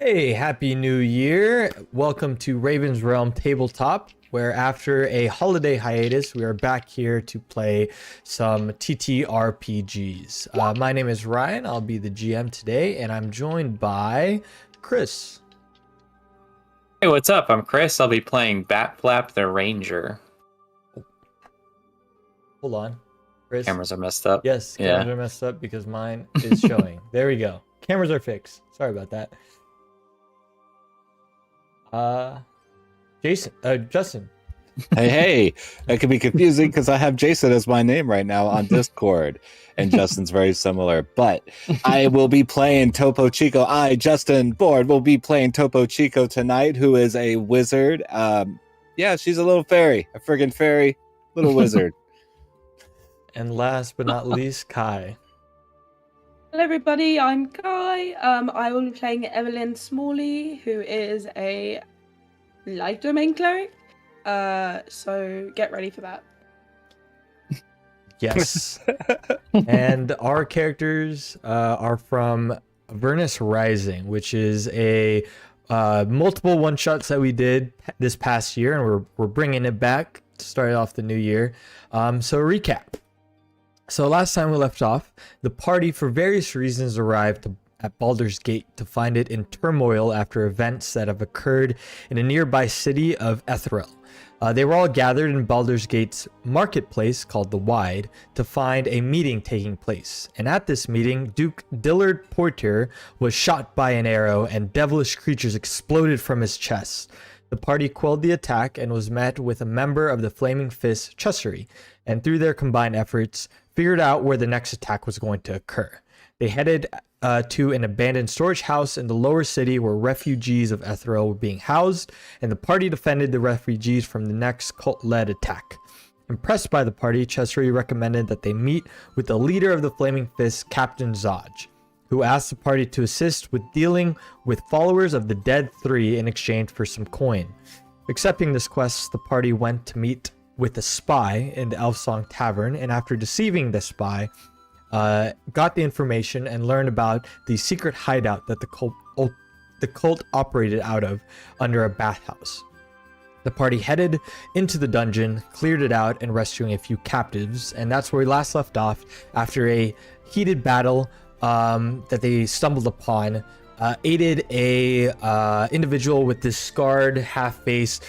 Hey, Happy New Year. Welcome to Raven's Realm Tabletop, where after a holiday hiatus, we are back here to play some TTRPGs. My name is Ryan. I'll be the GM today, and I'm joined by Chris. Hey, what's up? I'm Chris. I'll be playing Batflap the Ranger. Hold on. Chris. Cameras are messed up. Yes, cameras are messed up because mine is showing. There we go. Cameras are fixed. Sorry about that. Justin. Hey, that could be confusing because I have Jason as my name right now on Discord, and Justin's very similar. But I will be playing Topo Chico. Justin Board, will be playing Topo Chico tonight, who is a wizard. Yeah, she's a little fairy, a friggin' fairy, little wizard. And last but not least, Kai. Hello everybody, I'm Kai. I will be playing Evelyn Smalley, who is a light domain cleric. So get ready for that. Yes. And our characters are from Avernus Rising, which is a multiple one-shots that we did this past year, and we're bringing it back to start off the new year. So recap. So last time we left off, the party for various reasons arrived at Baldur's Gate to find it in turmoil after events that have occurred in a nearby city of Ethril. They were all gathered in Baldur's Gate's marketplace called the Wide to find a meeting taking place. And at this meeting, Duke Dillard Porter was shot by an arrow and devilish creatures exploded from his chest. The party quelled the attack and was met with a member of the Flaming Fist Chussery, and through their combined efforts, figured out where the next attack was going to occur. They headed to an abandoned storage house in the lower city where refugees of Ethril were being housed, and the party defended the refugees from the next cult-led attack. Impressed by the party, Chessery recommended that they meet with the leader of the Flaming Fist, Captain Zodge, who asked the party to assist with dealing with followers of the Dead Three in exchange for some coin. Accepting this quest, the party went to meet with a spy in the Elfsong Tavern, and after deceiving the spy, got the information and learned about the secret hideout that the cult operated out of under a bathhouse. The party headed into the dungeon, cleared it out, and rescuing a few captives, and that's where we last left off after a heated battle that they stumbled upon. Aided a individual with this scarred half face,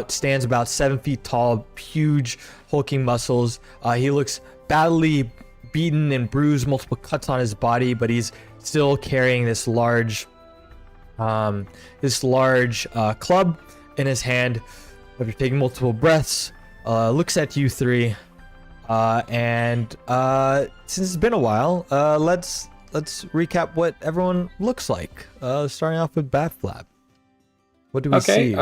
stands about 7 feet tall, huge hulking muscles. He looks badly beaten and bruised, multiple cuts on his body, but he's still carrying this large club in his hand. After taking multiple breaths, looks at you three, and since it's been a while, let's recap what everyone looks like. Starting off with Batflap. What do we see?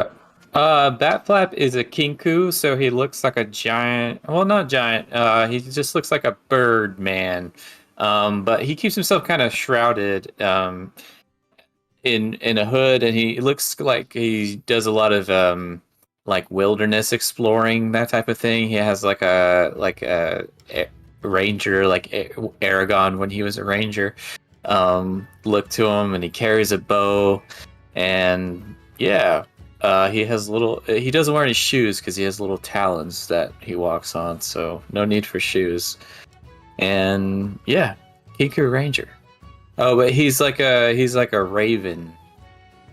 Batflap is a kinku, so he looks like a giant. Well, not giant. He just looks like a bird man. But he keeps himself kind of shrouded in a hood, and he looks like he does a lot of like wilderness exploring, that type of thing. He has like a ranger, like Aragon when he was a ranger, look to him, and he carries a bow, and he doesn't wear any shoes because he has little talons that he walks on, so no need for shoes. And Kinku Ranger. Oh, but he's like a raven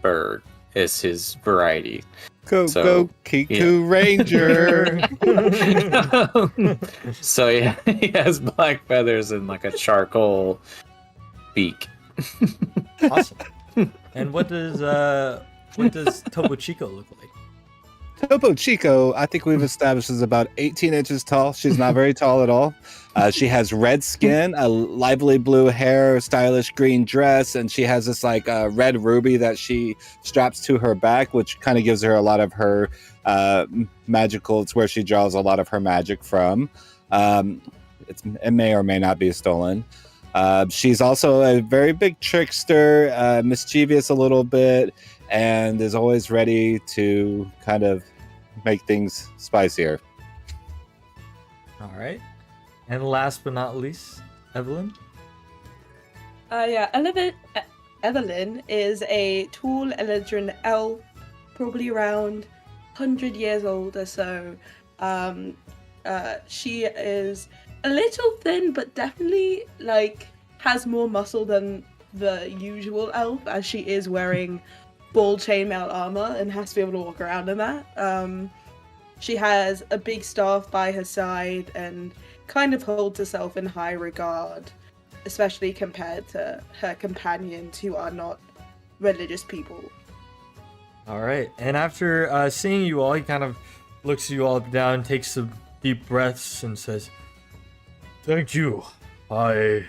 bird is his variety. Go Kiku Ranger. So he has black feathers and like a charcoal beak. Awesome. And what does Topo Chico look like? Topo Chico, I think we've established, is about 18 inches tall. She's not very tall at all. She has red skin, a lively blue hair, stylish green dress, and she has this like red ruby that she straps to her back, which kind of gives her a lot of her magical. It's where she draws a lot of her magic from. It may or may not be stolen. She's also a very big trickster, mischievous a little bit, and is always ready to kind of make things spicier. All right. And last but not least, Evelyn. Evelyn is a tall, elegant elf, probably around 100 years old or so. She is a little thin, but definitely like has more muscle than the usual elf, as she is wearing full chainmail armor and has to be able to walk around in that. She has a big staff by her side and kind of holds herself in high regard, especially compared to her companions who are not religious people. All right. And after seeing you all, he kind of looks you all up and down, takes some deep breaths, and says, "Thank you. I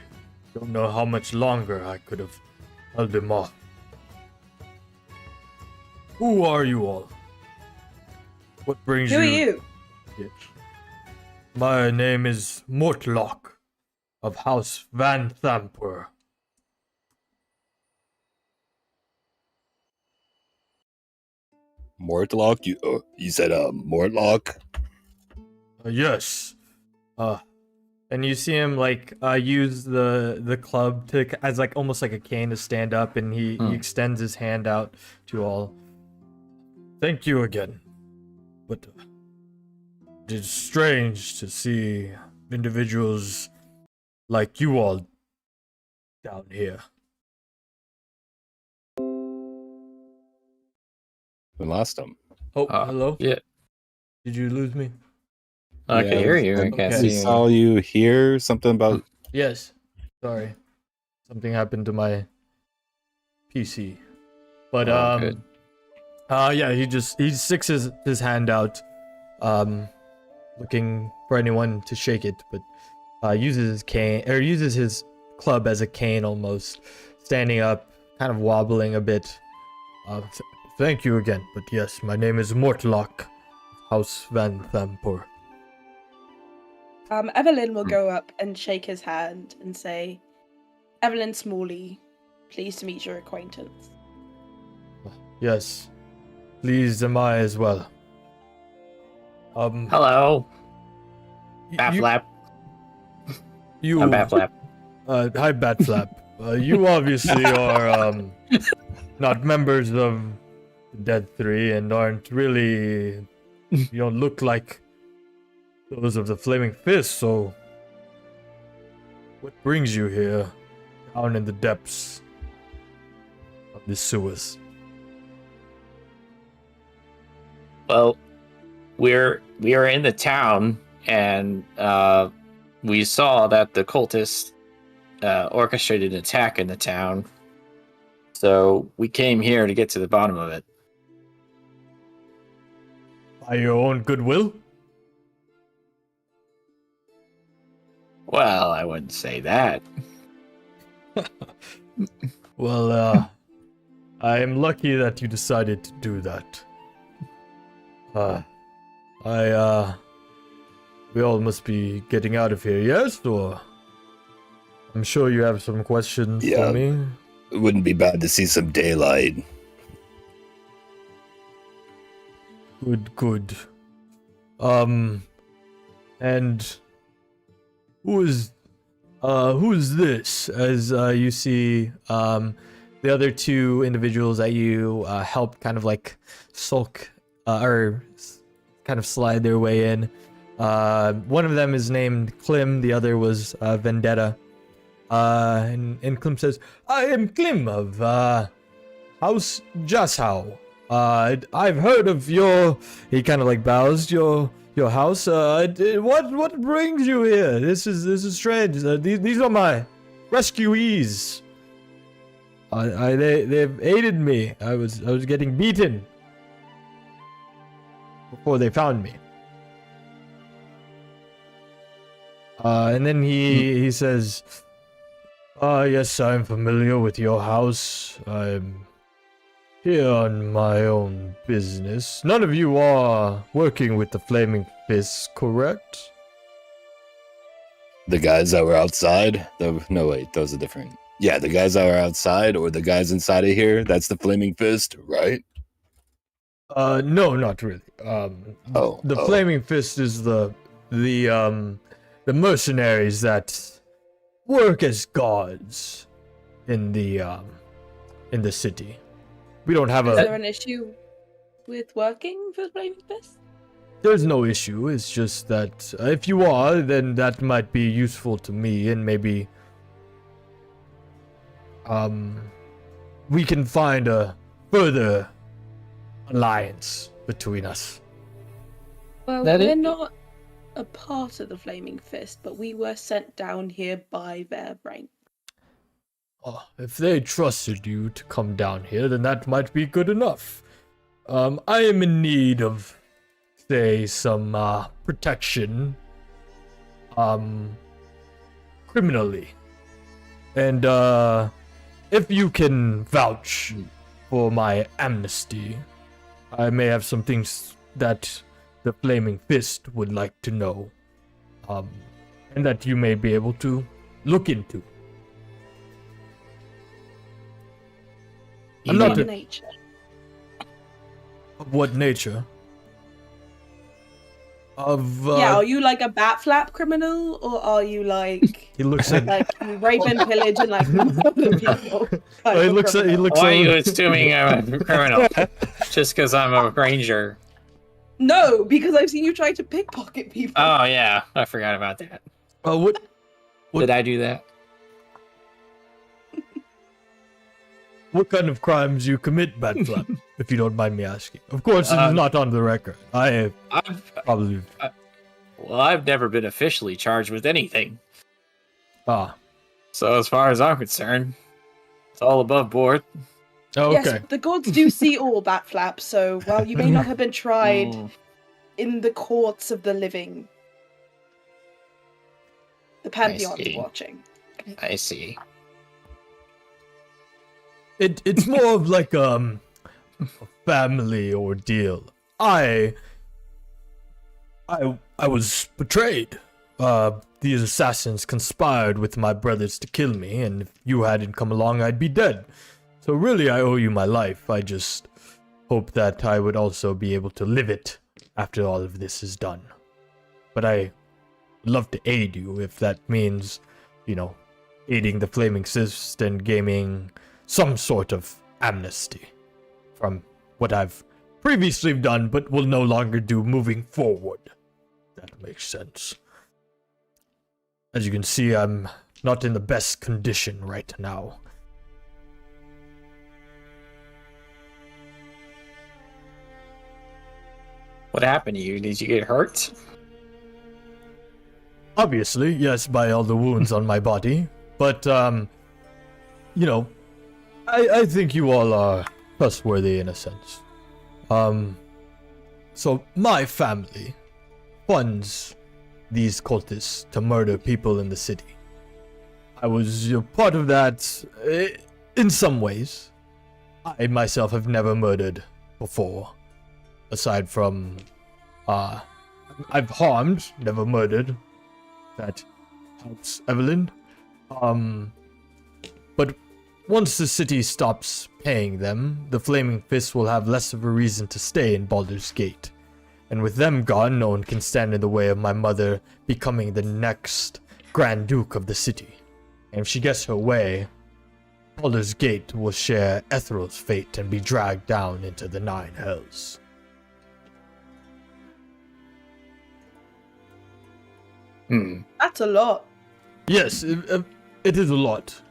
don't know how much longer I could have held him off. Who are you all? What brings Who are you? Yes. My name is Mortlock of House Van Thamper. Mortlock? You said Mortlock? Yes. And you see him like use the club to as like almost like a cane to stand up, and he extends his hand out to all. Thank you again. But it is strange to see individuals like you all down here. We lost him. Oh, hello? Yeah. Did you lose me? I can hear you. I Okay. can't We see you. saw you hear something about. Yes. Sorry. Something happened to my PC. But Good. yeah, he sticks his hand out, looking for anyone to shake it, but uses his cane or uses his club as a cane almost, standing up, kind of wobbling a bit. Thank you again, but yes, my name is Mortlock, House Van Thamper. Evelyn will go up and shake his hand and say, "Evelyn Smalley, pleased to meet your acquaintance." Yes, pleased am I as well. Hello. Batflap. You, I'm Batflap. Hi, Batflap. You obviously are not members of the Dead Three and aren't really. You don't look like those of the Flaming Fist. So, what brings you here, down in the depths of the sewers? Well, we are in the town, and we saw that the cultists orchestrated an attack in the town. So we came here to get to the bottom of it. By your own goodwill? Well, I wouldn't say that. Well, I am lucky that you decided to do that. We all must be getting out of here, yes? Or I'm sure you have some questions for me. It wouldn't be bad to see some daylight. Good. And who is this? As you see, the other two individuals that you helped kind of like sulk or kind of slide their way in. One of them is named Klim, the other was Vendetta. And Klim says, "I am Klim of House Jashow. I've heard of your." He kind of like bows your house. What brings you here? This is strange. These are my rescuees. They've aided me. I was getting beaten before they found me. And then he says, yes, I'm familiar with your house. I'm here on my own business. None of you are working with the Flaming Fists, correct? The guys that were outside? No, wait, those are different. Yeah, the guys that were outside or the guys inside of here, that's the Flaming Fist, right? No, not really. The Flaming Fist is the mercenaries that work as guards in the in the city. We don't have Is a... there an issue with working for the Flaming Fist? There's no issue, it's just that if you are, then that might be useful to me, and maybe we can find a further alliance between us. Well, we're not a part of the Flaming Fist, but we were sent down here by their rank. Oh, if they trusted you to come down here, then that might be good enough. I am in need of, say, some protection, criminally. And if you can vouch for my amnesty, I may have some things that the Flaming Fist would like to know, and that you may be able to look into. I'm not nature. Of what nature? Of Yeah, are you like a bat flap criminal, or are you like he looks at like you rape and pillage and like murder people? he looks at Why are you assuming I'm a criminal? Just because I'm a ranger. No, because I've seen you try to pickpocket people. Oh yeah, I forgot about that. what Did I do that? what kind of crimes you commit, Badflap, if you don't mind me asking? Of course, it is not on the record. I probably... Well, I've never been officially charged with anything. Ah. So as far as I'm concerned, it's all above board. Oh, okay. Yes, the gods do see all, bat flap, so while you may not have been tried in the courts of the living, the Pantheon's watching. I see. It's more of like a family ordeal. I was betrayed. These assassins conspired with my brothers to kill me, and if you hadn't come along, I'd be dead. So really, I owe you my life. I just hope that I would also be able to live it after all of this is done. But I would love to aid you if that means, you know, aiding the Flaming Fist and gaining some sort of amnesty from what I've previously done but will no longer do moving forward. That makes sense. As you can see, I'm not in the best condition right now. What happened to you? Did you get hurt? Obviously, yes, by all the wounds on my body. But, you know, I think you all are trustworthy in a sense. So my family funds these cultists to murder people in the city. I was part of that in some ways. I myself have never murdered before. Aside from, I've harmed, never murdered. That helps, Evelyn. But once the city stops paying them, the Flaming Fist will have less of a reason to stay in Baldur's Gate. And with them gone, no one can stand in the way of my mother becoming the next Grand Duke of the city. And if she gets her way, Baldur's Gate will share Ethel's fate and be dragged down into the Nine Hells. That's a lot. Yes, it is a lot.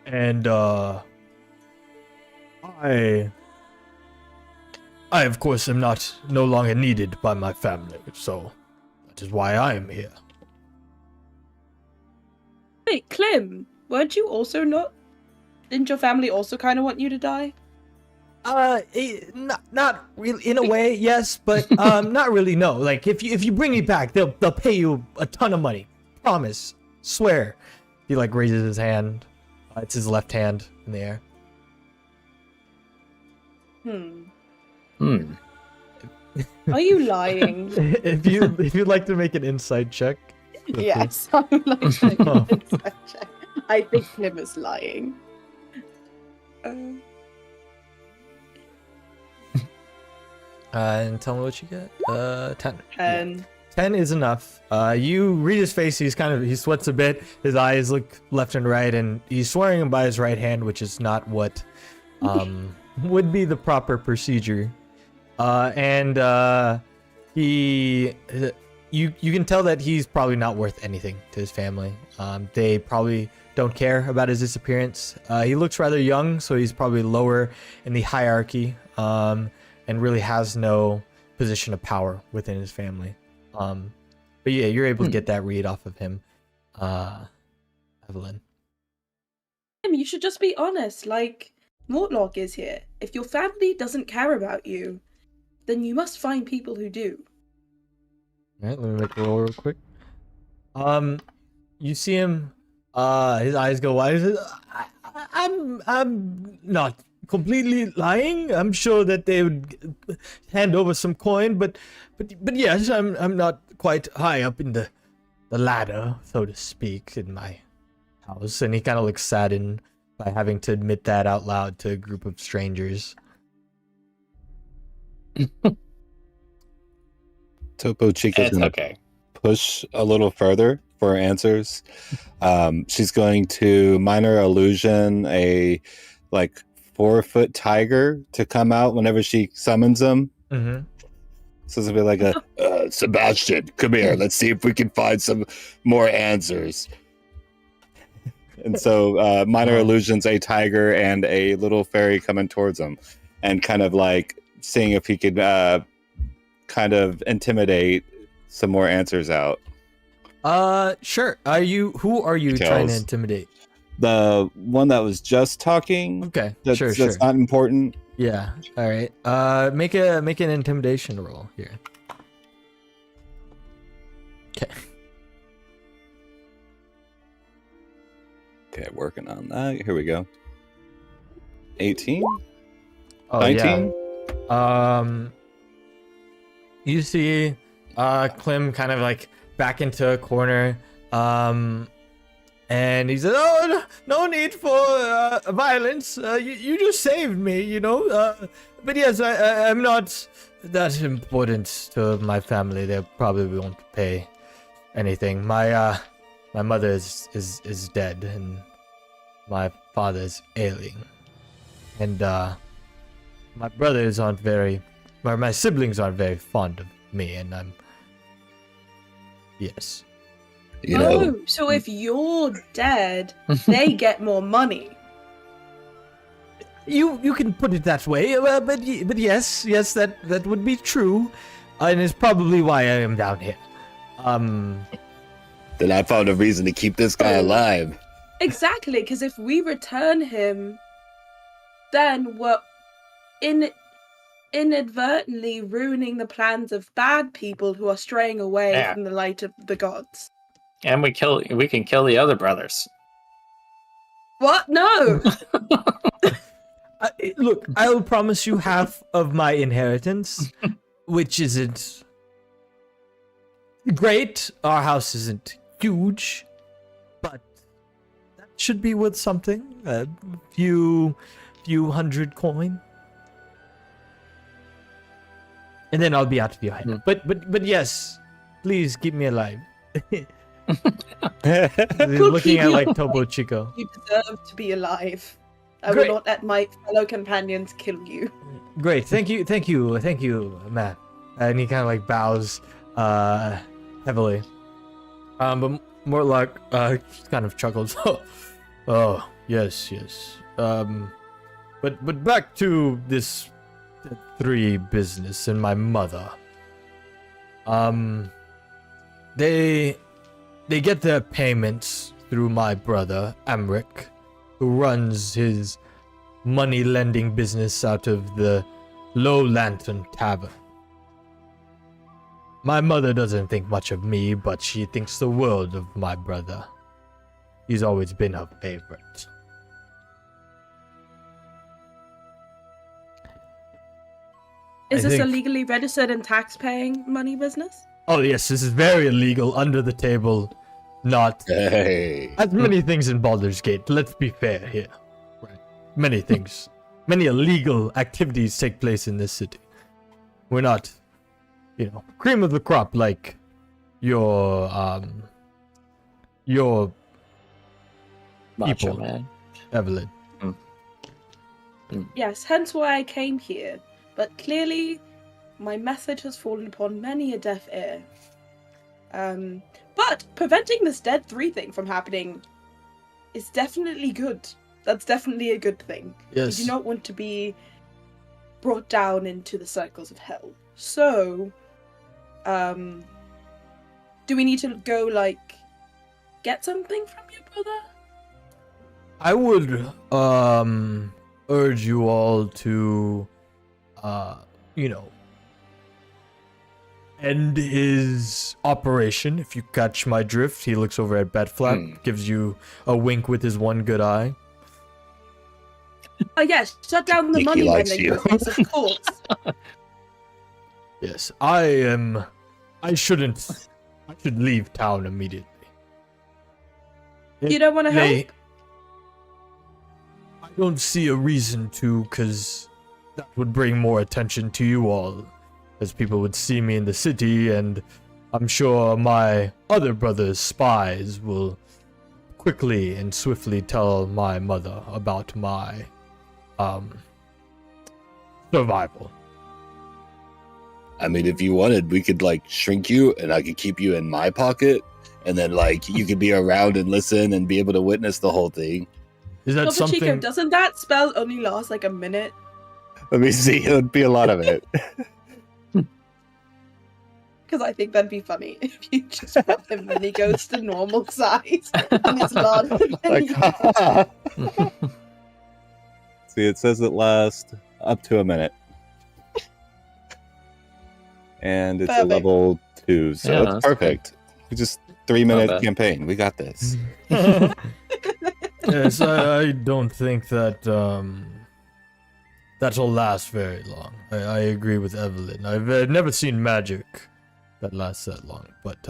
And, I of course am no longer needed by my family, so that is why I am here. Wait, Clem, weren't you also not? Didn't your family also kind of want you to die? Not really. In a way, yes, but not really. No. Like if you bring me back, they'll pay you a ton of money. Promise. Swear. He like raises his hand. It's his left hand in the air. Are you lying? if you'd like to make an insight check. Yes, I would like to make an insight check. I think Clem is lying. And tell me what you get. 10. 10. 10 is enough. You read his face. He sweats a bit. His eyes look left and right, and he's swearing by his right hand, which is not what would be the proper procedure. You can tell that he's probably not worth anything to his family. They probably don't care about his disappearance. He looks rather young, so he's probably lower in the hierarchy, and really has no position of power within his family. But yeah, you're able to get that read off of him, Evelyn. You should just be honest. Like, Mortlock is here. If your family doesn't care about you, then you must find people who do. All right, let me make a roll real quick. You see him. His eyes go wide. He says, I'm not completely lying. I'm sure that they would hand over some coin, but yes, I'm not quite high up in the ladder, so to speak, in my house. And he kind of looks saddened by having to admit that out loud to a group of strangers. Topo Chica's gonna push a little further for answers. She's going to minor illusion a 4-foot tiger to come out whenever she summons him. Mm-hmm. So it's gonna be like Sebastian, come here. Let's see if we can find some more answers. And so minor illusions a tiger and a little fairy coming towards him, and kind of seeing if he could kind of intimidate some more answers out. Sure. Who are you trying to intimidate? The one that was just talking. Okay. Sure. Sure. That's not important. Yeah. All right. Make an intimidation roll here. Okay. Okay, working on that. Here we go. 18? Oh, 19? Yeah. You see Clem kind of back into a corner, and he said, "Oh, no need for violence. You just saved me, you know. But yes, I'm not that important to my family. They probably won't pay anything. My mother is dead, and my father is ailing, and my brothers aren't very, or my siblings aren't very fond of me, and I'm, yes." So if you're dead, they get more money. You can put it that way, but yes, that would be true, and it's probably why I am down here. Then I found a reason to keep this guy alive. Exactly, because if we return him, then we're inadvertently ruining the plans of bad people who are straying away from the light of the gods. And we can kill the other brothers. What? No! Look, I will promise you half of my inheritance, which isn't great. Our house isn't huge, but that should be worth something. A few hundred coin. And then I'll be out of your head. But yes, please keep me alive. Looking at Topo Chico. You deserve to be alive. I will not let my fellow companions kill you. Great, thank you, man. And he kind of bows heavily. But Mortlock kind of chuckles. Oh, yes. But back to this 3 business and my mother. They get their payments through my brother Amric, who runs his money lending business out of the Low Lantern Tavern. My mother doesn't think much of me, but she thinks the world of my brother. He's always been her favorite. Is this a legally registered and tax-paying money business? Oh yes, this is very illegal, under the table. Not as many things in Baldur's Gate. Let's be fair here. Right. Many things, many illegal activities take place in this city. We're not, cream of the crop like your Macho people, man. Evelyn. Yes, hence why I came here. But clearly, my message has fallen upon many a deaf ear. But preventing this Dead 3 thing from happening is definitely good. That's definitely a good thing. Yes. We do not want to be brought down into the cycles of hell. So, do we need to go, like, get something from you, brother? I would urge you all to end his operation, if you catch my drift. He looks over at Bedflap, gives you a wink with his one good eye. Oh yes, shut down the Think he money likes lending you. business, of course. Yes, I should leave town immediately. You don't want to help? I don't see a reason to, because that would bring more attention to you all, as people would see me in the city, and I'm sure my other brother's spies will quickly and swiftly tell my mother about my survival. I mean, if you wanted, we could like shrink you, and I could keep you in my pocket, and then like you could be around and listen and be able to witness the whole thing. Is that Topo Chico, something? doesn't that spell only last like a minute? Let me see. It would be a lot of it. Because I think that'd be funny if you just put him and he goes to normal size and it's larger than Like, you. see, it says it lasts up to a minute, and it's a Perfect. level 2, so Yeah, it's that's perfect. We just 3-minute bad. campaign. We got this. Yes, I don't think that that'll last very long. I agree with Evelyn. I've never seen magic that lasts that long, but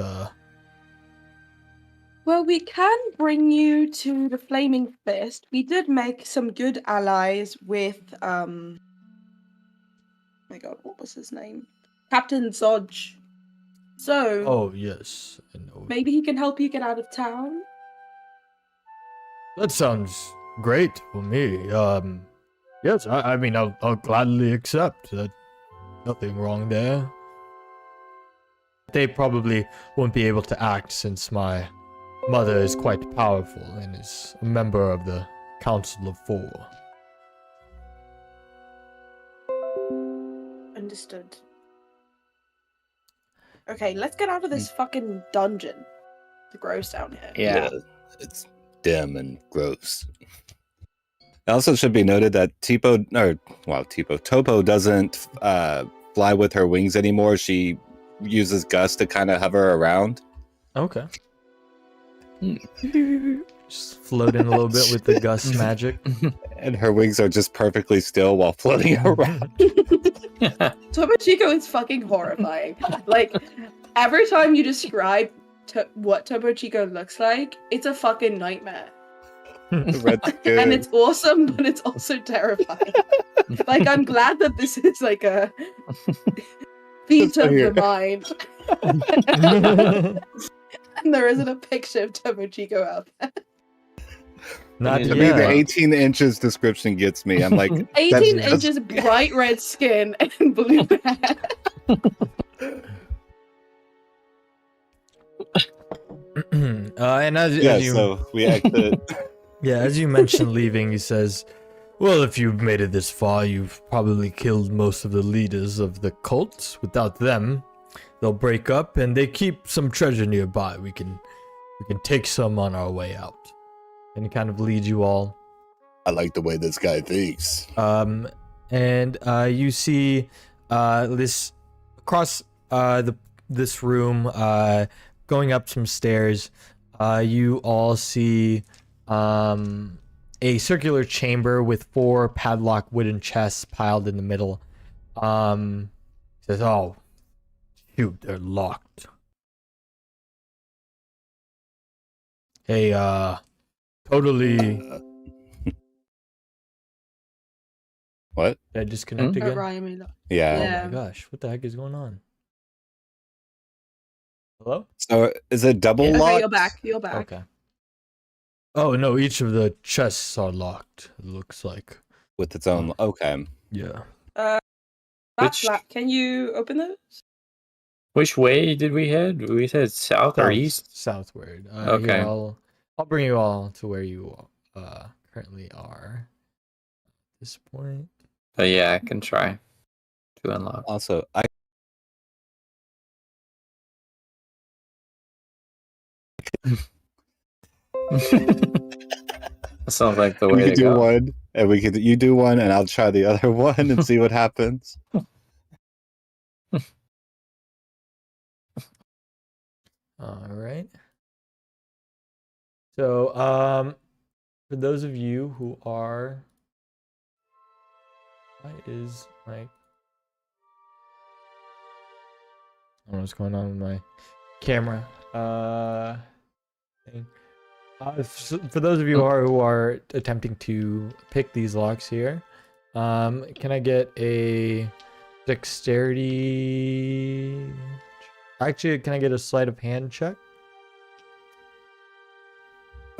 Well, we can bring you to the Flaming Fist. We did make some good allies with, my god, what was his name? Captain Zodge. So, oh yes, I know. maybe he can help you get out of town? That sounds great for me. Yes, I mean, I'll gladly accept that. Nothing wrong there. They probably won't be able to act since my mother is quite powerful and is a member of the Council of Four. Understood. Okay, let's get out of this fucking dungeon. It's gross down here. Yeah. It's dim and gross. It also should be noted that Topo doesn't fly with her wings anymore. She uses gust to kind of hover around. Okay. Just floating a little bit with the gust magic. And her wings are just perfectly still while floating around. Topo Chico is fucking horrifying. Like, every time you describe what Topo Chico looks like, it's a fucking nightmare. Red skin. And it's awesome, but it's also terrifying. Like, I'm glad that this is like a feat of the mind. And there isn't a picture of Topo Chico out there. Not To me, the yet. 18 inches description gets me. I'm like, 18 that's- inches, bright red skin, and blue hair. And as yeah, you so we exit. Yeah, as you mentioned leaving, he says, well, if you've made it this far, you've probably killed most of the leaders of the cult. Without them, they'll break up, and they keep some treasure nearby. We can take some on our way out. And he kind of leads you all. I like the way this guy thinks. And you see this across this room, going up some stairs. You all see a circular chamber with 4 padlocked wooden chests piled in the middle. Says, "Oh, shoot, they're locked." Hey, totally. What? Did I disconnect again? Orion, Yeah. Oh Yeah. my gosh, what the heck is going on? Hello? So is it double Yeah. Okay, locked? you're back. You're back. Okay. Oh no, each of the chests are locked. It looks like. With its own. Okay. Yeah. Which- Can you open those? Which way did we head? We said south or east? Southward. Here, Okay. I'll bring you all to where you currently are. At this point. But yeah, I can try to unlock. Also, I That sounds like the we way could to do go. one, and you do one, and I'll try the other one and see what happens. All right. So, for those of you who are, why is my, I don't know what's going on with my camera. Thing. For those of you who are attempting to pick these locks here, can I get a dexterity? Actually, can I get a sleight of hand check?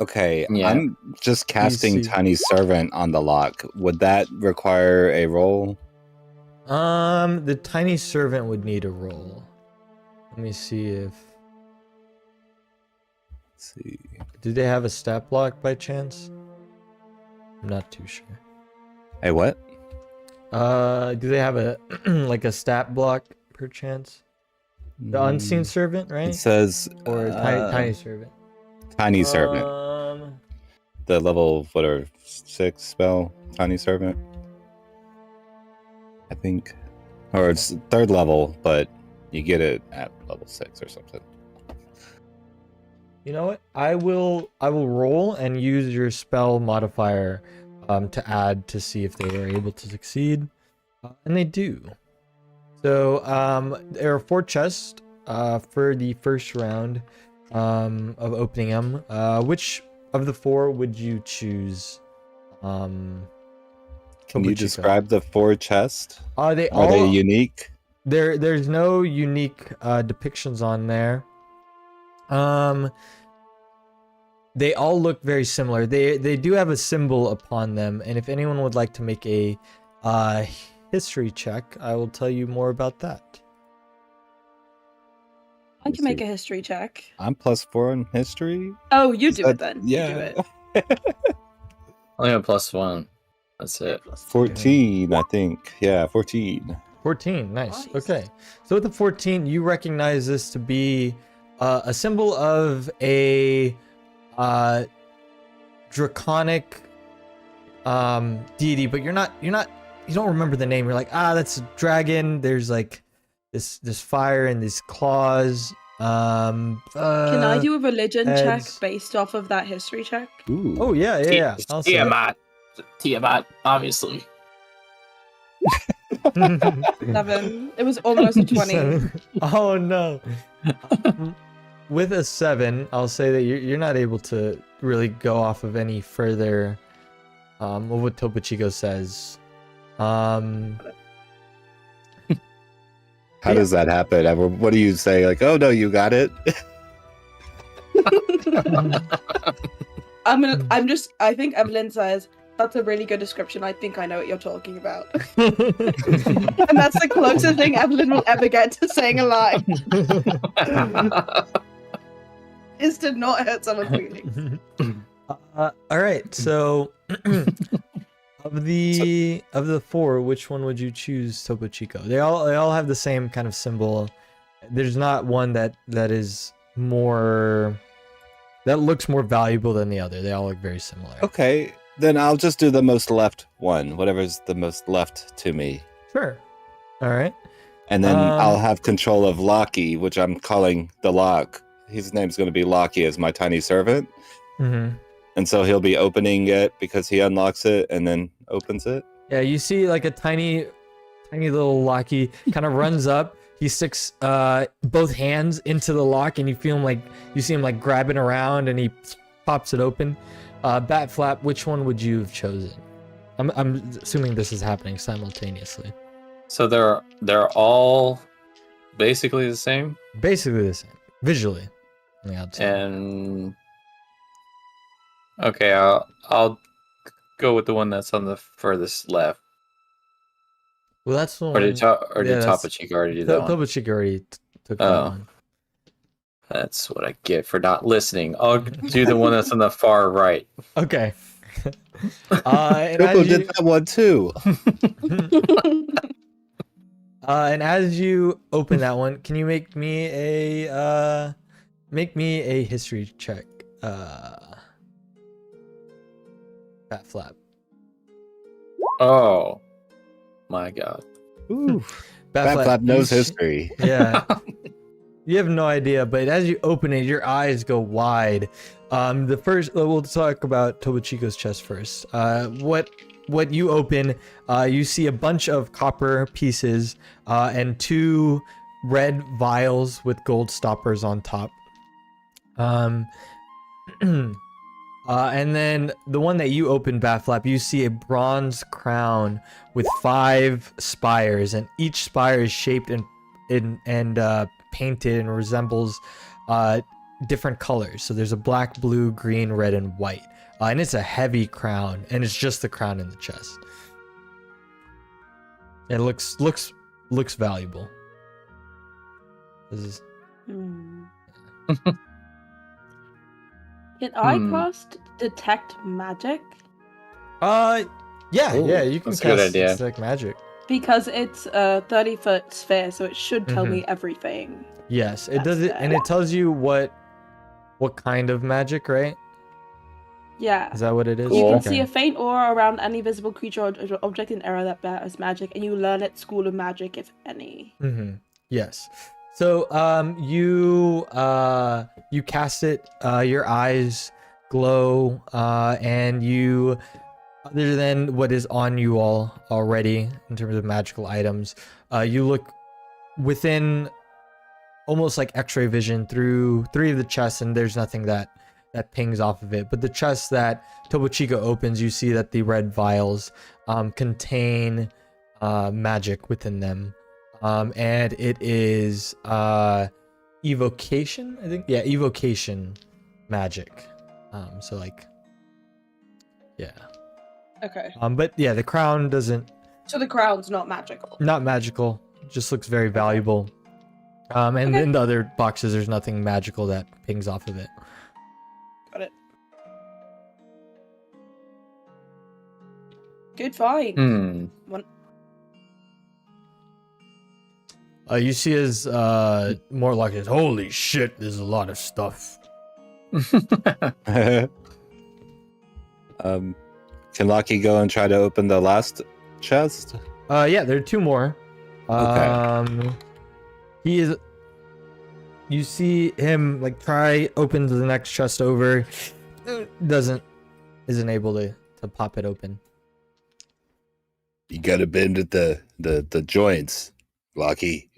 Okay, Yeah. I'm just casting see. Tiny Servant on the lock. Would that require a roll? The tiny servant would need a roll. Let me see if. Let's see. Do they have a stat block by chance? I'm not too sure. Hey, what? Do they have a like a stat block per chance? The unseen servant, It right? says Or tiny servant. Tiny Servant. The level, what are 6 spell? Tiny Servant? I think. Or it's 3rd level, but you get it at level 6 or something. You know what? I will roll and use your spell modifier to add to see if they are able to succeed, and they do. So there are 4 chests for the first round of opening them. Which of the 4 would you choose? Can you Tomochico? describe the 4 chests? Are they Are they unique? There's no unique depictions on there. They all look very similar. They do have a symbol upon them, and if anyone would like to make a history check, I will tell you more about that. I can make a history check. I'm +4 in history. Oh, you Is do that- it then. Yeah. You do it. Only a +1. That's it. 14, I think. Yeah, 14. 14, nice. Nice. Okay, so with the 14, you recognize this to be a symbol of a draconic deity, but you don't remember the name. You're like, that's a dragon. There's like this fire and these claws. Can I do a religion check heads. based off of that history check? Ooh. Oh yeah. I'll say it. Tiamat, obviously. 7. It was almost a 20. 7. Oh no. With a 7, I'll say that you're not able to really go off of any further of what Topochico says. How does that happen? What do you say? Like, oh no, you got it. I think Evelyn says, that's a really good description. I think I know what you're talking about. Oh, And that's the closest thing Evelyn will ever get to saying a lie. Is to not hurt someone's feelings. All right, so of the 4, which one would you choose, Topochico? They all have the same kind of symbol. There's not one that is more that looks more valuable than the other. They all look very similar. Okay, then I'll just do the most left one, whatever's the most left to me. Sure. All right. And then I'll have control of Locky, which I'm calling the lock. His name's going to be Locky as my tiny servant. Mm-hmm. And so he'll be opening it because he unlocks it and then opens it. Yeah, you see like a tiny little Locky kind of runs up. He sticks both hands into the lock, and you see him like grabbing around, and he pops it open. Bat Flap, which one would you have chosen? I'm assuming this is happening simultaneously. So they're all basically the same. Basically the same. visually on the outside. And okay, I'll go with the one that's on the furthest left. Well, that's the Or one. did that's Topo Chico already do that one? Topo Chico already took that Oh. one. That's what I get for not listening. I'll do the one that's on the far right. Okay. And Topo as did you, that one too. and as you open that one, can you make me a history check? Bat flap. Oh my god. Ooh. Bat Bat Flap knows you history. Yeah. You have no idea, but as you open it, your eyes go wide. We'll talk about Topo Chico's chest first. What you open, you see a bunch of copper pieces and 2 red vials with gold stoppers on top. And then the one that you open, Batflap, you see a bronze crown with 5 spires, and each spire is shaped and painted and resembles different colors. So there's a black, blue, green, red, and white. And it's a heavy crown, and it's just the crown in the chest. It looks valuable. This is Can I cast detect magic? yeah, Ooh, you can that's a good cast idea. detect magic. Because it's a 30-foot sphere, so it should tell me everything. Yes, it That's does it, and it tells you what kind of magic, right? Yeah. Is that what it is? You can Cool. see a faint aura around any visible creature or object in area that bears magic, and you learn its school of magic, if any. Yes. So you cast it. Your eyes glow, and you, other than what is on you all already in terms of magical items, you look within almost like X-ray vision through 3 of the chests, and there's nothing that pings off of it. But the chest that Topo Chico opens, you see that the red vials contain magic within them. And it is evocation, I think. Yeah, evocation magic. So like, yeah. Okay. But yeah, the crown doesn't. So the crown's not magical. Not magical. Just looks very valuable. And in the other boxes, there's nothing magical that pings off of it. Got it. Good find. One. You see as more like this. Holy shit! There's a lot of stuff. Can Lucky go and try to open the last chest? Yeah, there are 2 more. Okay. He is. You see him like try open the next chest over. Isn't able to pop it open. You gotta bend at the joints, Lucky.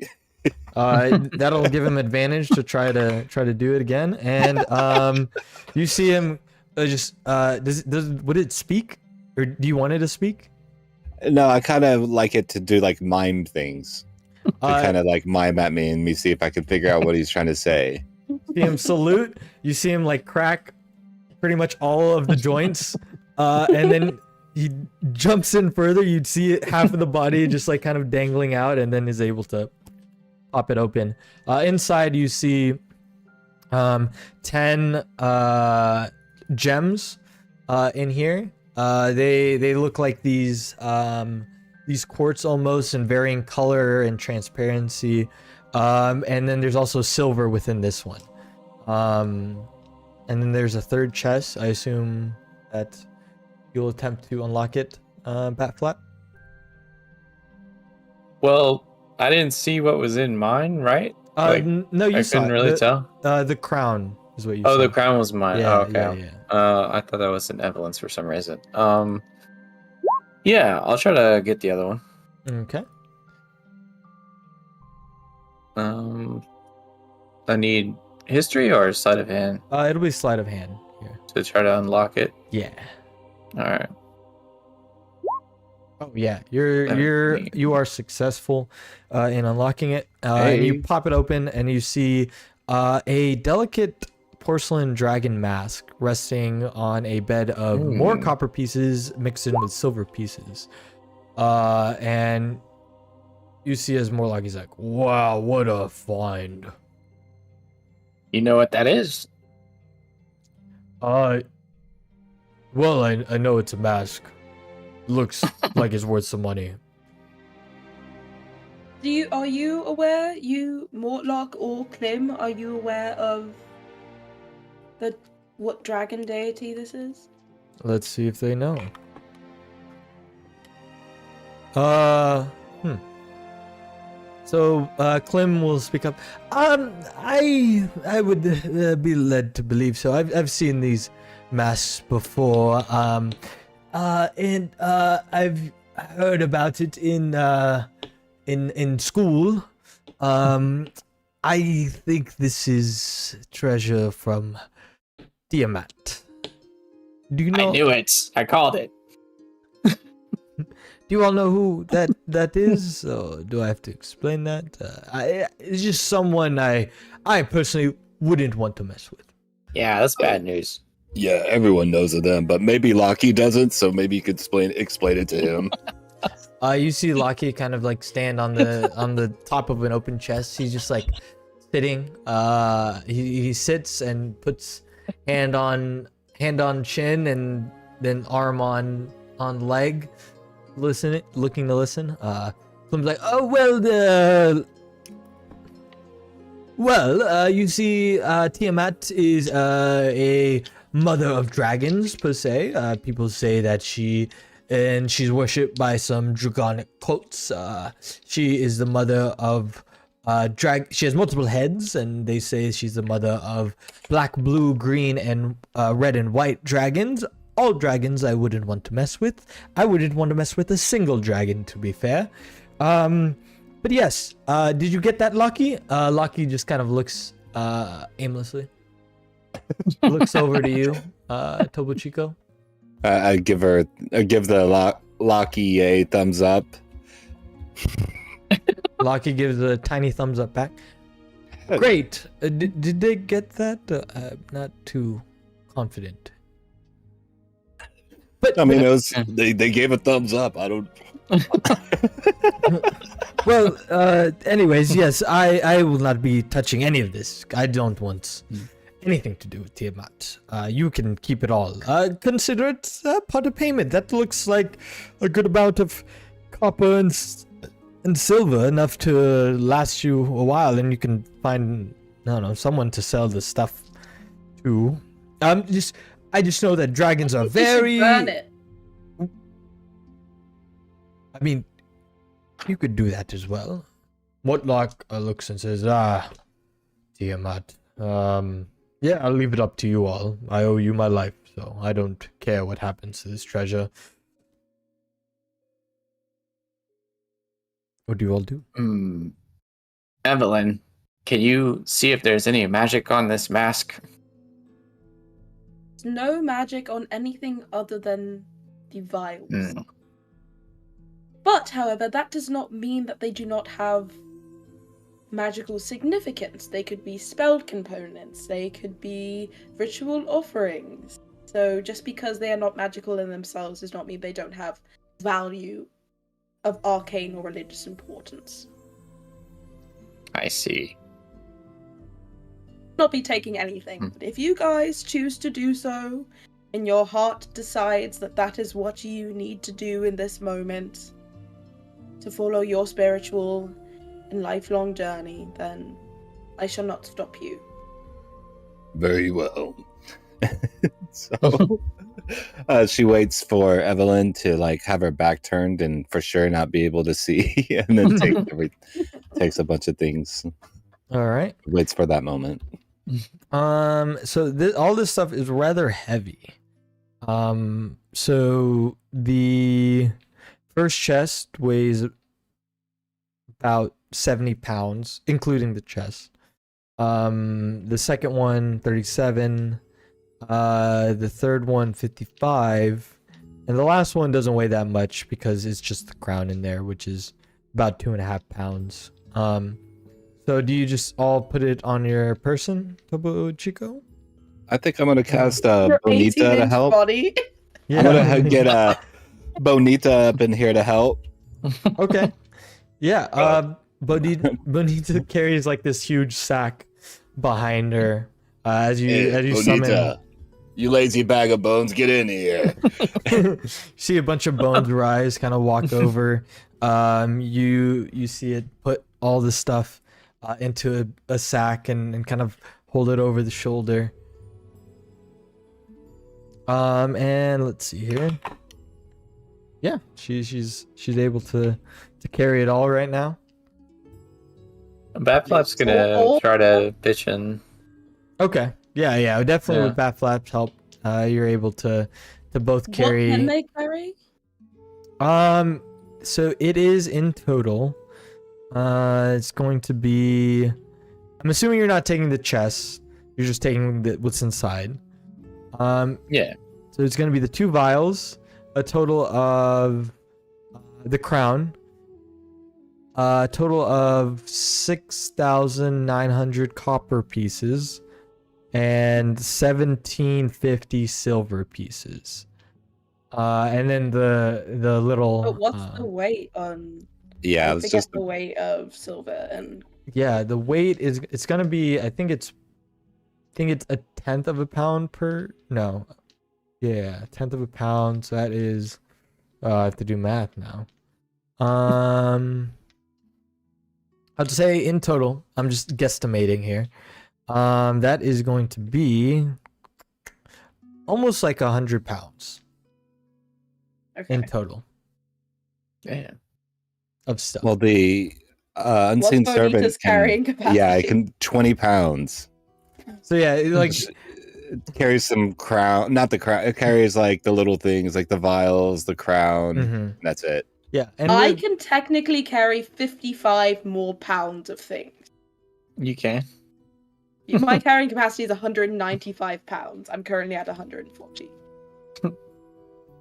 That'll give him advantage to try to do it again. And you see him would it speak, or do you want it to speak? No, I kind of like it to do like mime things. To kind of like mime at me and me see if I can figure out what he's trying to say. See him salute. You see him like crack pretty much all of the joints, and then he jumps in further. You'd see it, half of the body just like kind of dangling out, and then is able to pop it open. Inside you see 10 gems in here. They look like these quartz almost, in varying color and transparency. And then there's also silver within this one. And then there's a 3rd chest. I assume that you'll attempt to unlock it, Batflap. Well, I didn't see what was in mine, right? No, you I saw couldn't it. really tell. The crown is what you Oh, saw. the crown was mine. Yeah, Oh, okay. yeah. I thought that was in Evelyn's for some reason. Yeah, I'll try to get the other one. Okay. I need history or sleight of hand It'll be sleight of hand here. to try to unlock it. Yeah. All right. Oh yeah, you are successful in unlocking it. And you Hey. pop it open, and you see a delicate porcelain dragon mask resting on a bed of more copper pieces mixed in with silver pieces. And you see as Morlock is like, wow, what a find. You know what that is? Well, I know it's a mask. Looks like it's worth some money. Are you aware, you Mortlock or Klim, are you aware of what dragon deity this is? Let's see if they know. So, Clem will speak up. I would be led to believe so. I've seen these masks before. And I've heard about it in school. I think this is treasure from Tiamat. Do you know? I knew it. I called it. Do you all know who that is? Or do I have to explain that? It's just someone I personally wouldn't want to mess with. Yeah, that's bad news. Yeah, everyone knows of them, but maybe Lockie doesn't, so maybe you could explain it to him. You see Lockie kind of like stand on the top of an open chest. He's just like sitting. He sits and puts hand on chin and then arm on leg, looking to listen. Plum's like, oh well, you see, Tiamat is a mother of dragons per se. People say that she's worshipped by some draconic cults. She is the mother of she has multiple heads, and they say she's the mother of black, blue, green, and red and white dragons. All dragons I wouldn't want to mess with. I wouldn't want to mess with a single dragon, to be fair. But yes, did you get that, Lockie? Lockie just kind of looks aimlessly. Looks over to you, Tobo Chico. I give the Lockie a thumbs up. Lockie gives a tiny thumbs up back. Great. Did they get that? I'm not too confident. But I mean, it was they gave a thumbs up. I don't. Well, anyways, yes, I will not be touching any of this. I don't want anything to do with Tiamat. You can keep it all. Consider it part of payment. That looks like a good amount of copper and silver, enough to last you a while, and you can find, I don't know, someone to sell the stuff to. I just know that dragons are very. Burn it. I mean, you could do that as well. Mortlock looks and says, Tiamat. Yeah, I'll leave it up to you all. I owe you my life, so I don't care what happens to this treasure. What do you all do? Evelyn, can you see if there's any magic on this mask? No magic on anything other than the vials. But, however, that does not mean that they do not have magical significance. They could be spelled components, they could be ritual offerings. So just because they are not magical in themselves does not mean they don't have value of arcane or religious importance. I see. Not be taking anything, but if you guys choose to do so, and your heart decides that that is what you need to do in this moment, to follow your spiritual and lifelong journey, then I shall not stop you. Very well. So she waits for Evelyn to like have her back turned and for sure not be able to see, and then takes a bunch of things. All right. Waits for that moment. So all this stuff is rather heavy. So the first chest weighs about 70 pounds, including the chest. The second one, 37. The third one, 55. And the last one doesn't weigh that much because it's just the crown in there, which is about 2.5 pounds. So do you just all put it on your person, Topo Chico? I think I'm gonna cast Your Bonita to 18-inch help. body. I'm gonna get Bonita up in here to help. Okay. Yeah. Bonita carries like this huge sack behind her as you summon. You lazy bag of bones, get in here. See a bunch of bones rise, kind of walk over. You see it put all the stuff into a sack and kind of hold it over the shoulder. And let's see here. Yeah, she's able to carry it all right now. Batflap's gonna try to pitch in. Okay. Yeah. Definitely with Bat Flap's help, you're able to both carry. What can they carry? So it is in total. It's going to be. I'm assuming you're not taking the chest. You're just taking what's inside. Yeah. So it's going to be the 2 vials, a total of the crown, a total of 6,900 copper pieces, and 1,750 silver pieces. And then the little. But what's the weight on? Yeah, I it's forget just the weight of silver and. Yeah, the weight it's gonna be. I think it's a 1/10 of a pound per. No, yeah, 1/10 of a pound. So that is. I have to do math now. I'd say in total. I'm just guesstimating here. That is going to be almost like 100 pounds in total. Yeah. Of stuff. well the unseen What's servant Bonita's carrying capacity? Yeah, it can 20 pounds. So yeah, like It carries some crown, not the crown. It carries like the little things, like the vials, the crown. mhm. That's it. Yeah, and I can technically carry 55 more pounds of things. You can. My carrying capacity is 195 pounds. I'm currently at 140.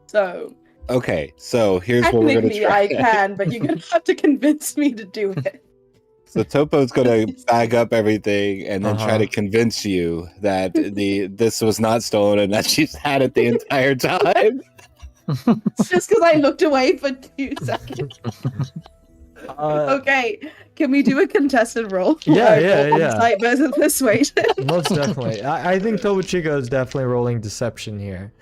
So Okay, so here's what we're gonna technically try. I can, but you're gonna have to convince me to do it. So Topo's gonna bag up everything and then try Uh-huh. to convince you that this was not stolen and that she's had it the entire time. Just because I looked away for 2 seconds. Okay, can we do a contested roll? Yeah. Insight versus persuasion. Most definitely. I think Topo Chico is definitely rolling deception here.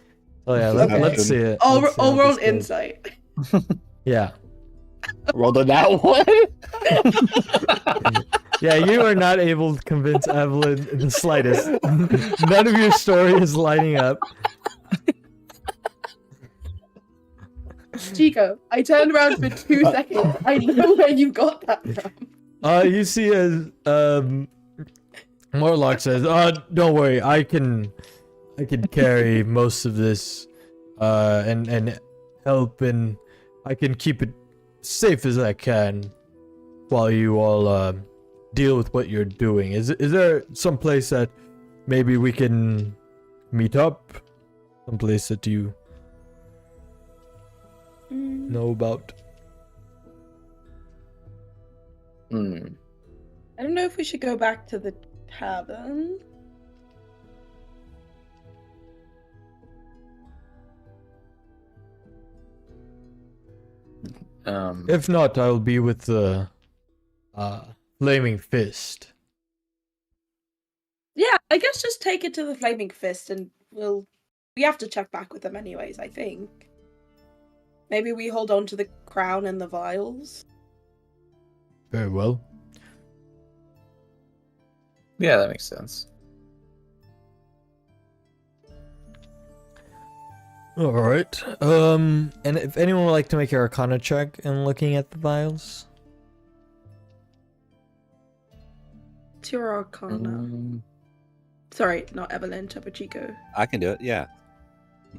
Oh yeah, Okay. let's see it. I'll Let's see how roll this goes. insight. Yeah. Rolled on that one. Yeah, you are not able to convince Evelyn in the slightest. None of your story is lining up. Chico, I turned around for 2 seconds. I know where you got that from. You see as Morlock says, don't worry, I can carry most of this and help, and I can keep it safe as I can while you all deal with what you're doing. Is there some place that maybe we can meet up? Some place that you know about? Hmm. I don't know if we should go back to the tavern. If not, I'll be with the Flaming Fist. Yeah, I guess just take it to the Flaming Fist and we have to check back with them anyways, I think. Maybe we hold on to the crown and the vials. Very well. Yeah, that makes sense. All right. And if anyone would like to make an Arcana check and looking at the vials. It's your Arcana. Sorry, not Evelyn, Topo Chico. I can do it. Yeah,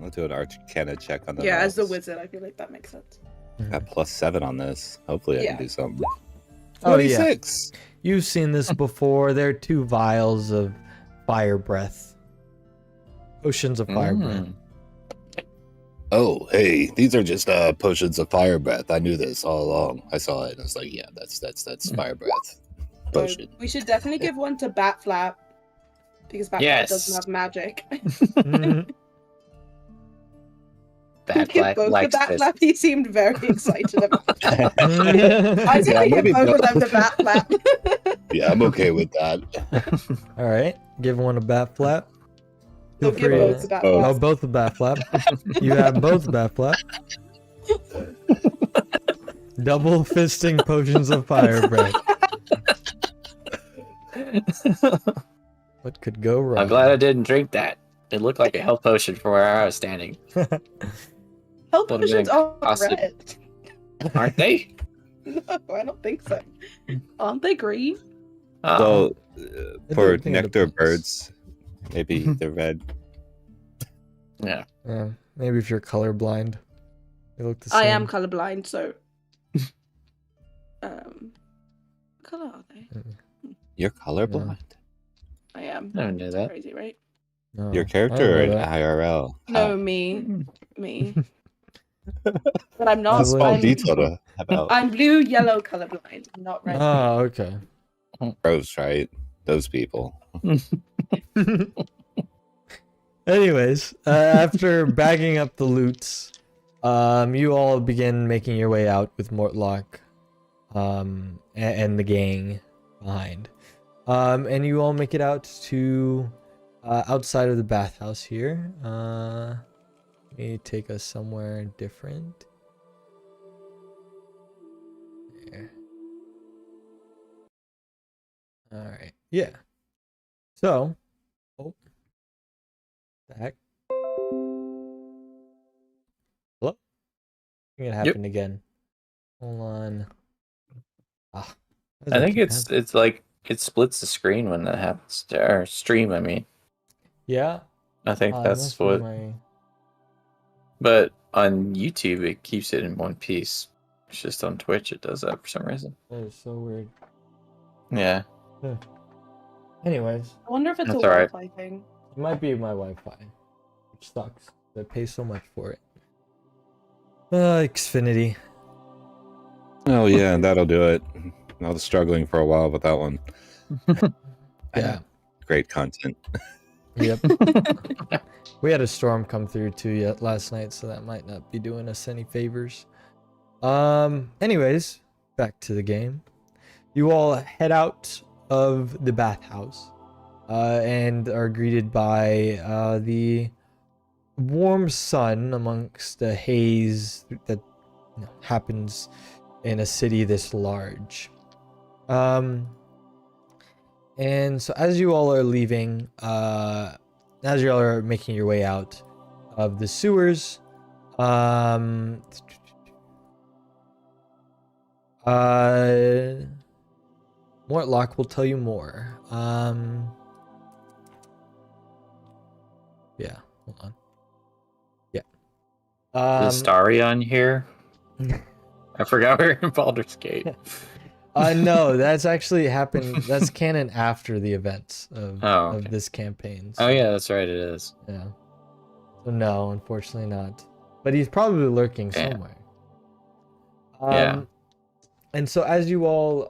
I'll do an Arcana check on the. Yeah, as the vials. wizard, I feel like that makes sense. Got +7 on this. Hopefully, I Yeah. can do something. Oh, yeah. 46. You've seen this before. There are 2 vials of fire breath. Potions of fire breath. Oh, hey, these are just potions of fire breath. I knew this all along. I saw it and I was like, yeah, that's fire breath. potion. We should definitely give one to Batflap because Batflap Yes. doesn't have magic. Mhm. Bad Give Black both likes to this. Batflap. He seemed very excited about it. I Mhm. say Yeah, we give maybe both of them both. to Batflap. Yeah, I'm okay with that. All right, give one a bat flap. He'll Feel give free both to- to Oh. Oh, Batflap. both a bat flap. You have both bat flap. Double fisting potions of fire breath. What could go wrong? I'm glad I didn't drink that. It looked like a health potion from where I was standing. Health Would've been potions are costly. red. Aren't they? No, I don't think so. Aren't they green? Oh, So, I for don't think it nectar depends. birds, maybe they're red. yeah. Maybe if you're colorblind, they look the same. I am colorblind, so. What color are they? You're colorblind. I am. I knew that. Crazy, right? No, Your I character or don't know that. IRL? No, me. But I'm not. That's a small I'm, detail to have out. I'm blue, yellow colorblind. I'm not red. Oh, okay. Gross, right? Those people. Anyways, after bagging up the loots, you all begin making your way out with Mortlock, and the gang behind. And you all make it out to outside of the bathhouse here. Let me take us somewhere different. There. All right. Yeah. So, oh, the heck? Hello? I think it happened again. Hold on. Ah, why does I that think keep it's happening? it's like it splits the screen when that happens. Or stream, I mean. Yeah. I think it that's must be what. my- But on YouTube, it keeps it in one piece. It's just on Twitch, it does that for some reason. That is so weird. Yeah. Anyways, I wonder if it's That's a alright. Wi-Fi thing. it might be my Wi-Fi, which sucks. I pay so much for it. Xfinity. Oh yeah, that'll do it. I was struggling for a while with that one. Yeah. Great content. Yep. We had a storm come through too last night, so that might not be doing us any favors. Anyways, back to the game. You all head out of the bathhouse, and are greeted by the warm sun amongst the haze that happens in a city this large. And so as you all are leaving, as you all are making your way out of the sewers, Mortlock will tell you more. Yeah, hold on. Yeah. Is Starry on here? I forgot we're in Baldur's Gate. No, that's actually happened. That's canon after the events of Okay. this campaign. Oh yeah, that's right, it is. Yeah. So no, unfortunately not. But he's probably lurking Damn. somewhere. Yeah. And so as you all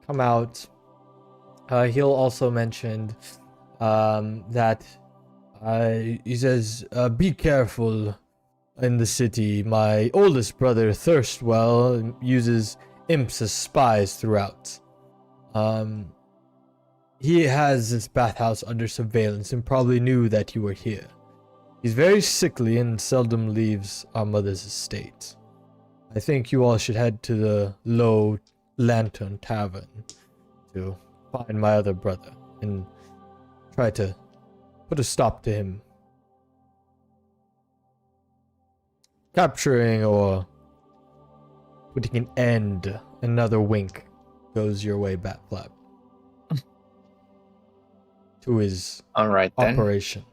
come out, he'll also mention that he says, "Be careful in the city. My oldest brother Thirstwell uses imps as spies throughout. He has this bathhouse under surveillance and probably knew that you were here. He's very sickly and seldom leaves our mother's estate. I think you all should head to the Low Lantern Tavern to find my other brother and try to put a stop to him capturing or putting an end." Another wink goes your way, Batflap. To his Alright then. operation.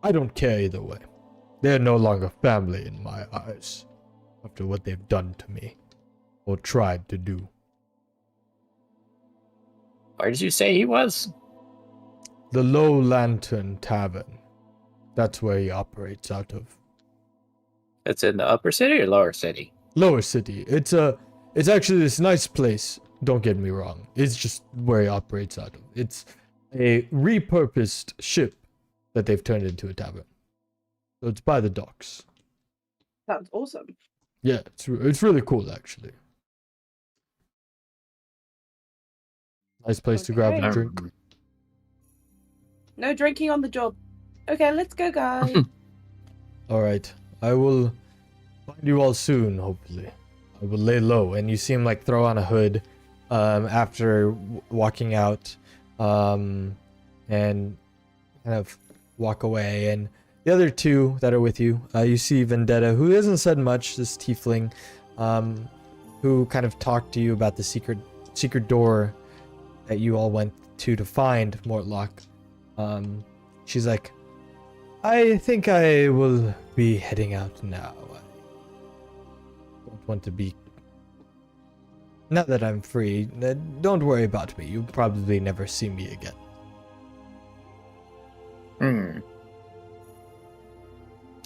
I don't care either way. They're no longer family in my eyes after what they've done to me or tried to do. Where did you say he was? The Low Lantern Tavern. That's where he operates out of. It's in the upper city or lower city? Lower city. It's actually this nice place. don't get me wrong. It's just where he operates out of. It's a repurposed ship that they've turned into a tavern. So it's by the docks. Sounds awesome. Yeah, it's really cool actually. Nice place to grab a Okay. drink. No drinking on the job. Okay, let's go, guys. All right, I will find you all soon. Hopefully, I will lay low, and you see him like throw on a hood, after walking out, and kind of walk away. And the other two that are with you, you see Vendetta, who hasn't said much. This tiefling, who kind of talked to you about the secret door that you all went to find Mortlock. She's like, I think I will be heading out now. I don't want to be... Now that I'm free, don't worry about me. You'll probably never see me again.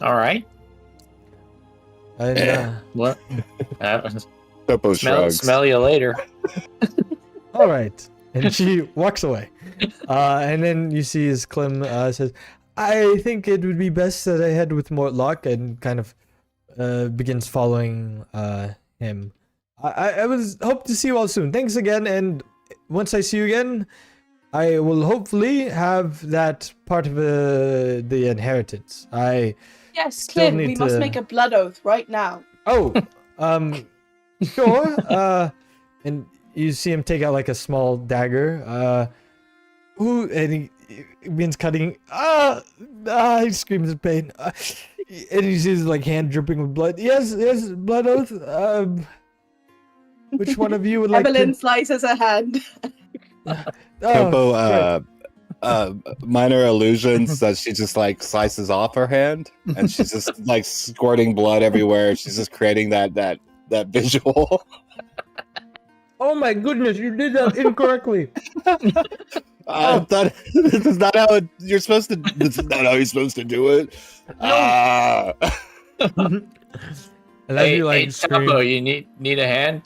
All right. And, What? Topo shrugs. Smell you later. all right. And she walks away. And then you see as Clem says, I think it would be best that I head with Mortlock, and kind of begins following him. I was hope to see you all soon. Thanks again, and once I see you again, I will hopefully have that part of the inheritance. Yes, Still Clint, need we must to- make a blood oath right now. Oh, sure. And you see him take out like a small dagger. And he begins cutting. He screams in pain. And he sees like hand dripping with blood. Yes, blood oath. Which one of you would like Evelyn to? slices her hand. Topo, minor illusions that she just like slices off her hand, and she's just like squirting blood everywhere. She's just creating that visual. Oh my goodness, you did that incorrectly. I thought this is not how you're supposed to. This is not how you're supposed to do it. And as Hey, you like hey scream. Topo, you need a hand?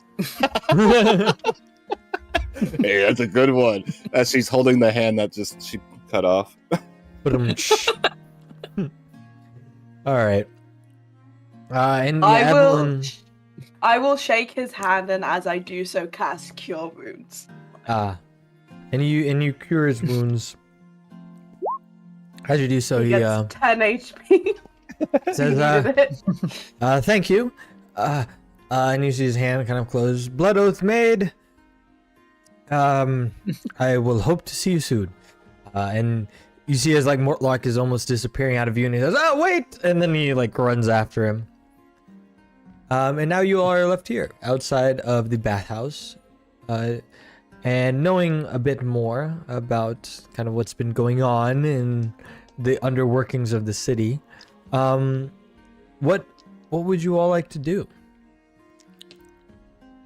Hey, that's a good one. As she's holding the hand that just she cut off. All right. And I yeah, will- Evelyn. I will shake his hand, and as I do so, cast Cure Wounds. And you cure his wounds. As you do so, He he gets 10 HP. says, You did it. thank you. And you see his hand kind of close. Blood oath made. I will hope to see you soon. And you see as like Mortlock is almost disappearing out of view, and he says, "Oh wait!" And then he like runs after him. And now you all are left here outside of the bathhouse, and knowing a bit more about kind of what's been going on in the underworkings of the city. What would you all like to do?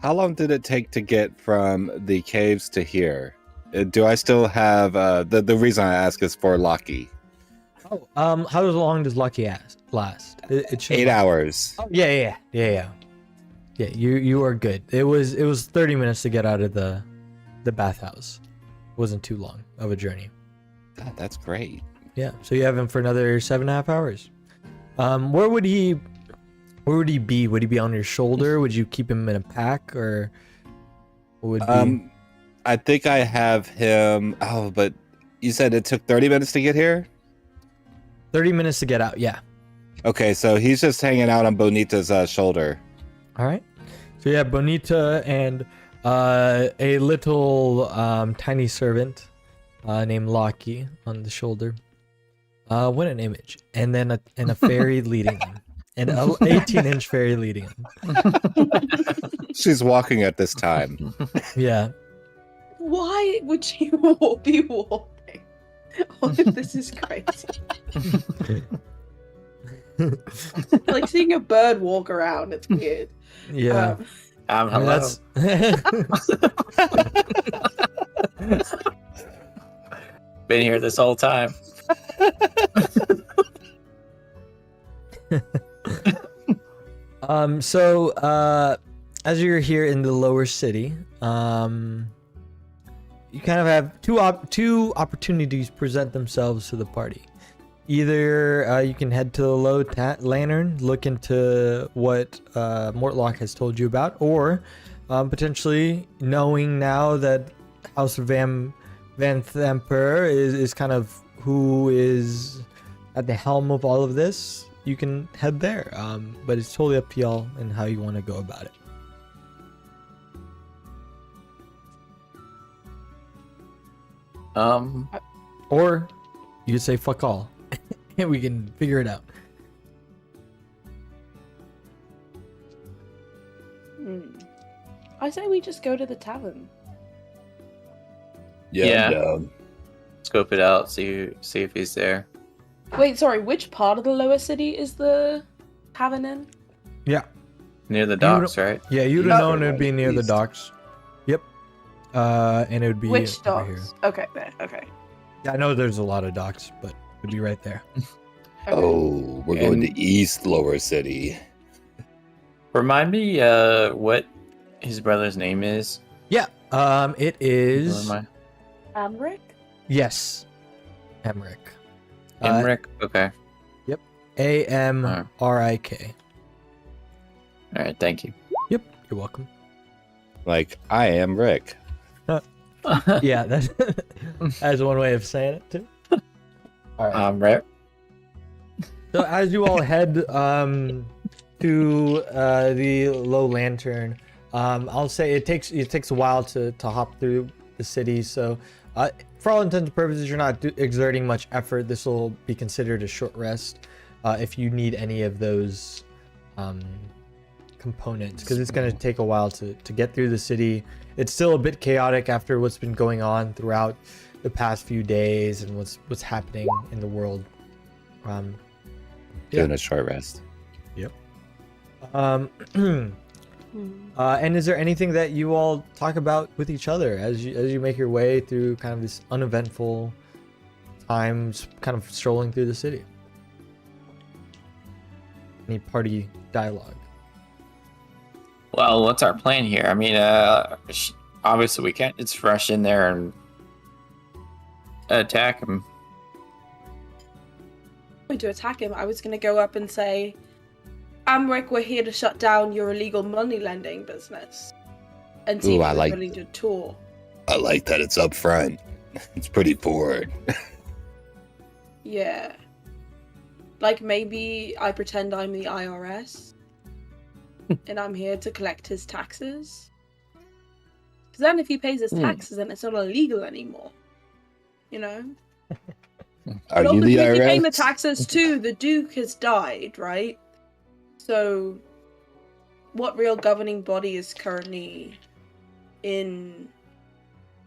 How long did it take to get from the caves to here? Do I still have the reason I ask is for Lucky. Oh, how long does Lucky last? It should 8 hours. Oh, yeah. Yeah, you are good. It was 30 minutes to get out of the bathhouse. Wasn't too long of a journey. God, that's great. Yeah, so you have him for another 7.5 hours. Where would he be? Would he be on your shoulder? Would you keep him in a pack, or what would be? I think I have him. Oh, but you said it took 30 minutes to get here? 30 minutes to get out, yeah. Okay, so he's just hanging out on Bonita's shoulder. All right. So you have Bonita and a little tiny servant named Loki on the shoulder. What an image. And then a fairy leading him. An 18-inch fairy leading him. She's walking at this time. Yeah. Why would you be walking? Oh, this is crazy. Like seeing a bird walk around, it's weird. Yeah. I mean, Hello. that's Been here this whole time. as you're here in the lower city, you kind of have two opportunities present themselves to the party. Either you can head to the low lantern, look into what Mortlock has told you about, or potentially knowing now that House of Van Thamper is kind of who is at the helm of all of this, you can head there. But it's totally up to y'all and how you want to go about it. Or you could say fuck all, and we can figure it out. I say we just go to the tavern. Yeah. I'm down. Scope it out, see if he's there. Wait, sorry, which part of the lower city is the tavern in? Yeah. Near the docks, right? Yeah, you'd have known it'd be right, near the east. docks. Yep. And it would be Which over here. docks? Okay, there, okay. Yeah, I know there's a lot of docks, but it'd be right there. Okay. Oh, we're going And- to East Lower City. Remind me what his brother's name is. Yeah. It is. Who am Amric? Yes. Emric. I? Emric? Okay. Amrik. Alright, thank you. Yep. You're welcome. Like, I am Rick. Yeah, that's one way of saying it too. All right. Right. So as you all head to the low lantern, I'll say it takes a while to hop through the city. So for all intents and purposes, you're not exerting much effort. This will be considered a short rest if you need any of those components, because it's going to take a while to get through the city. It's still a bit chaotic after what's been going on throughout the past few days and what's happening in the world. Doing a short rest. And is there anything that you all talk about with each other as you make your way through kind of this uneventful times, kind of strolling through the city? Any party dialogue? Well, what's our plan here? I mean, obviously we can't just rush in there and attack him. To attack him, I was going to go up and say, Amric, we're here to shut down your illegal money lending business. And see Ooh, if I you're like- willing to tour. I like that it's up front. It's pretty forward. Yeah. Like maybe I pretend I'm the IRS and I'm here to collect his taxes. Because then if he pays his taxes, then it's not illegal anymore. You know? Are But you the obviously, if he paying the IRS? taxes too, the Duke has died, right? So, what real governing body is currently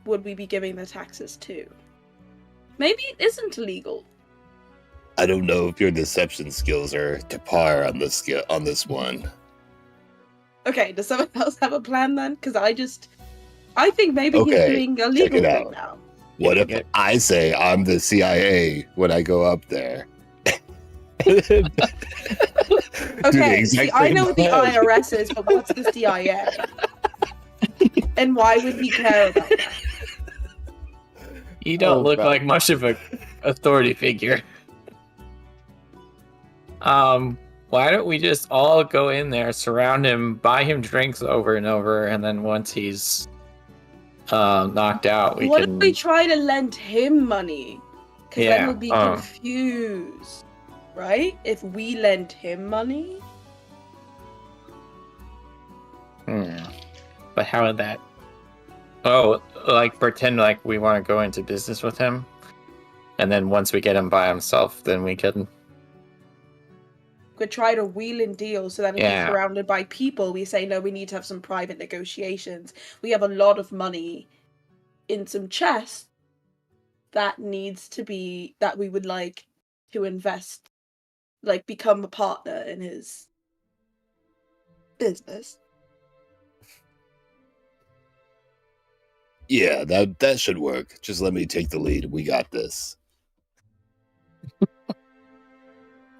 would we be giving the taxes to? Maybe it isn't illegal. I don't know if your deception skills are to par on this one. Okay, does someone else have a plan then? Because I think maybe he's Okay, doing a check legal it thing out. now. What Yeah, if okay. I say I'm the CIA when I go up there? Do the Okay, exact see, I same know what the plan. IRS is, but what's the CIA? And why would he care about that? You don't Oh, look God. like much of a authority figure. Why don't we just all go in there, surround him, buy him drinks over and over, and then once he's knocked out, we What can. if we try to lend him money? Because then Yeah, he'll be oh. confused, right? If we lend him money? But how would that? Oh, like pretend like we want to go into business with him, and then once we get him by himself, then we can. Could try to wheel in deals so that if Yeah. he's surrounded by people, we say, no, we need to have some private negotiations. We have a lot of money in some chests that we would like to invest, like become a partner in his business. Yeah, that should work. Just let me take the lead. We got this.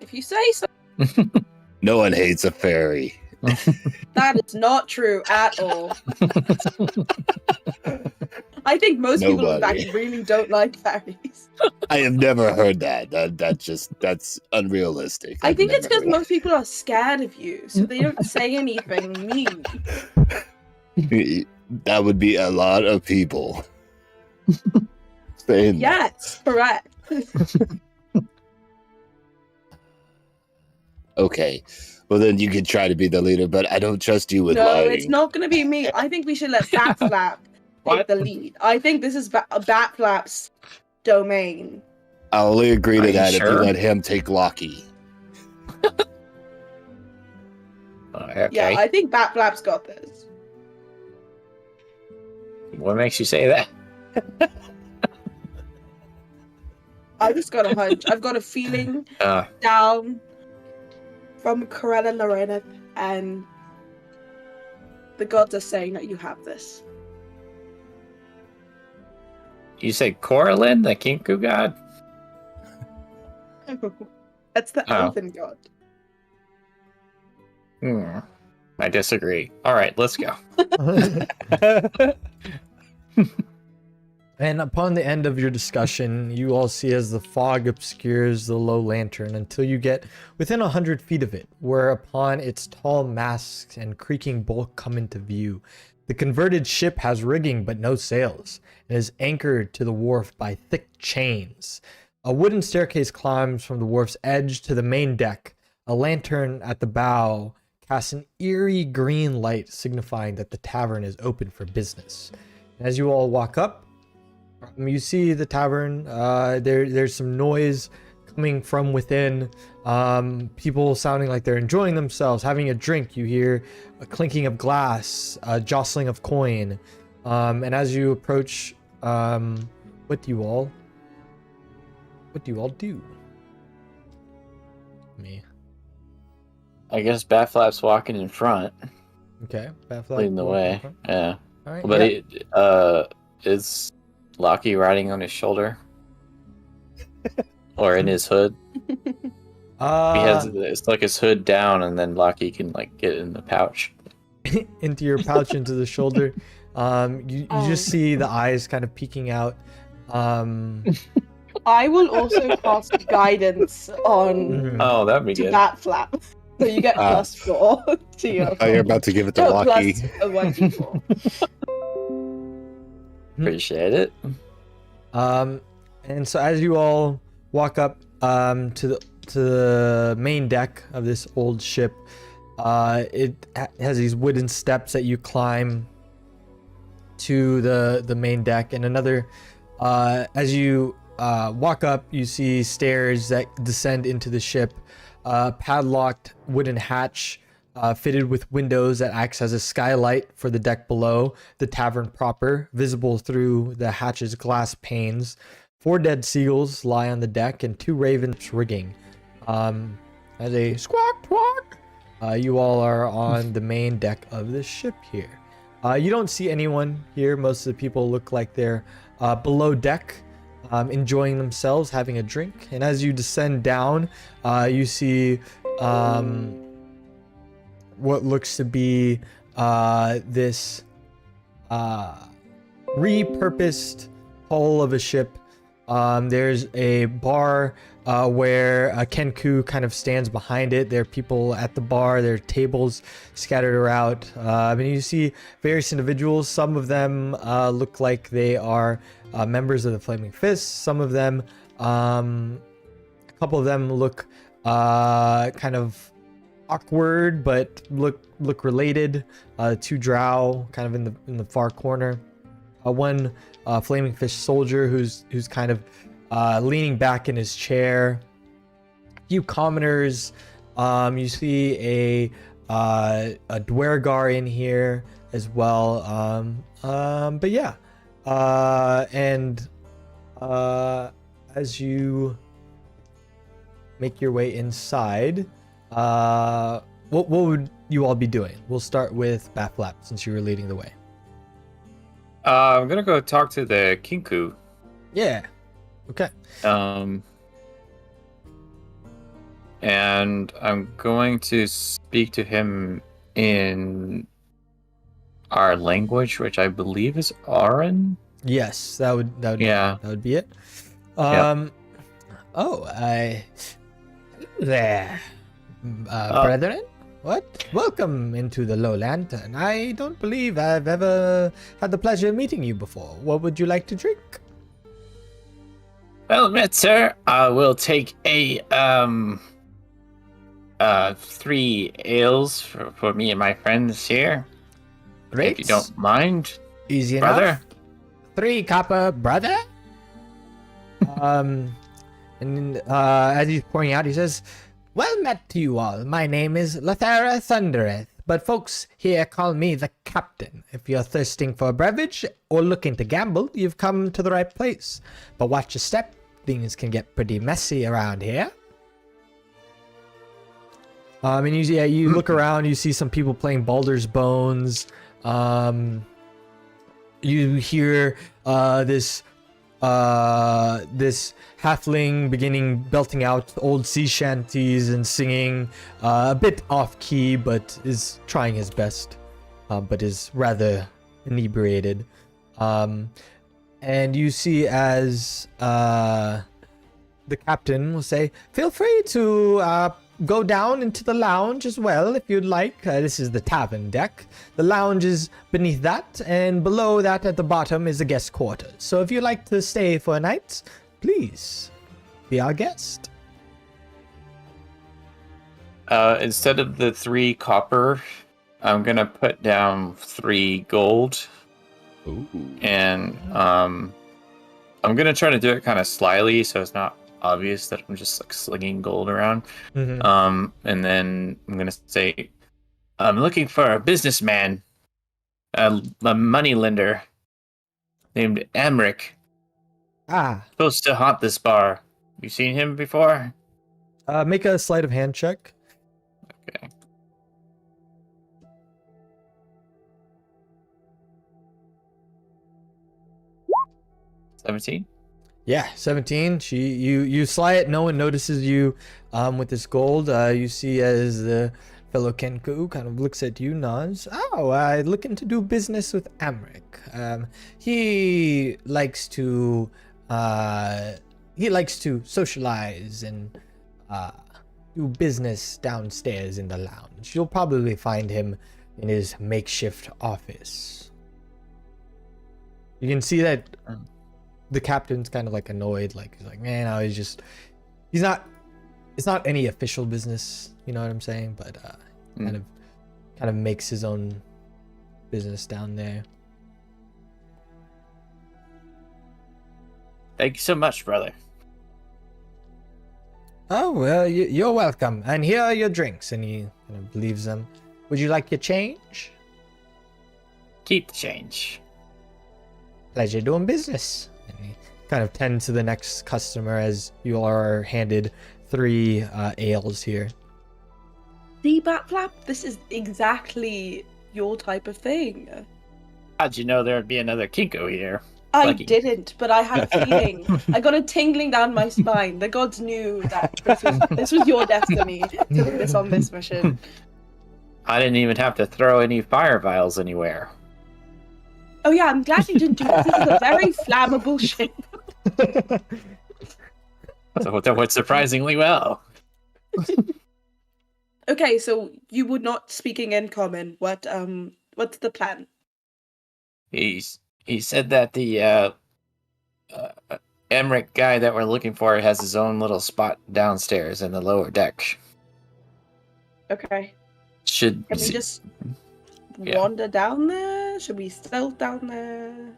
If you say so. No one hates a fairy. That is not true at all. I think most people in Nobody. fact really don't like fairies. I have never heard that. That's unrealistic. I I've think it's never because heard most people are scared of you, so they don't say anything mean. that. That would be a lot of people. Saying that. Yes, correct. Okay. Well, then you could try to be the leader, but I don't trust you with No, lying. it's not going to be me. I think we should let Bat Flap take What? the lead. I think this is Bat Flap's domain. I'll only agree Are to you that if you sure? let him take Locky. Okay. Yeah, I think Bat Flap's got this. What makes you say that? I just got a hunch. I've got a feeling down from Corella Lorena, and the gods are saying that you have this. You say Coralin, the Kinku god? That's the Oh. elfin god. I disagree. All right, let's go. And upon the end of your discussion, you all see as the fog obscures the low lantern until you get within 100 feet of it, whereupon its tall masts and creaking bulk come into view. The converted ship has rigging but no sails, and is anchored to the wharf by thick chains. A wooden staircase climbs from the wharf's edge to the main deck. A lantern at the bow casts an eerie green light, signifying that the tavern is open for business. As you all walk up, you see the tavern. There's some noise coming from within. People sounding like they're enjoying themselves, having a drink. You hear a clinking of glass, a jostling of coin. And as you approach, what do you all do? Me. I guess Batflap's walking in front, Okay. leading the way. Yeah. All right. But yeah. is Locky riding on his shoulder? Or in his hood? He has it's like his hood down, and then Locky can like get in the pouch. into your pouch, into the shoulder. You just see the eyes kind of peeking out. I will also cast guidance on Oh, that'd be to good. Bat Flap. So you get +4 to your. Oh, you're about to give it to No, Locky. plus a 1d4. Appreciate it. And so as you all walk up to the main deck of this old ship, it has these wooden steps that you climb to the main deck, and another as you walk up, you see stairs that descend into the ship, padlocked wooden hatch fitted with windows that acts as a skylight for the deck below the tavern proper, visible through the hatch's glass panes. 4 dead seagulls lie on the deck, and 2 ravens rigging. As a squawk squawk, you all are on the main deck of the ship here. You don't see anyone here. Most of the people look like they're below deck, enjoying themselves, having a drink. And as you descend down, you see what looks to be this repurposed hull of a ship. There's a bar where a Kenku kind of stands behind it. There are people at the bar. There are tables scattered around. And you see various individuals. Some of them look like they are members of the Flaming Fist. Some of them, a couple of them look kind of awkward, but look related. 2 drow kind of in the far corner. One Flaming Fish soldier who's kind of leaning back in his chair. A few commoners. You see a Dwergar in here as well. But yeah. And as you make your way inside, what would you all be doing? We'll start with Batflap since you were leading the way. I'm gonna go talk to the Kinku. Yeah. Okay. And I'm going to speak to him in our language, which I believe is Aran. Yes, that would Yeah. that would be it. Yep. Oh, there, brethren. What? Welcome into the Low Lantern. I don't believe I've ever had the pleasure of meeting you before. What would you like to drink? Well met, sir. I will take a 3 ales for me and my friends here. Great. If you don't mind, Easy brother. enough. 3 copper, brother. And as he's pouring out, he says, "Well met to you all. My name is Lathara Thundereth, but folks here call me the Captain. If you're thirsting for a beverage or looking to gamble, you've come to the right place. But watch your step. Things can get pretty messy around here." And you look around, you see some people playing Baldur's Bones. You hear this halfling beginning belting out old sea shanties and singing, a bit off key, but is trying his best, but is rather inebriated. And you see as the captain will say, "Feel free to go down into the lounge as well if you'd like. This is the tavern deck. The lounge is beneath that, and below that at the bottom is the guest quarters. So if you'd like to stay for a night, please be our guest." Instead of the 3 copper, I'm gonna put down 3 gold. Ooh. And I'm gonna try to do it kind of slyly, so it's not obvious that I'm just like slinging gold around. Mm-hmm. And then I'm gonna say, "I'm looking for a businessman, a moneylender named Amric. Ah, Supposed to haunt this bar. You seen him before?" make a sleight of hand check. Okay. $17. Yeah, 17. You sly it. No one notices you with this gold. You see as the fellow Kenku kind of looks at you, nods. "Oh, looking to do business with Amric. He likes to socialize and do business downstairs in the lounge. You'll probably find him in his makeshift office." You can see that the captain's kind of like annoyed, like he's like, "Man, he's not, it's not any official business, you know what I'm saying?" But kind of makes his own business down there. Thank you so much, brother. "Oh, well, you're welcome. And here are your drinks." And he kind of leaves them. "Would you like your change?" Keep the change. "Pleasure doing business." And he kind of tends to the next customer as you all are handed 3 ales here. See, Batflap, this is exactly your type of thing. How'd you know there'd be another Kinko here? I Lucky. didn't, but I had a feeling. I got a tingling down my spine. The gods knew that this was your destiny to do this on this mission. I didn't even have to throw any fire vials anywhere. Oh yeah, I'm glad you didn't do this. This is a very flammable ship. So that went surprisingly well. Okay, so you were not speaking in common. What's the plan? He said that the Emmerich guy that we're looking for has his own little spot downstairs in the lower deck. Okay. Should Can we just wander down there? Should we stealth down there?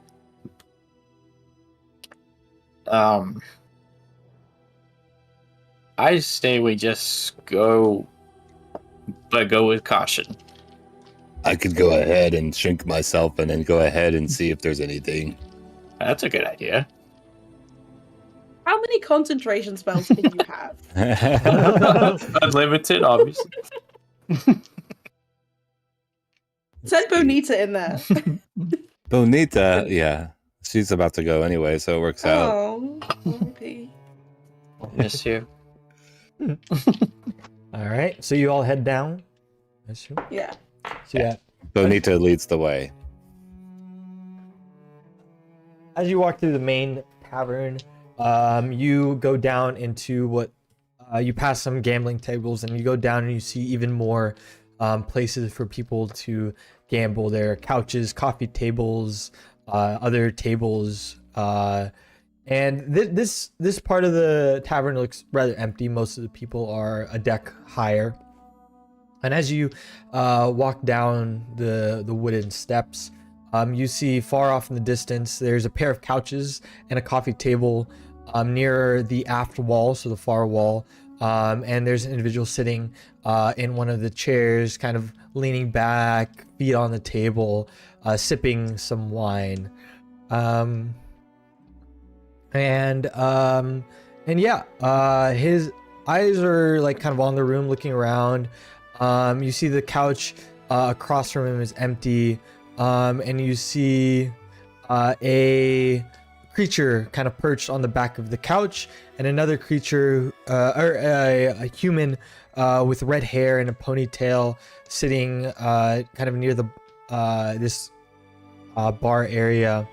I say we just go, but go with caution. I could go ahead and shrink myself and then go ahead and see if there's anything. That's a good idea. How many concentration spells can you have? Unlimited, obviously. Send Bonita in there. Bonita, yeah. She's about to go anyway, so it works out. Oh, R.I.P. Miss you. All right, so you all head down. Yeah. So yeah, So Nita leads the way. as you walk through the main tavern, you go down into what you pass some gambling tables, and you go down and you see even more places for people to gamble. There are couches, coffee tables, other tables, and this part of the tavern looks rather empty. Most of the people are a deck higher. And as you walk down the wooden steps, you see far off in the distance, there's a pair of couches and a coffee table near the aft wall, so the far wall. And there's an individual sitting in one of the chairs, kind of leaning back, feet on the table, sipping some wine. And yeah, his eyes are like kind of on the room, looking around. You see the couch across from him is empty, and you see a creature kind of perched on the back of the couch, and another creature, or a human with red hair and a ponytail, sitting kind of near the this bar area,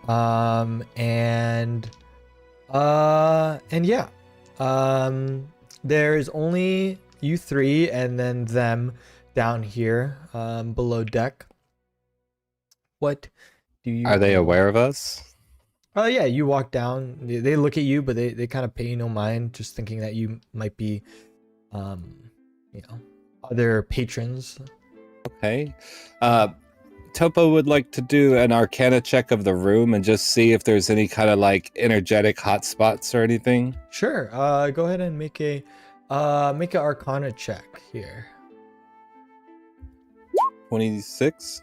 and yeah, there's only you three and then them down here below deck. What do you Are they aware of us? Oh yeah, you walk down. They look at you, but they kind of pay you no mind, just thinking that you might be, other patrons. Okay. Topo would like to do an Arcana check of the room and just see if there's any kind of like energetic hotspots or anything. Sure. Go ahead and make an Arcana check here. 26.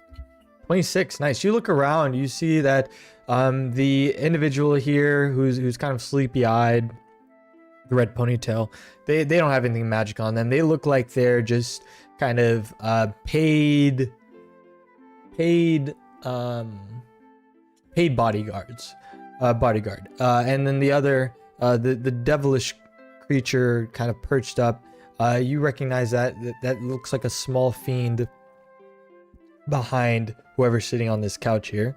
26. Nice. You look around. You see that the individual here who's kind of sleepy-eyed, the red ponytail, they don't have anything magic on them. They look like they're just kind of paid bodyguards, bodyguard. And then the other, the devilish creature kind of perched up. You recognize that looks like a small fiend behind whoever's sitting on this couch here,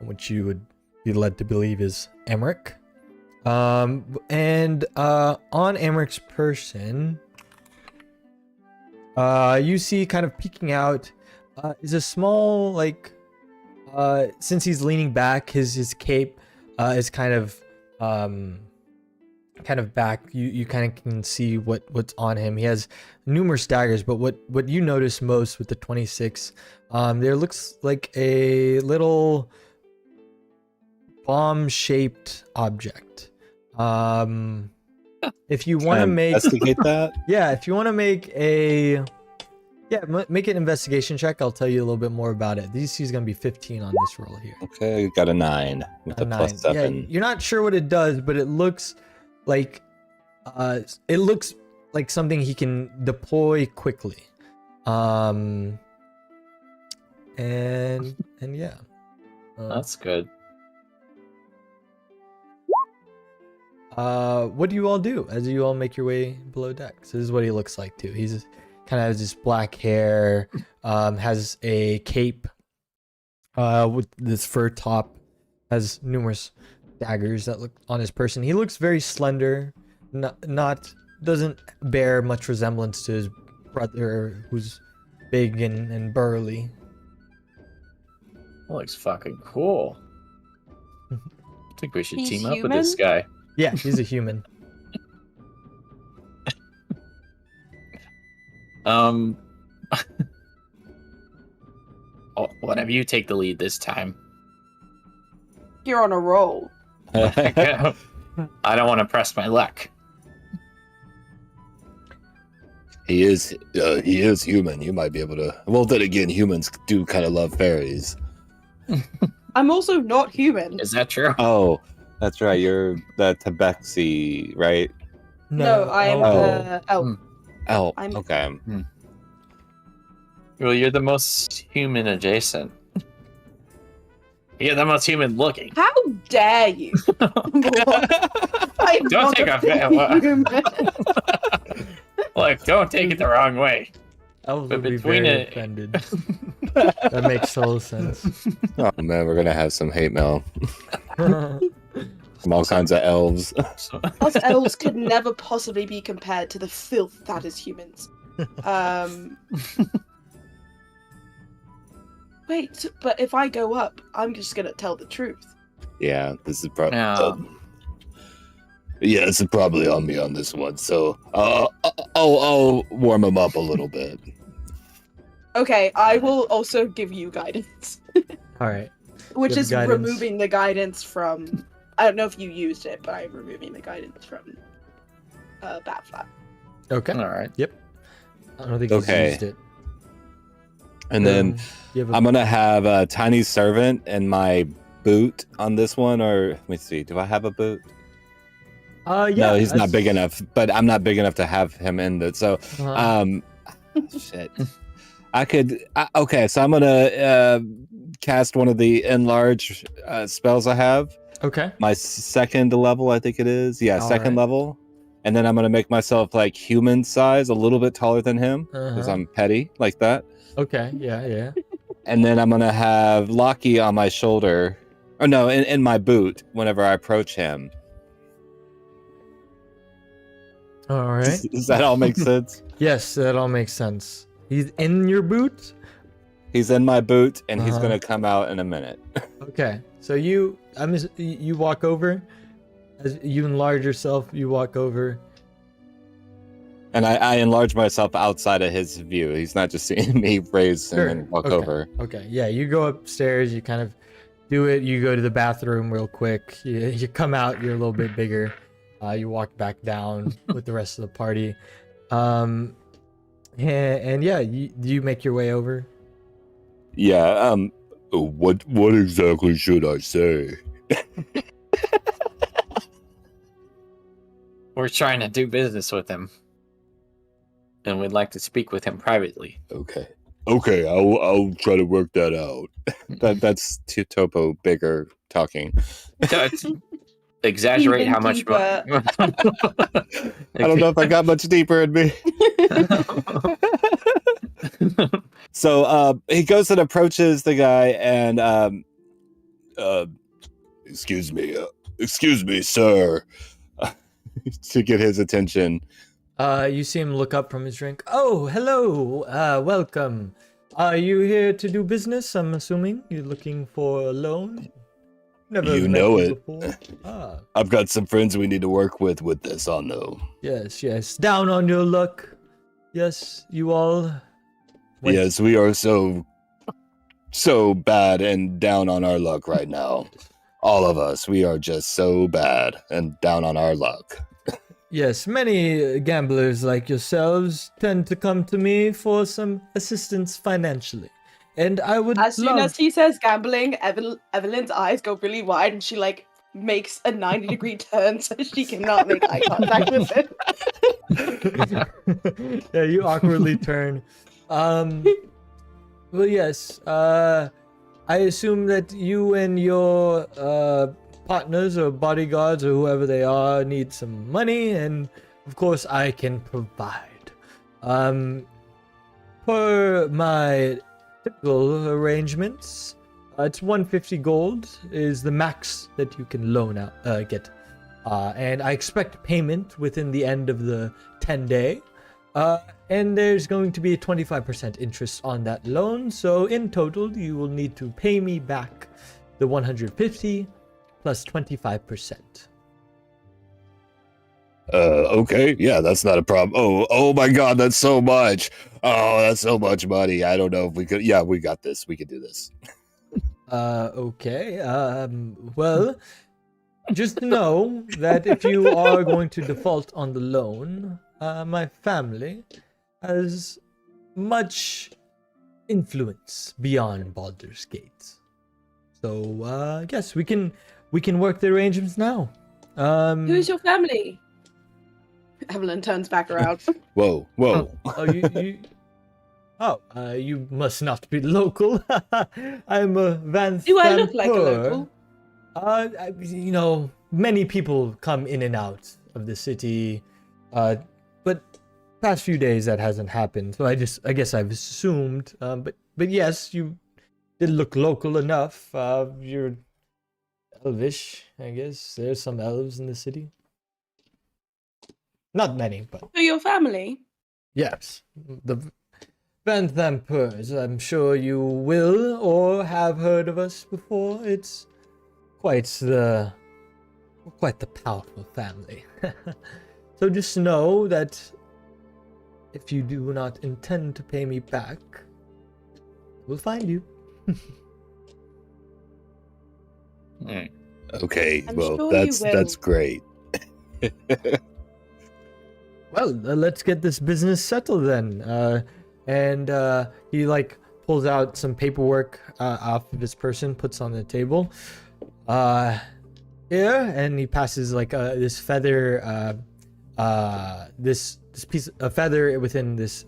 which you would be led to believe is Emmerich. And on Emmerich's person, you see kind of peeking out is a small, like, since he's leaning back, his cape is kind of back. You kind of can see what's on him. He has numerous daggers, but what you notice most with the 26, there looks like a little bomb-shaped object. If you want to make investigate that. Yeah, if you want to make make an investigation check, I'll tell you a little bit more about it. DC is going to be 15 on this roll here. Okay, got a 9 with a plus 7. Yeah, you're not sure what it does, but it looks like something he can deploy quickly. And yeah. That's good. What do you all do as you all make your way below deck? So this is what he looks like too. He's kind of has this black hair, has a cape with this fur top, has numerous daggers that look on his person. He looks very slender, doesn't bear much resemblance to his brother, who's big and burly. That looks fucking cool. I think we should He's team up with human? this guy. Yeah, he's a human. Oh, whatever, you take the lead this time. You're on a roll. I don't want to press my luck. He is human. You might be able to. Well, then again, humans do kind of love fairies. I'm also not human. Is that true? Oh, that's right. You're the Tabaxi, right? No, I am elf. Oh, I'm- okay. Well, you're the most human adjacent. You're the most human looking. How dare you? I'm Don't not take a human. Look, don't take it the wrong way. Elves But would be between very it- offended. That makes total sense. Oh man, we're gonna have some hate mail from all kinds of elves. So, Us elves could never possibly be compared to the filth that is humans. Wait, but if I go up, I'm just gonna tell the truth. Yeah, this is probably. Yeah. Yeah, this is probably on me on this one. So, I'll warm him up a little bit. Okay, I will also give you guidance, All right. which Give is guidance. removing the guidance from. I don't know if you used it, but I'm removing the guidance from Bat Flap. Okay. all right. I don't think Okay. he's used it. And then you have I'm gonna have a tiny servant in my boot on this one, or let me see. Do I have a boot? yeah. No, he's not that's- big enough. But I'm not big enough to have him in it. So, Uh-huh. shit. I could. Okay, so I'm gonna cast one of the enlarge spells I have. Okay. My second level, I think it is. Yeah, All second right. level. And then I'm gonna make myself like human size, a little bit taller than him, because Uh-huh. I'm petty like that. Okay. Yeah. And then I'm gonna have Locky on my shoulder, or no, in my boot whenever I approach him. All right. Does that all make sense? Yes, that all makes sense. He's in your boot. He's in my boot, and he's Uh-huh. gonna come out in a minute. Okay. So you walk over, as you enlarge yourself. You walk over. And I enlarge myself outside of his view. He's not just seeing me raise Sure, and then walk okay. over. Okay. Yeah. You go upstairs. You kind of do it. You go to the bathroom real quick. You come out. You're a little bit bigger. You walk back down with the rest of the party. And yeah, you make your way over. Yeah. What exactly should I say? We're trying to do business with him, and we'd like to speak with him privately. Okay. I'll try to work that out. That's too Topo bigger talking. Exaggerate Even how much. deeper. I don't know if I got much deeper in me. So he goes and approaches the guy and excuse me, sir, to get his attention. You see him look up from his drink. Oh, hello. Welcome. Are you here to do business? I'm assuming you're looking for a loan. Never You met know you it. before. Ah, I've got some friends we need to work with this, I know. yes. Down on your luck. Yes, you all. went- Yes, we are so bad and down on our luck right now. All of us, we are just so bad and down on our luck. Yes, many gamblers like yourselves tend to come to me for some assistance financially. And I would As soon love... as he says gambling, Evelyn's eyes go really wide, and she like makes a 90-degree turn so she cannot make eye contact with him. Yeah, you awkwardly turn. Well, yes. I assume that you and your partners or bodyguards or whoever they are need some money, and of course I can provide. Per my typical arrangements, it's 150 gold is the max that you can loan out, get. And I expect payment within the end of the 10-day. And there's going to be a 25% interest on that loan. So in total, you will need to pay me back the 150 plus 25%. Okay, yeah, that's not a problem. Oh my God, that's so much. Oh, that's so much money. I don't know if we could. Yeah, we got this. We could do this. Okay. Well, just know that if you are going to default on the loan, my family has much influence beyond Baldur's Gate. So, yes, we can work the arrangements now. Who's your family? Evelyn turns back around. Whoa. You must not be local. I'm a Van. Do I look like a Thampoor. local? Many people come in and out of the city, but past few days that hasn't happened. So I guess I've assumed. But yes, you did look local enough. You're elvish, I guess. There's some elves in the city. Not many, but So your family? yes. The Van Thampers, I'm sure you will or have heard of us before. It's quite the powerful family. So just know that if you do not intend to pay me back, we'll find you. Okay, I'm well, sure you that's will. great. Well, let's get this business settled then. And he like pulls out some paperwork off of his person, puts on the table. Here, and he passes like this feather, this piece of feather within this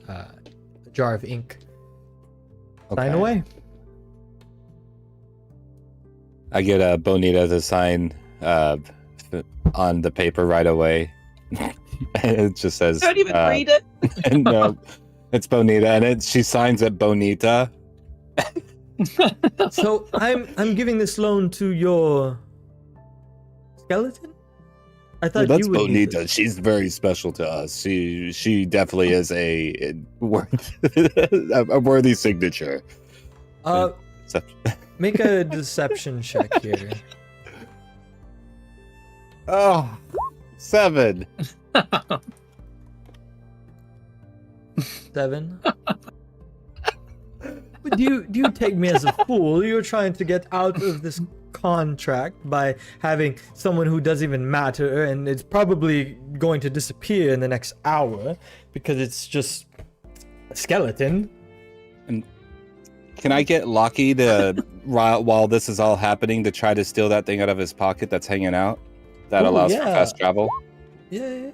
jar of ink. Sign Okay. away. I get Bonita to sign on the paper right away. And it just says, Don't even read it. no, it's Bonita, and she signs it Bonita. So I'm giving this loan to your skeleton. I thought That's you would need Bonita. it. She's very special to us. She definitely is a worthy signature. So- Make a deception check here. Oh, 7. 7. Do you take me as a fool? You're trying to get out of this contract by having someone who doesn't even matter, and it's probably going to disappear in the next hour because it's just a skeleton. Can I get Lockie to, while this is all happening, to try to steal that thing out of his pocket that's hanging out? That Ooh, allows for yeah. fast travel? Yeah.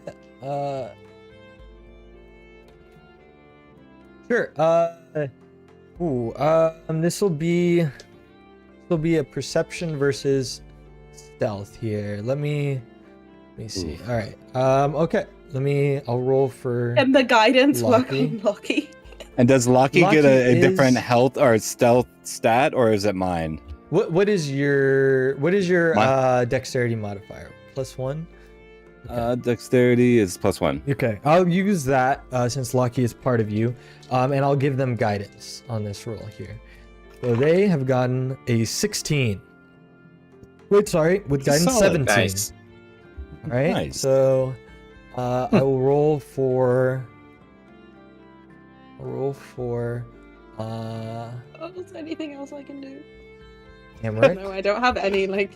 Sure. This will be a perception versus stealth here. Let me see. Ooh. All right. Okay. I'll roll for. And the guidance work Lockie. on Lockie. And does Lockie get a Lockie different is- health or stealth stat, or is it mine? What is your My- dexterity modifier? +1. Okay. Dexterity is +1. Okay, I'll use that since Lucky is part of you, and I'll give them guidance on this roll here. So they have gotten a 16. Wait, sorry, with guidance Solid. 17. Nice. All right, Nice. so I will roll for. Oh, is there anything else I can do? Hamrick. No, I don't have any, like...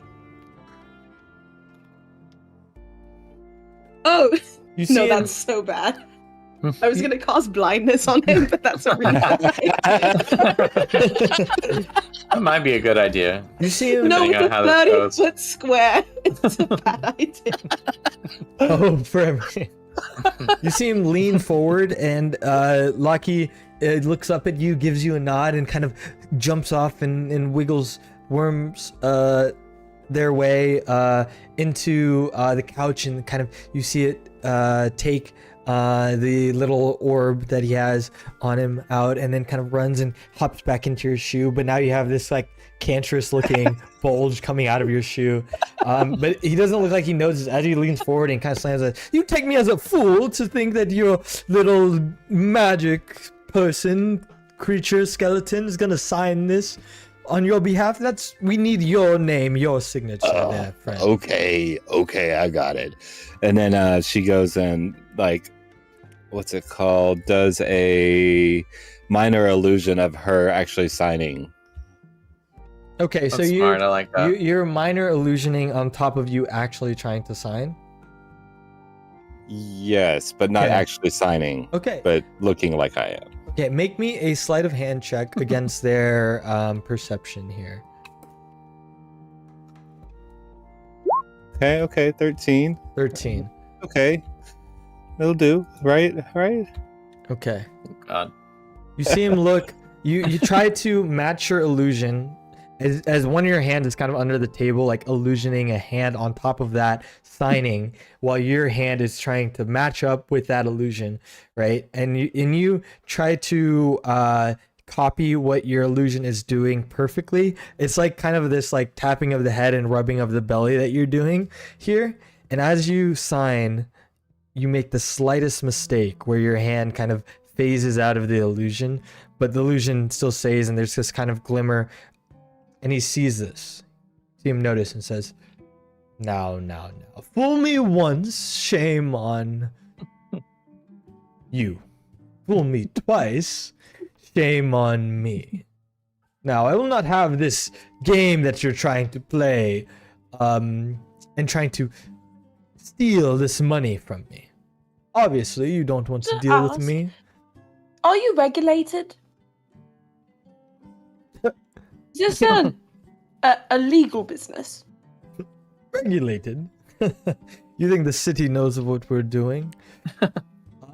Oh, You see no, him- that's so bad. I was gonna cast blindness on him, but that's a really bad idea. That might be a good idea. You see him. No, Depending it's a on how this goes. 30-foot square. It's a bad idea. Oh, for everything. You see him lean forward, and Lucky looks up at you, gives you a nod, and kind of jumps off and wiggles worms their way into the couch, and kind of you see it take the little orb that he has on him out, and then kind of runs and hops back into your shoe. But now you have this like cancerous looking bulge coming out of your shoe. But he doesn't look like he knows as he leans forward and kind of slams it. You take me as a fool to think that your little magic person, creature, skeleton is gonna sign this on your behalf. We need your name, your signature there, friend. Okay, I got it. And then she goes and, like, what's it called? Does a minor illusion of her actually signing. Okay, so That's smart. I like that. you're minor illusioning on top of you actually trying to sign. Yes, but not Okay. actually signing, Okay. but looking like I am. Okay, make me a sleight of hand check against their perception here. Okay, 13. 13. Okay. It'll do, right? Okay. God. You see him look. You try to match your illusion, as one of your hands is kind of under the table, like illusioning a hand on top of that, signing, while your hand is trying to match up with that illusion, right? And you try to copy what your illusion is doing perfectly. It's like kind of this like tapping of the head and rubbing of the belly that you're doing here. And as you sign, you make the slightest mistake where your hand kind of phases out of the illusion, but the illusion still stays, and there's this kind of glimmer. And he sees this. See him notice and says, now. Fool me once, shame on you. Fool me twice, shame on me. Now, I will not have this game that you're trying to play, and trying to steal this money from me. Obviously, you don't want to deal with me. Are you regulated? Is this a legal business? Regulated? You think the city knows of what we're doing?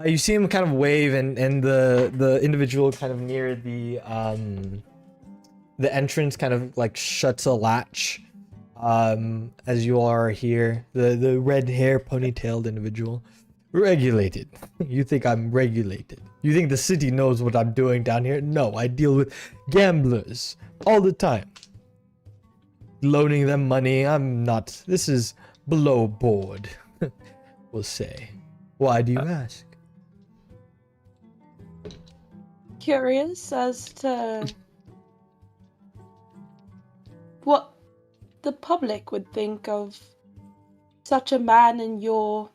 You see him kind of wave, and the individual kind of near the entrance kind of like shuts a latch as you all are here. The red hair ponytailed individual. Regulated. You think I'm regulated? You think the city knows what I'm doing down here? No, I deal with gamblers all the time. Loaning them money. I'm not. This is below board, we'll say. Why do you ask? Curious as to what the public would think of such a man in your,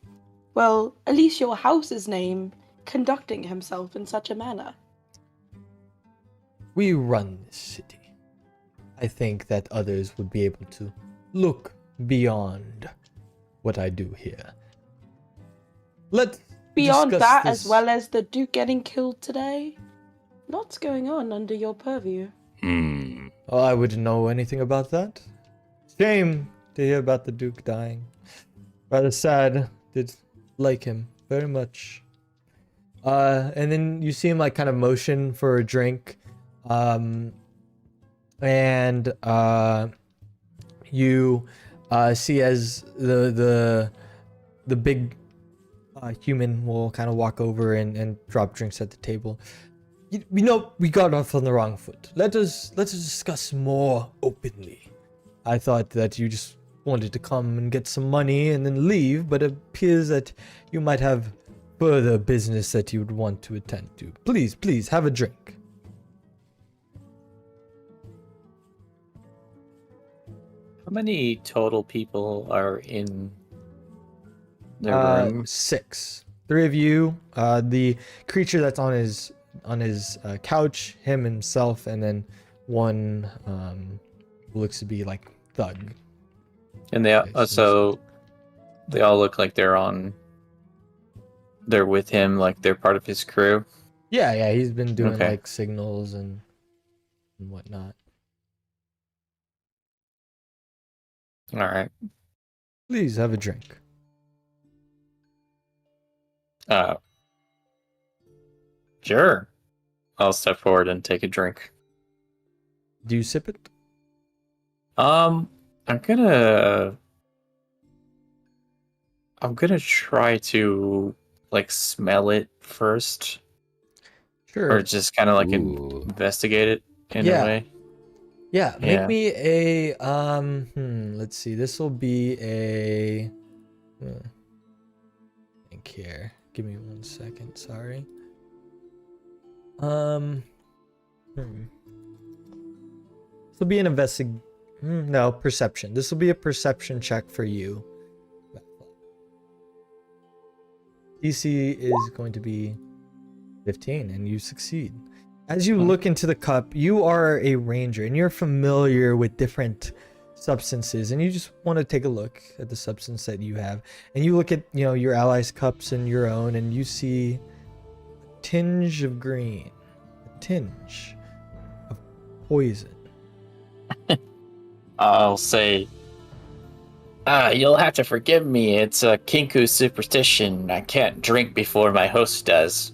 well, at least your house's name, conducting himself in such a manner. We run this city. I think that others would be able to look beyond what I do here. Let's Beyond discuss that, this. as well as the Duke getting killed today, lots going on under your purview. Oh, I wouldn't know anything about that. Shame to hear about the Duke dying. Rather sad. Did like him very much. And then you see him like kind of motion for a drink. And you see as the big human will kind of walk over and drop drinks at the table. You know, we got off on the wrong foot. Let us discuss more openly. I thought that you just wanted to come and get some money and then leave, but it appears that you might have further business that you would want to attend to. Please, have a drink. How many total people are in the room? 6. 3 of you. The creature that's on his couch, him himself, and then one who looks to be like thug. And they also they all look like they're with him, like they're part of his crew. Yeah, he's been doing Okay. like signals and whatnot. All right. Please have a drink. Sure. I'll step forward and take a drink. Do you sip it? I'm gonna try to like smell it first, Sure. or just kind of like Ooh. investigate it in Yeah. a way. Yeah, make Yeah. me a let's see. This will be a think here. Give me 1 second, sorry. This will be an no, perception. This will be a perception check for you. DC is going to be 15 and you succeed. As you look into the cup, you are a ranger and you're familiar with different substances, and you just want to take a look at the substance that you have. And you look at, your allies' cups and your own, and you see a tinge of green, a tinge of poison. I'll say, you'll have to forgive me. It's a Kinku superstition. I can't drink before my host does.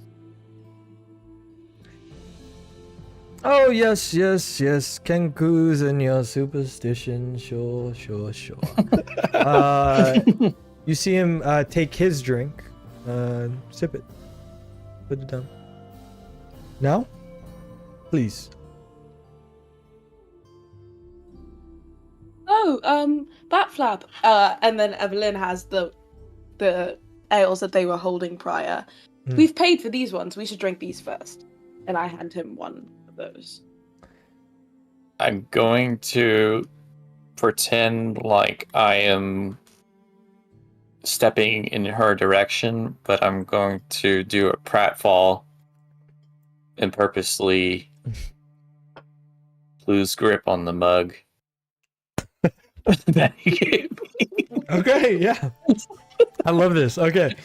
Oh yes, yes, yes. Kenku's and your superstition. Sure. You see him take his drink, sip it, put it down. Now, please. Oh, Bat Flap. And then Evelyn has the ales that they were holding prior. Mm. We've paid for these ones. We should drink these first. And I hand him one of those. I'm going to pretend like I am stepping in her direction, but I'm going to do a pratfall and purposely lose grip on the mug that he gave me. Okay, yeah. I love this. Okay.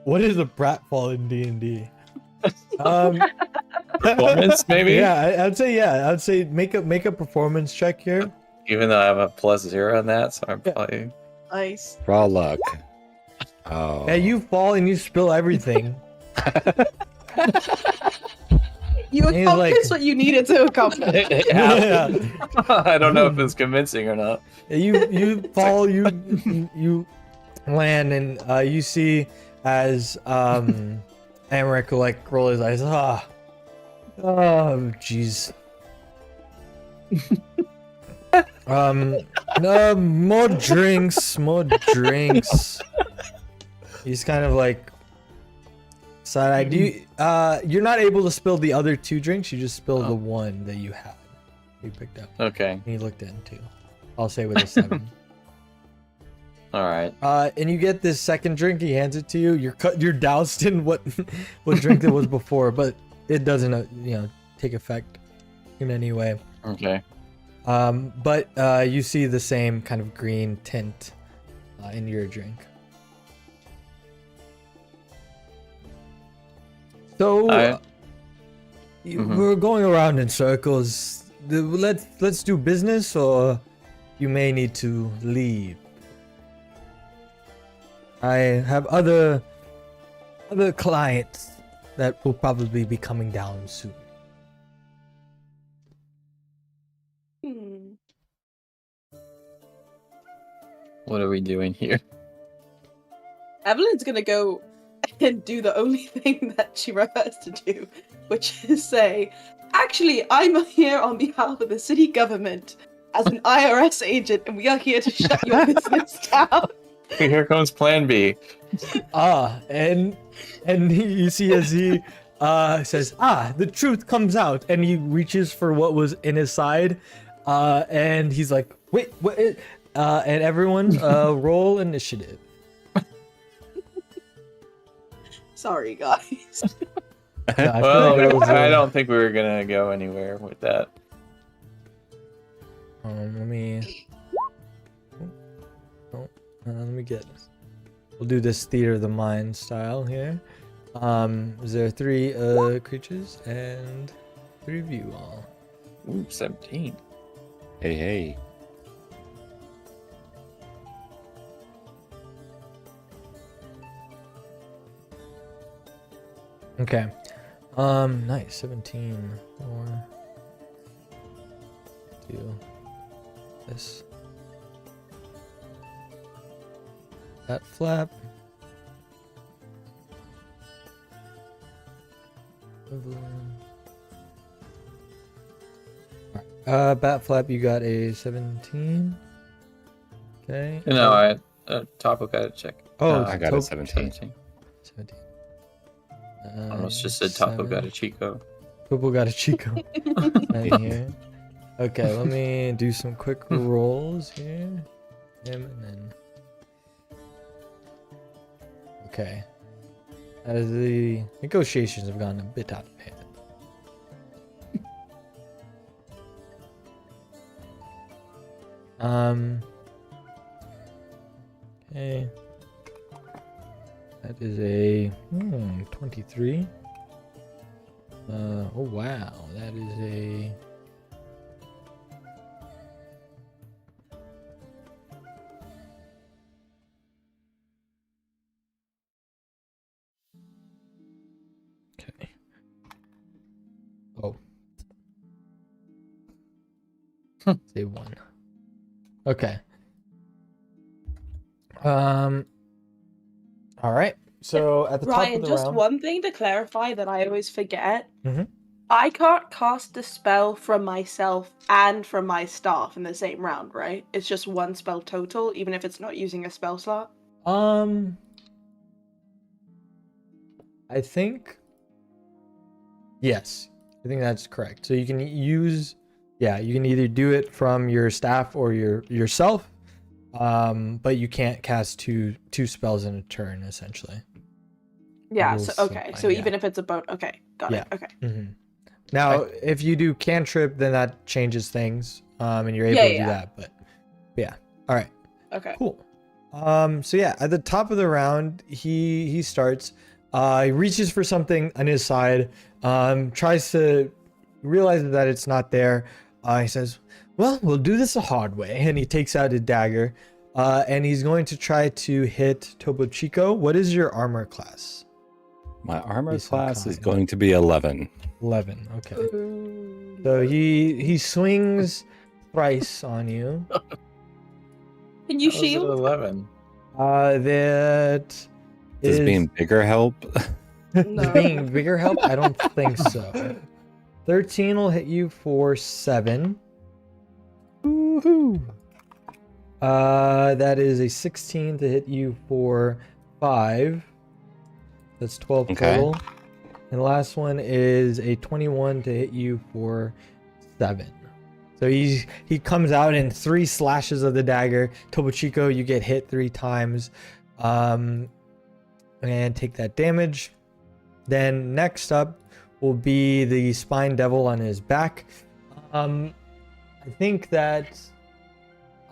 What is a pratfall in D&D? Performance, maybe? Yeah, I'd say make a performance check here. Even though I have a +0 on that, so I'm probably... Nice. Raw luck. Oh. Yeah, you fall and you spill everything. You He's accomplished like- what you needed to accomplish. Yeah. I don't know if it's convincing or not. You fall, you land, and you see as Amric will like roll his eyes. Oh, jeez. No, more drinks. He's kind of like side-eye. Do you? You're not able to spill the other 2 drinks. You just spill the one that you had. You picked up. Okay. And you looked into. I'll say with a 7. All right. And you get this second drink. He hands it to you. You're doused in what drink it was before, but it doesn't take effect in any way. Okay. But you see the same kind of green tint in your drink. So we're going around in circles. Let's do business, or you may need to leave. I have other clients that will probably be coming down soon. What are we doing here? Evelyn's gonna go and do the only thing that she prefers to do, which is say, actually, I'm here on behalf of the city government as an IRS agent, and we are here to shut your business down. Here comes Plan B. And you see as he says, the truth comes out, and he reaches for what was in his side, and he's like, wait, what? And everyone, roll initiative. Sorry, guys. Yeah, I don't think we were gonna go anywhere with that. Let me. Let me get. We'll do this theater of the mind style here. Is there 3 creatures and 3 of you all? Ooh, 17. Hey. Okay. Nice. 17. 4. Do this. That flap. Bat flap, you got a 17. Okay. No, I Topo got a check. I got a 17. 17. Almost just said Topo got a Chico. Topo got a Chico. Right here. Okay, let me do some quick rolls here. Him and then. Okay. As the negotiations have gone a bit out of hand. Okay. That is a 23. Oh wow, that is a okay. Save 1. Okay. All right. So at the top Ryan, of the just round. one thing to clarify that I always forget. Mhm. I can't cast a spell from myself and from my staff in the same round, right? It's just one spell total, even if it's not using a spell slot. I think yes. I think that's correct. So you can use, you can either do it from your staff or yourself, but you can't cast two spells in a turn, essentially. Yeah. Rules So still okay. apply, So yeah. even if it's a bone, okay, got Yeah. it. Okay. Mm-hmm. Now, if you do cantrip, then that changes things, and you're able Yeah, to do yeah. that. But yeah, all right, Okay. cool. So yeah, at the top of the round, he starts. He reaches for something on his side, tries to realize that it's not there. He says, "Well, we'll do this a hard way," and he takes out a dagger, and he's going to try to hit Topo Chico. What is your armor class? My armor Be so class is kind. going to be 11. 11. Okay. Ooh. So he swings thrice on you. Can you How is it shield? 11? That Does is being bigger help? No. being bigger help? I don't think so. 13 will hit you for 7. Woohoo! That is a 16 to hit you for 5. That's 12 Okay. total. And the last one is a 21 to hit you for 7. So he comes out in 3 slashes of the dagger. Topo Chico, you get hit 3 times. And take that damage. Then next up will be the Spine Devil on his back. I think that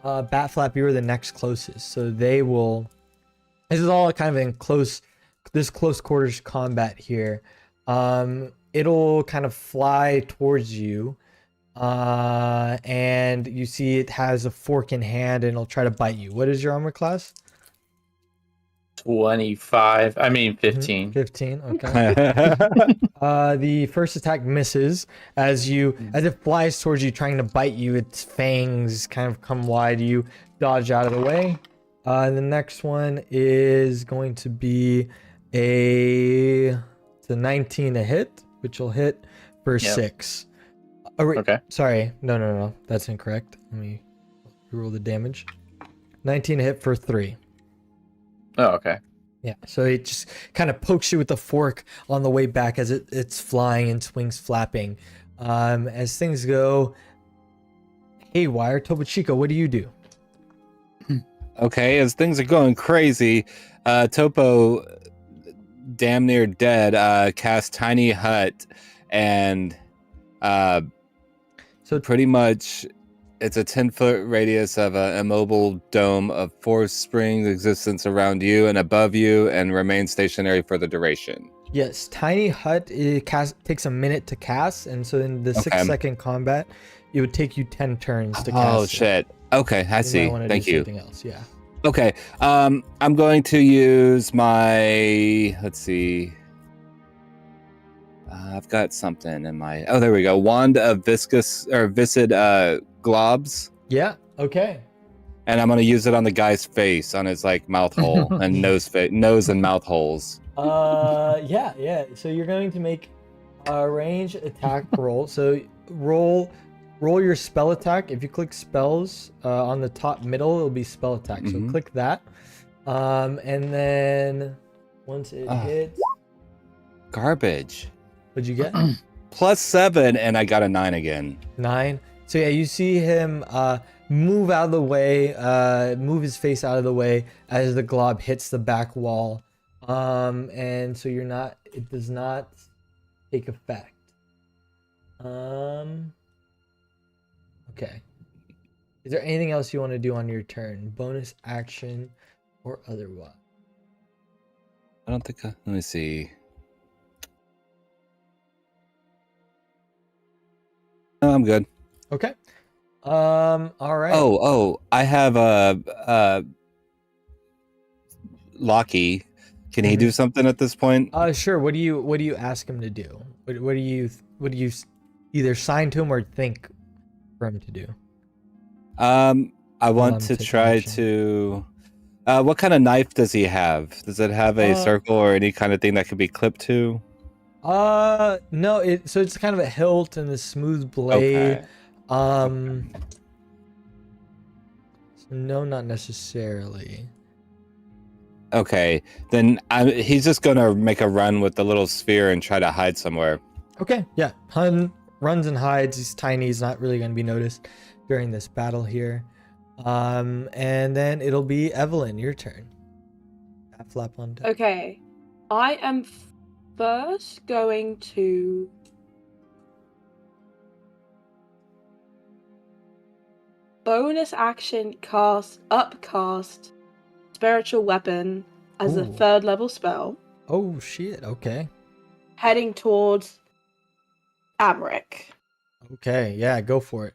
Batflap, you are the next closest. So they will... This is all kind of in close quarters combat here. It'll kind of fly towards you, and you see it has a fork in hand, and it'll try to bite you. What is your armor class? 25. I mean 15. 15. Okay. The first attack misses as it flies towards you, trying to bite you. Its fangs kind of come wide. You dodge out of the way. The next one is going to be it's a 19 to hit, which will hit for 6. Okay. Sorry, no, that's incorrect. Let me roll the damage. 19 to hit for 3. Oh, okay. Yeah, so it just kind of pokes you with the fork on the way back as it's flying and swings flapping. As things go haywire, Topo Chico, what do you do? Okay, as things are going crazy, Topo, damn near dead, casts Tiny Hut, and So pretty much it's a 10-foot radius of an immobile dome of force springs existence around you and above you, and remains stationary for the duration. yes, Tiny Hut takes a minute to cast, and so in the 6-second combat, it would take you 10 turns to cast. Oh it. shit. Okay, I You see. might wanna Thank do you. something else, yeah. Okay, I'm going to use my. Let's see. I've got something in my. Oh, there we go. Wand of viscous or viscid globs, Yeah. Okay. and I'm gonna use it on the guy's face, on his like mouth hole and nose and mouth holes. Yeah. So you're going to make a range attack roll. So roll your spell attack. If you click spells on the top middle, it'll be spell attack. So Mhm. click that, and then once it hits, Garbage. what'd you get? +7, and I got a 9 again. 9. So yeah, you see him move out of the way, move his face out of the way as the glob hits the back wall. And so it does not take effect. Okay. Is there anything else you want to do on your turn? Bonus action or otherwise? I don't think. Let me see. No, I'm good. Okay. All right. Oh, I have a Locky. Can he do something at this point? Sure. What do you ask him to do? What do you either sign to him or think for him to do? I want I'm to taking try action. to. What kind of knife does he have? Does it have a circle or any kind of thing that could be clipped to? No, so it's kind of a hilt and a smooth blade. Okay. No, not necessarily. Okay, then he's just gonna make a run with the little sphere and try to hide somewhere. Okay, yeah. Hun runs and hides. He's tiny. He's not really going to be noticed during this battle here. And then it'll be Evelyn, your turn. Flap on deck. Okay. I am first going to bonus action upcast spiritual weapon as a Ooh. 3rd level spell, Oh shit. Okay. heading towards Amric. Okay. Yeah. Go for it.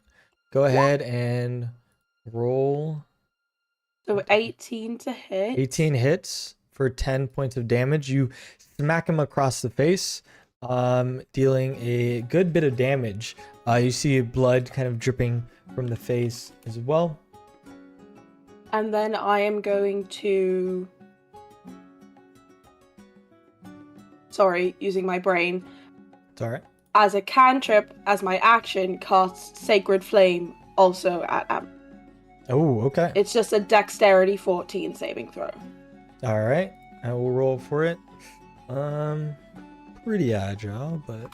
Go ahead and roll. So 18 to hit. 18 hits for 10 points of damage. You smack him across the face, dealing a good bit of damage. You see blood kind of dripping from the face as well. And then I am going to... Sorry, using my brain. It's all right. As a cantrip, as my action, cast Sacred Flame also at Amric. Oh, okay. It's just a dexterity 14 saving throw. All right. I will roll for it. Pretty agile, but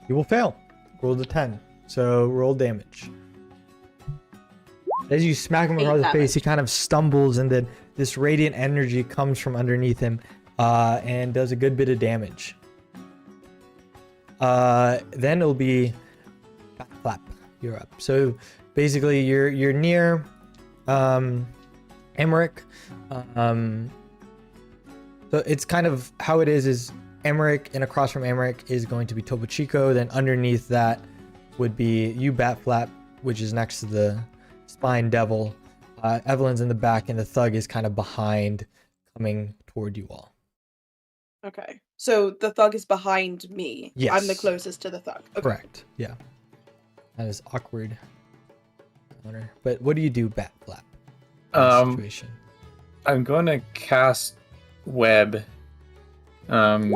you will fail. Roll the 10. So roll damage. As you smack him across the face, he kind of stumbles, and then this radiant energy comes from underneath him, and does a good bit of damage. Then it'll be Flap. You're up. So basically, you're near Emmerich. So it's kind of how it is Emmerich, and across from Emmerich is going to be Topo Chico. Then underneath that would be you, Batflap, which is next to the Spine Devil. Evelyn's in the back, and the Thug is kind of behind, coming toward you all. Okay. So the Thug is behind me. Yes. I'm the closest to the Thug. Okay. Correct. Yeah. That is awkward. But what do you do, Batflap? in this situation? I'm going to cast Web. Oh,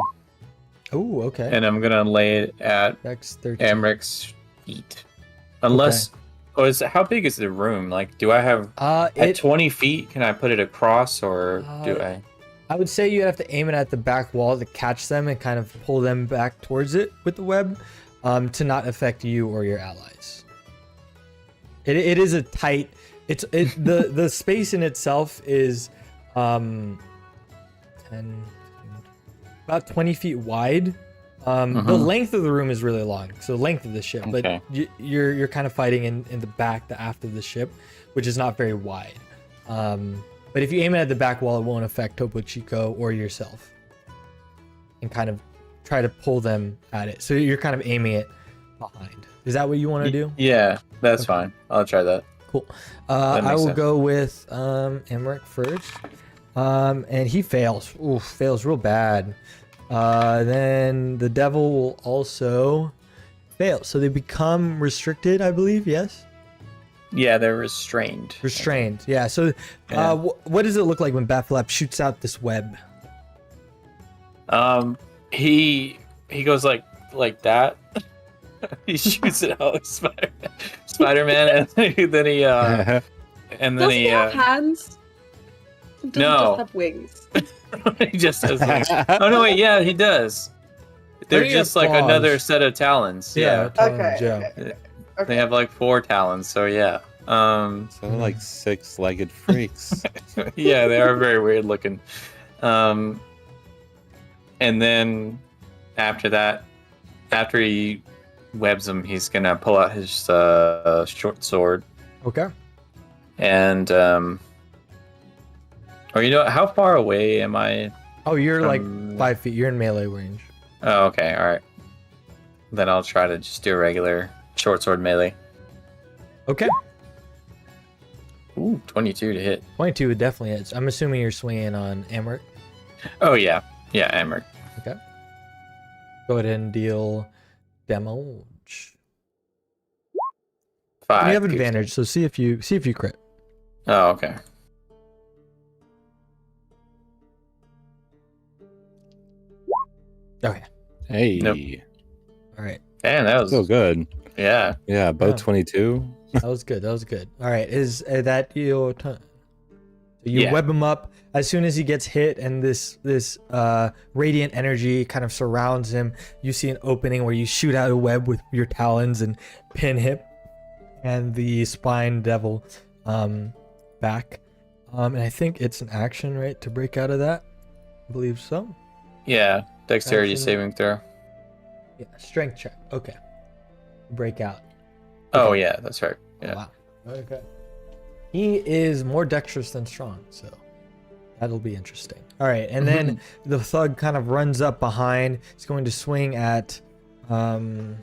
okay. And I'm gonna lay it at Dex 13. Amric's feet. Unless, how big is the room? Like, do I have at 20 feet? Can I put it across, or do I? I would say you have to aim it at the back wall to catch them and kind of pull them back towards it with the web, to not affect you or your allies. It is a tight. The space in itself is 10, about 20 feet wide. The length of the room is really long, so the length of the ship. Okay. But you're kind of fighting in the back, the aft of the ship, which is not very wide. But if you aim it at the back wall, it won't affect Topo Chico or yourself. And kind of try to pull them at it. So you're kind of aiming it behind. Is that what you want to do? Yeah, that's fine. I'll try that. Cool. That I makes will sense. go with Emmerich first. And he fails. Ooh, fails real bad. Then the devil will also fail. So they become restricted, I believe. Yes. Yeah, they're restrained. Restrained. Yeah. So, Yeah. what does it look like when Batflap shoots out this web? He goes like that. He shoots it out like Spider-Man, and then he Does he have hands? Does he No. just have wings? he just has like, oh no, wait, yeah, he does. They're think he has just like claws. another set of talons. Yeah. talons, Okay. They have like 4 talons, so yeah. So they're like 6-legged freaks. Yeah, they are very weird looking. And then after that, after he webs him, he's gonna pull out his short sword. Okay. And or you know, how far away am I? Oh, you're like from- 5 feet. You're in melee range. Oh, okay, all right. Then I'll try to just do a regular short sword melee. Okay. Ooh, 22 to hit. 22 would definitely hit. I'm assuming you're swinging on Emmerich. Oh yeah, Emmerich. Okay. Go ahead and deal damage. 5. You have advantage, so see if you crit. Oh, okay. Okay. Hey. Nope. All right. Damn, that was So good. Yeah. Yeah, both Yeah. 22. That was good. That was good. All right. Is that your turn? So you Yeah. web him up as soon as he gets hit, and this radiant energy kind of surrounds him. You see an opening where you shoot out a web with your talons and pin him and the spine devil back. And I think it's an action, right, to break out of that. I believe so. Yeah. Dexterity Action. saving throw. Yeah, strength check. Okay. Break out. Oh Okay. yeah, that's right. Oh, Yeah. wow. Okay. He is more dexterous than strong, so that'll be interesting. All right, and then the thug kind of runs up behind. He's going to swing at Evelyn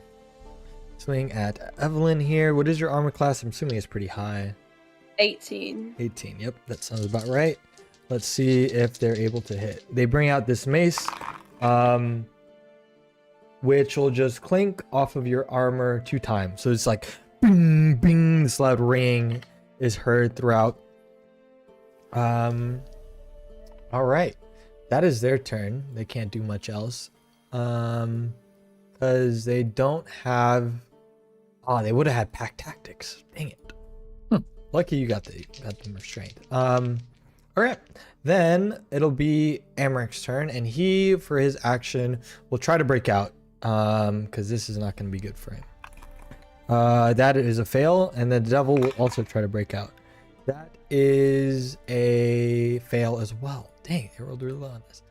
here. What is your armor class? I'm assuming it's pretty high. 18. 18. Yep, that sounds about right. Let's see if they're able to hit. They bring out this mace, which will just clink off of your armor 2 times. So it's like bing, bing. This loud ring is heard throughout. All right, that is their turn. They can't do much else, because they don't have. Oh, they would have had pack tactics. Dang it. Lucky you got them restrained. All right, then it'll be Amaric's turn, and he, for his action, will try to break out, because this is not going to be good for him. That is a fail, and the devil will also try to break out. That is a fail as well. Dang, they rolled really low on this.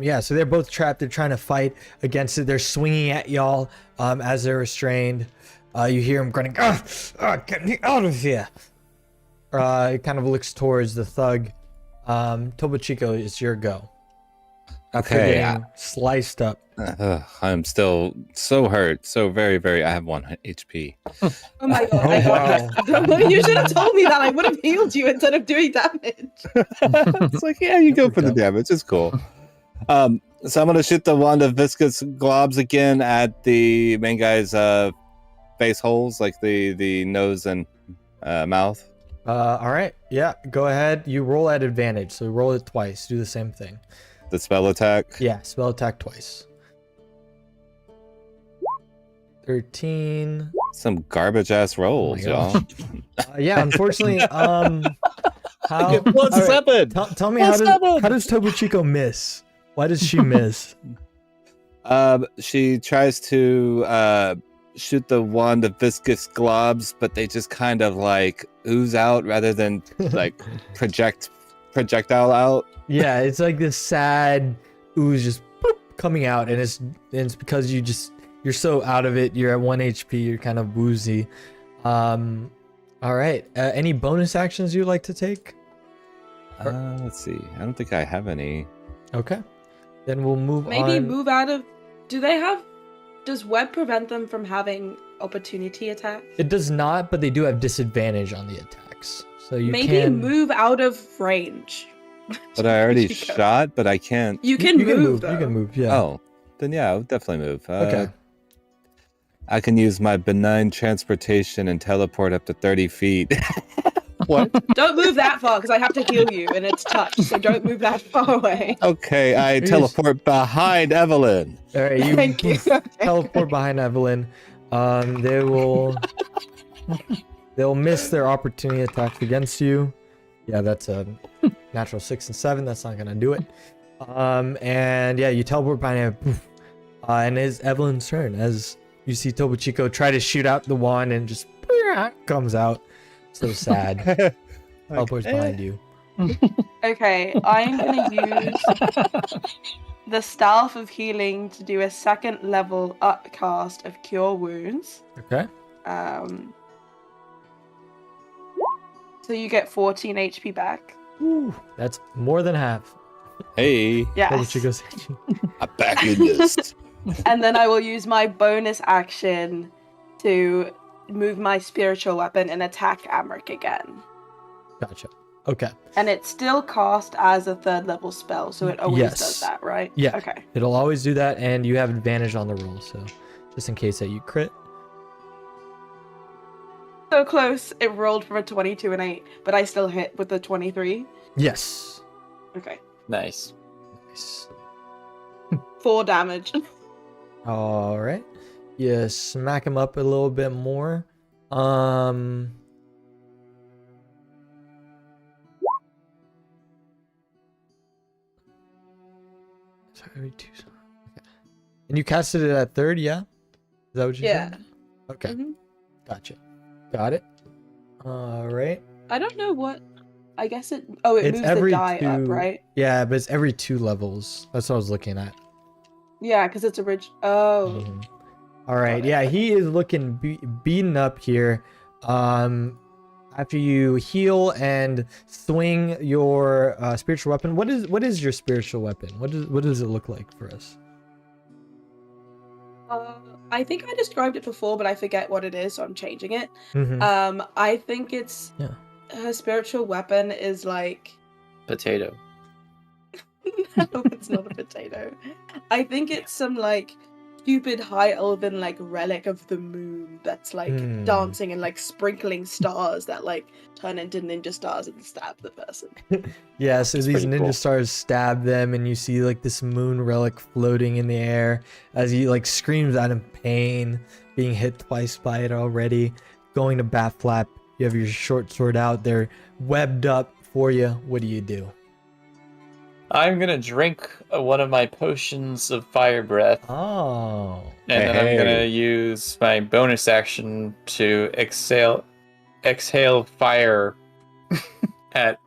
Yeah, so they're both trapped. They're trying to fight against it. They're swinging at y'all as they're restrained. You hear him grunting, get me out of here. It kind of looks towards the thug. Tobochico, it's your go. Okay. You're getting sliced up. I'm still so hurt. So very, very. I have 1 HP. Oh my god. Oh, wow. You should have told me that. I would have healed you instead of doing damage. It's like, yeah, you go for the damage. It's cool. So I'm gonna shoot the wand of viscous globs again at the main guy's face holes, like the nose and mouth. All right. Yeah, go ahead. You roll at advantage. So roll it twice. Do the same thing. The spell attack. Yeah, spell attack twice. 13. Some garbage ass rolls, Oh my y'all. Yeah, unfortunately, how? What's all right, happened? Tell me What's how happened? does Tobuchiko miss? Why does she miss? She tries to shoot the wand of viscous globs, but they just kind of like ooze out rather than like projectile out. Yeah, it's like this sad ooze just boop, coming out, and it's because you're so out of it. You're at 1 HP. You're kind of woozy. All right. Any bonus actions you'd like to take? Let's see. I don't think I have any. Okay. Then we'll move Maybe on. move out of. Does web prevent them from having opportunity attacks? It does not, but they do have disadvantage on the attacks. So you Maybe can move out of range. But I already You go. shot, but I can't. You can move. You can though. move. Yeah. Oh, then yeah, I'll definitely move. Okay. I can use my benign transportation and teleport up to 30 feet. What? Don't move that far because I have to heal you and it's touch, so don't move that far away. Okay, I teleport behind Evelyn. All right. You Thank you. teleport behind Evelyn. They'll miss their opportunity attacks against you. Yeah, that's a natural 6 and 7. That's not gonna do it. And yeah, you teleport behind him. And it's Evelyn's turn as you see Tobuchiko try to shoot out the wand and just comes out. So sad. Teleports behind you. Okay, I'm gonna use the Staff of Healing to do a 2nd level upcast of Cure Wounds. Okay. So you get 14 HP back. Woo, that's more than half. Hey, Yes. Tobuchiko's I'm back in this. And then I will use my bonus action to move my spiritual weapon and attack Amric again. Gotcha. Okay. And it's still cast as a 3rd level spell, so it always Yes. does that, right? Yeah. Okay. It'll always do that, and you have advantage on the roll, so just in case that you crit. So close. It rolled for a 22 and 8, but I still hit with the 23. Yes. Okay. Nice. Nice. 4 damage. All right. You smack him up a little bit more. So every 2. Okay. And you casted it at 3rd, yeah? Is that what you said? Okay. Mhm. Gotcha. Got it. All right. I don't know what. I guess it. Oh, it It's moves the every die up, 2. right? Yeah, but it's every 2 levels. That's what I was looking at. Yeah, because it's original. Oh. Mhm. All right. Got it. Yeah, he is looking beaten up here. After you heal and swing your spiritual weapon, what is your spiritual weapon? What does it look like for us? I think I described it before, but I forget what it is, so I'm changing it. Mhm. I think it's her spiritual weapon is like. Potato. No, it's not a potato. I think it's some like stupid high elven like relic of the moon that's like dancing and like sprinkling stars that like turn into ninja stars and stab the person. Yeah, so That's these pretty ninja cool. stars stab them, and you see like this moon relic floating in the air as he like screams out in pain, being hit twice by it already. Going to bat flap. You have your short sword out. They're webbed up for you. What do you do? I'm gonna drink one of my potions of fire breath, Oh. and then I'm gonna Hey. use my bonus action to exhale fire at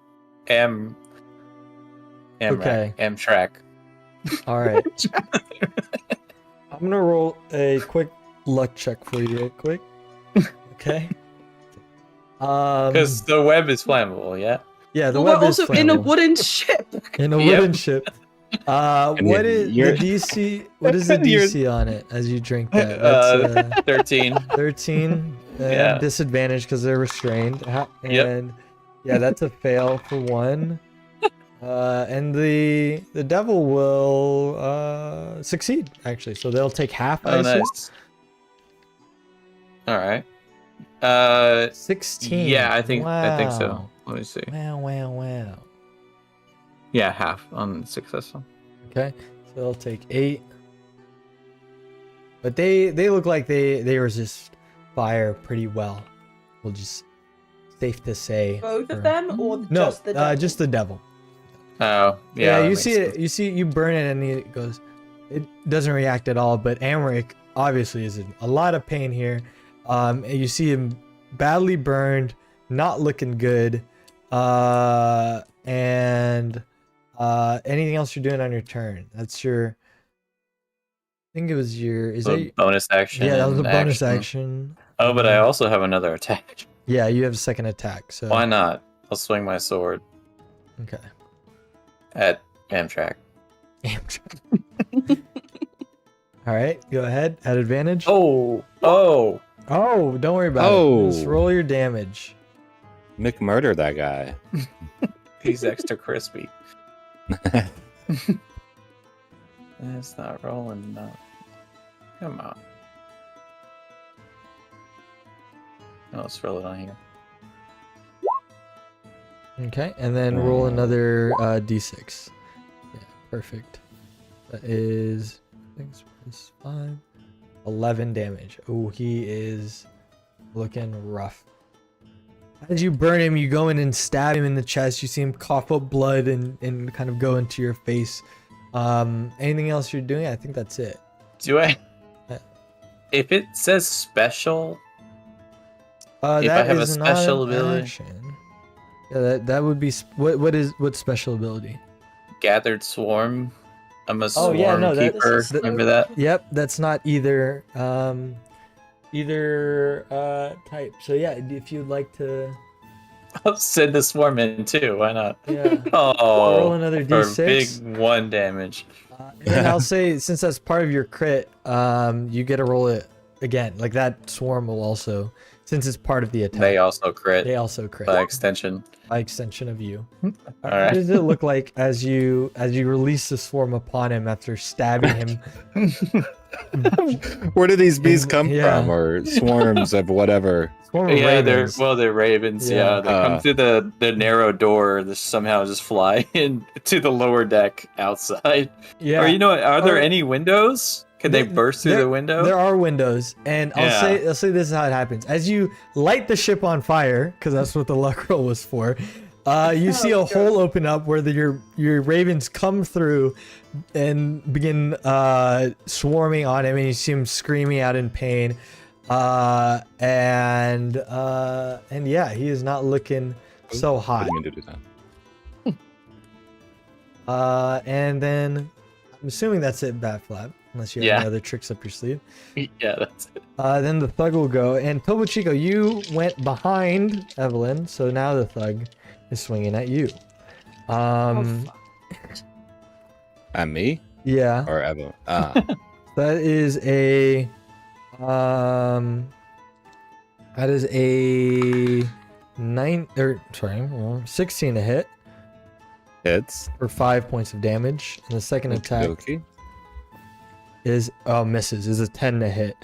Okay. Amtrak. All right. I'm gonna roll a quick luck check for you, real quick. Okay. Because the web is flammable, yeah? yeah, the Well, web we're is also in a flammable. wooden ship. In a Yep. wooden ship. And What then is the you're- DC? What is the You're- DC on it as you drink that? That's 13. 13. Yeah. Disadvantage because they're restrained. And Yep. yeah, that's a fail for 1. And the devil will succeed actually. So they'll take half. I Oh, assume. nice. Alright. 16. Yeah, I think so. Wow. Let me see. Wow. Yeah, half on successful. Okay, so they'll take 8. But they look like they resist fire pretty well. We'll just safe to say. Both for- of them, or No, just the devil? just the devil. Oh, Yeah, that you makes see sense. it. You burn it, and it goes. It doesn't react at all. But Amric obviously is in a lot of pain here. And you see him badly burned, not looking good. And anything else you're doing on your turn? That's your. I think it was your. Is So that? bonus action. Yeah, that was a and bonus action. Oh, but I also have another attack. Yeah, you have a second attack. So Why not? I'll swing my sword okay. at Amtrak. All right, go ahead. At advantage. Oh, Oh, don't worry about it. Just roll your damage. McMurder that guy. he's extra crispy. It's not rolling, no. Come on. Oh, let's roll it on here. Okay, and then roll another d6. Yeah, perfect. That is 6 plus 5. 11 damage. Oh, he is looking rough. As you burn him, you go in and stab him in the chest. You see him cough up blood and kind of go into your face. Anything else you're doing? I think that's it. Do I? Yeah. If it says special, if I That have a is not special an ability? action. Yeah, that would be what special ability? gathered swarm. I'm a Oh, swarm yeah, no, that- keeper. that- Remember that? Yep, that's not either type. So yeah, if you'd like to I'll send the swarm in too. Why not? yeah. Oh, Roll another for d6. big 1 damage. And then I'll say, since that's part of your crit, you get to roll it again. Like that swarm will also, since it's part of the attack, They also crit they also crit by extension. by extension of you. All What right. does it look like as you release the swarm upon him after stabbing him Where do these bees come Yeah. from? Or swarms of whatever? Swarm of Yeah, ravens. they're ravens. Yeah, Yeah. they come through the narrow door. They somehow just fly into the lower deck outside. Yeah. Or you know what? Are there Or- any windows? Can they burst through the window? There are windows, and I'll Yeah. say this is how it happens. As you light the ship on fire, because that's what the luck roll was for, you see a hole open up where your ravens come through and begin swarming on him, and you see him screaming out in pain. And yeah, he is not looking so hot. Didn't mean to do that. And then I'm assuming that's it, Batflap, unless you have Yeah. any other tricks up your sleeve. Yeah, that's it. Then the thug will go, and Topo Chico, you went behind Evelyn, so now the thug is swinging at you. And me Yeah, or Evan? that is a that is a 16 to hit Hits. for 5 points of damage, and the second attack Okay. is misses, is a 10 to hit.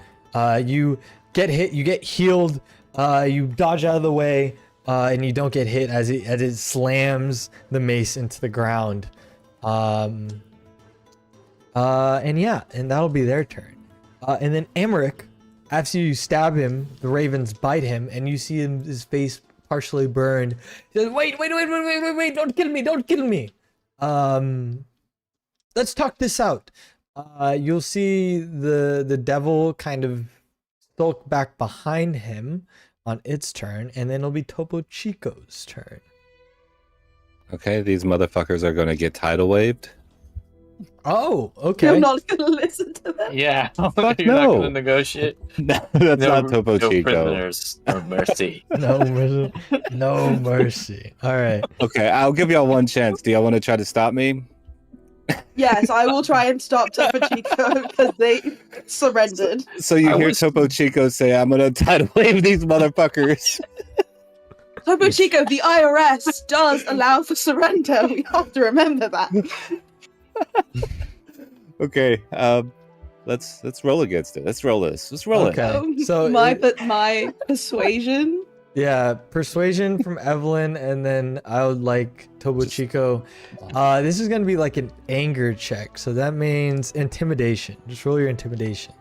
You get hit, you get healed, you dodge out of the way, and you don't get hit as it slams the mace into the ground. And yeah, and that'll be their turn. And then Emmerich, after you stab him, the ravens bite him, and you see his face partially burned. He says, wait, don't kill me. Let's talk this out. You'll see the devil kind of skulk back behind him on its turn, and then it'll be Topo Chico's turn. Okay, these motherfuckers are gonna get tidal waved. Oh, okay. You're not gonna listen to that. Yeah, Fuck you're not no. gonna negotiate. That's No, not Topo no Chico. prisoners, no mercy. No mercy. No mercy. All right. Okay, I'll give y'all one chance. Do y'all want to try to stop me? Yes, I will try and stop Topo Chico because they surrendered. So you I hear was- Topo Chico say, "I'm gonna tidal wave these motherfuckers." Topo Chico, the IRS does allow for surrender. We have to remember that. Okay, let's roll against it. Let's roll this. Let's roll Okay. it. So my persuasion. Yeah, persuasion from Evelyn, and then I would like Topo Chico. This is gonna be like an anger check, so that means intimidation. Just roll your intimidation.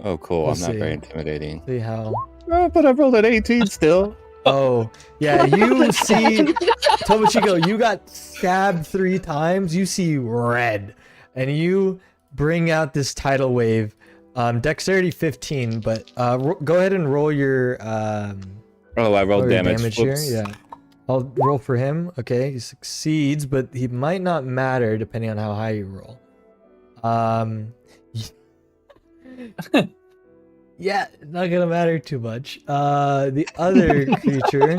Oh, cool. We'll I'm not see. very intimidating. See how. Oh, but I rolled an 18 still. Oh, yeah. You see, Topo Chico, you got stabbed 3 times. You see red, and you bring out this tidal wave. Dexterity 15, but go ahead and roll your Oh, I rolled roll your damage. here. Whoops. Yeah, I'll roll for him. Okay, he succeeds, but he might not matter depending on how high you roll. Yeah, not gonna matter too much. The other creature.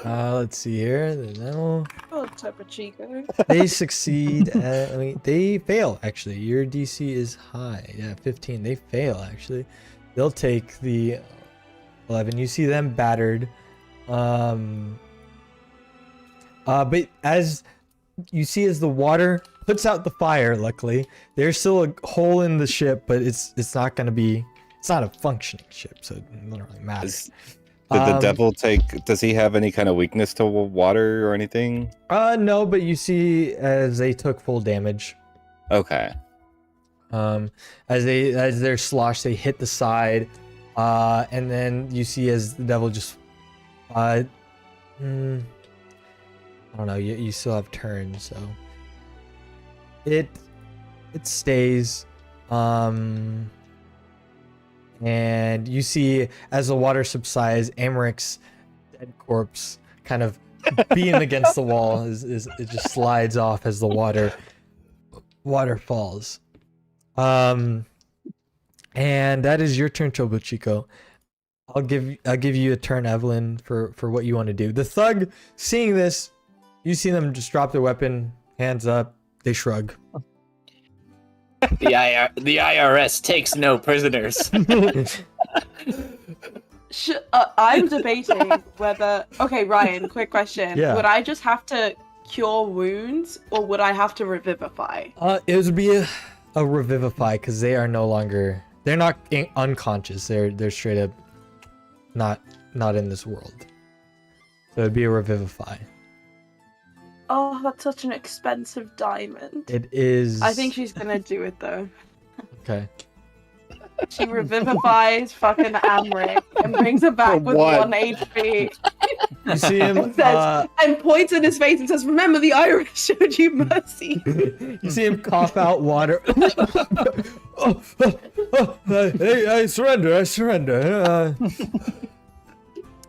Let's see here. No, Oh, Topo Chico. they succeed. I mean, they fail. Actually, your DC is high. Yeah, 15. They fail. Actually, they'll take the 11. You see them battered. But as you see, as the water puts out the fire, luckily there's still a hole in the ship, but it's not gonna be. It's not a functioning ship, so it doesn't really matter. Did the devil take? Does he have any kind of weakness to water or anything? No, but you see as they took full damage. Okay. As they're sloshed, they hit the side, and then you see as the devil just, I don't know. You still have turns, so it stays. And you see as the water subsides, Amrick's dead corpse kind of being against the wall is it just slides off as the water falls. And that is your turn, Topo Chico. I'll give you a turn, Evelyn, for what you want to do. The thug, seeing this, you see them just drop their weapon, hands up, they shrug. The IRS takes no prisoners. I'm debating whether. Okay, Ryan. Quick question. Yeah. Would I just have to cure wounds, or would I have to revivify? It would be a revivify because they are no longer. They're not unconscious. They're straight up not in this world. So it'd be a revivify. Oh, that's such an expensive diamond. It is. I think she's gonna do it though. Okay. She revivifies fucking Amric and brings her back with what? 1 HP. You see him. And points in his face and says, "Remember, the Irish showed you mercy." You see him cough out water. Hey, I surrender. I surrender.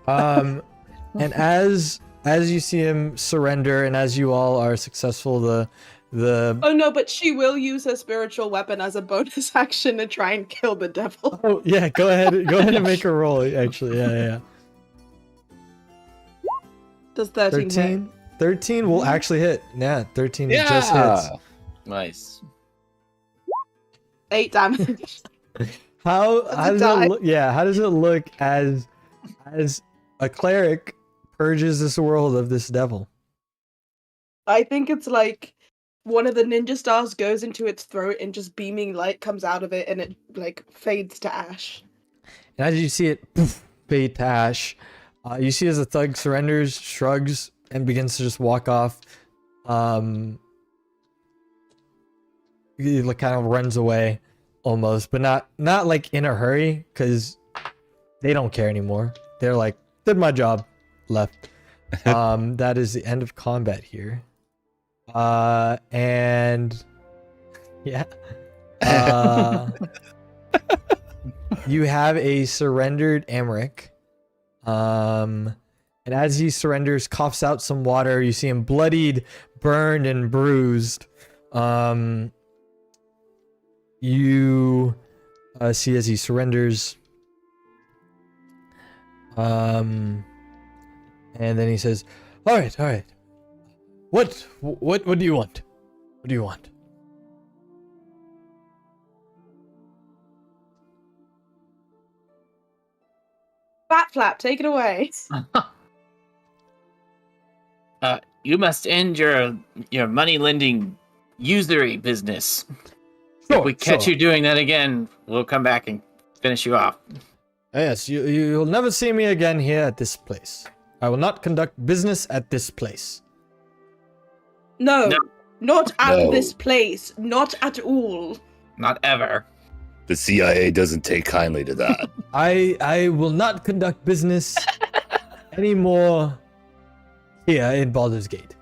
And as you see him surrender, and as you all are successful, the Oh no, but she will use her spiritual weapon as a bonus action to try and kill the devil. oh yeah, go ahead and make a roll. Actually, yeah. Does 13 hit? 13 will actually hit. Yeah, 13 Yeah. just hits. Nice. 8 damage. How Does it does die? it look? Yeah, how does it look as a cleric purges this world of this devil? I think it's like one of the ninja stars goes into its throat and just beaming light comes out of it and it like fades to ash. And as you see it poof, fade to ash, you see as the thug surrenders, shrugs, and begins to just walk off. He like kind of runs away, almost, but not like in a hurry, because they don't care anymore. They're like, did my job, left. That is the end of combat here. And yeah. You have a surrendered Amric. And as he surrenders, coughs out some water. You see him bloodied, burned, and bruised. You see as he surrenders. And then he says, "All right. What do you want? What do you want?" Fat Flap, take it away. You must end your money lending usury business. If we catch you doing that again, we'll come back and finish you off. Yes, you'll never see me again here at this place. I will not conduct business at this place. No, No. not at No. this place. Not at all. Not ever. The CIA doesn't take kindly to that. I will not conduct business anymore here in Baldur's Gate.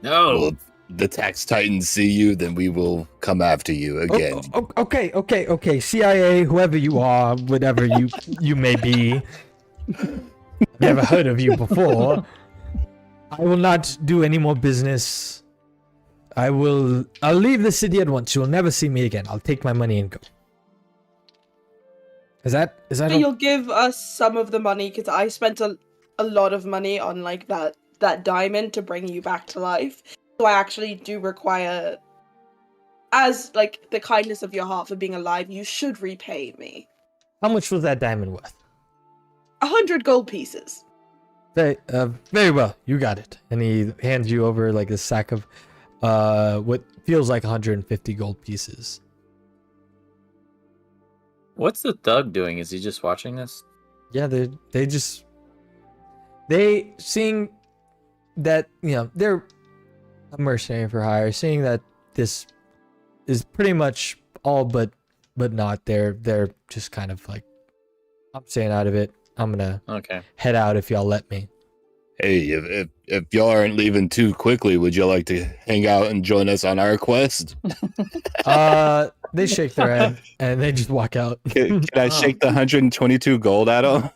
No. Well, if the tax titans see you, then we will come after you again. Okay. CIA, whoever you are, whatever you may be. Never heard of you before. I will not do any more business. I'll leave the city at once. You'll never see me again. I'll take my money and go. Is that You'll give us some of the money because I spent a lot of money on like that diamond to bring you back to life. So I actually do require, as like the kindness of your heart for being alive, you should repay me. how much was that diamond worth? 100 gold pieces. Very well. You got it. And he hands you over like a sack of what feels like 150 gold pieces. What's the thug doing? Is he just watching this? Yeah, they seeing that, they're a mercenary for hire, seeing that this is pretty much all but not. They're just kind of like, I'm staying out of it. I'm gonna Okay. head out if y'all let me. Hey, if y'all aren't leaving too quickly, would you like to hang out and join us on our quest? They shake their head and they just walk out. Can I shake the 122 gold at them?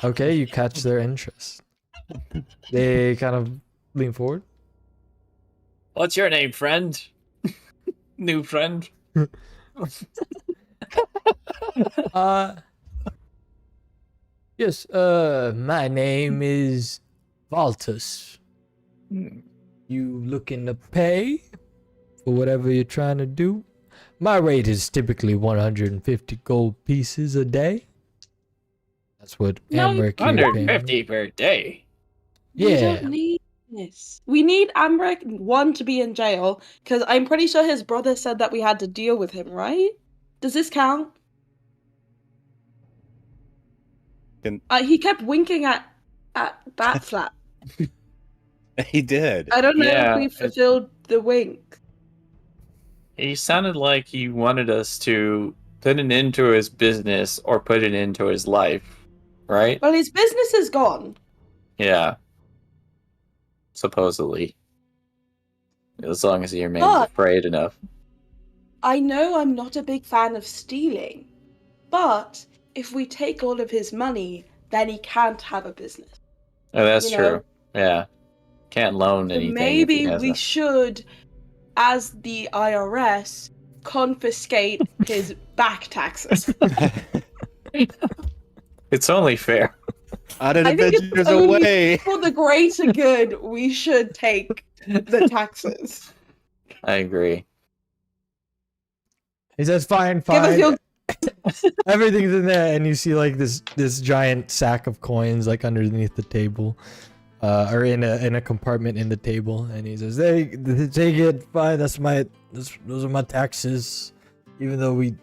Okay, you catch their interest. They kind of lean forward. What's your name, friend? New friend? Yes, my name is Valtus. You looking to pay for whatever you're trying to do? My rate is typically 150 gold pieces a day. That's what No, Amric here paying. 150 per day. You Yeah. don't need Yes. We need Amric, one, to be in jail, because I'm pretty sure his brother said that we had to deal with him, right? Does this count? He kept winking at Batflap. He did. I don't know if Yeah, we fulfilled the wink. he sounded like he wanted us to put an end to his business or put an end to his life, right? Well, his business is gone. Yeah. Supposedly. As long as he remains But- afraid enough. I know I'm not a big fan of stealing, but if we take all of his money, then he can't have a business. Oh, that's You know? true. Yeah. Can't loan So anything. if maybe he has we a- should, as the IRS, confiscate his back taxes. It's only fair. Out of I think it's adventures only away. for the greater good, we should take the taxes. I agree. He says, "Fine, Give us fine." your Everything's in there, and you see like this giant sack of coins like underneath the table, or in a compartment in the table. And he says, "Hey, take it. Fine. Those are my taxes. Even though we."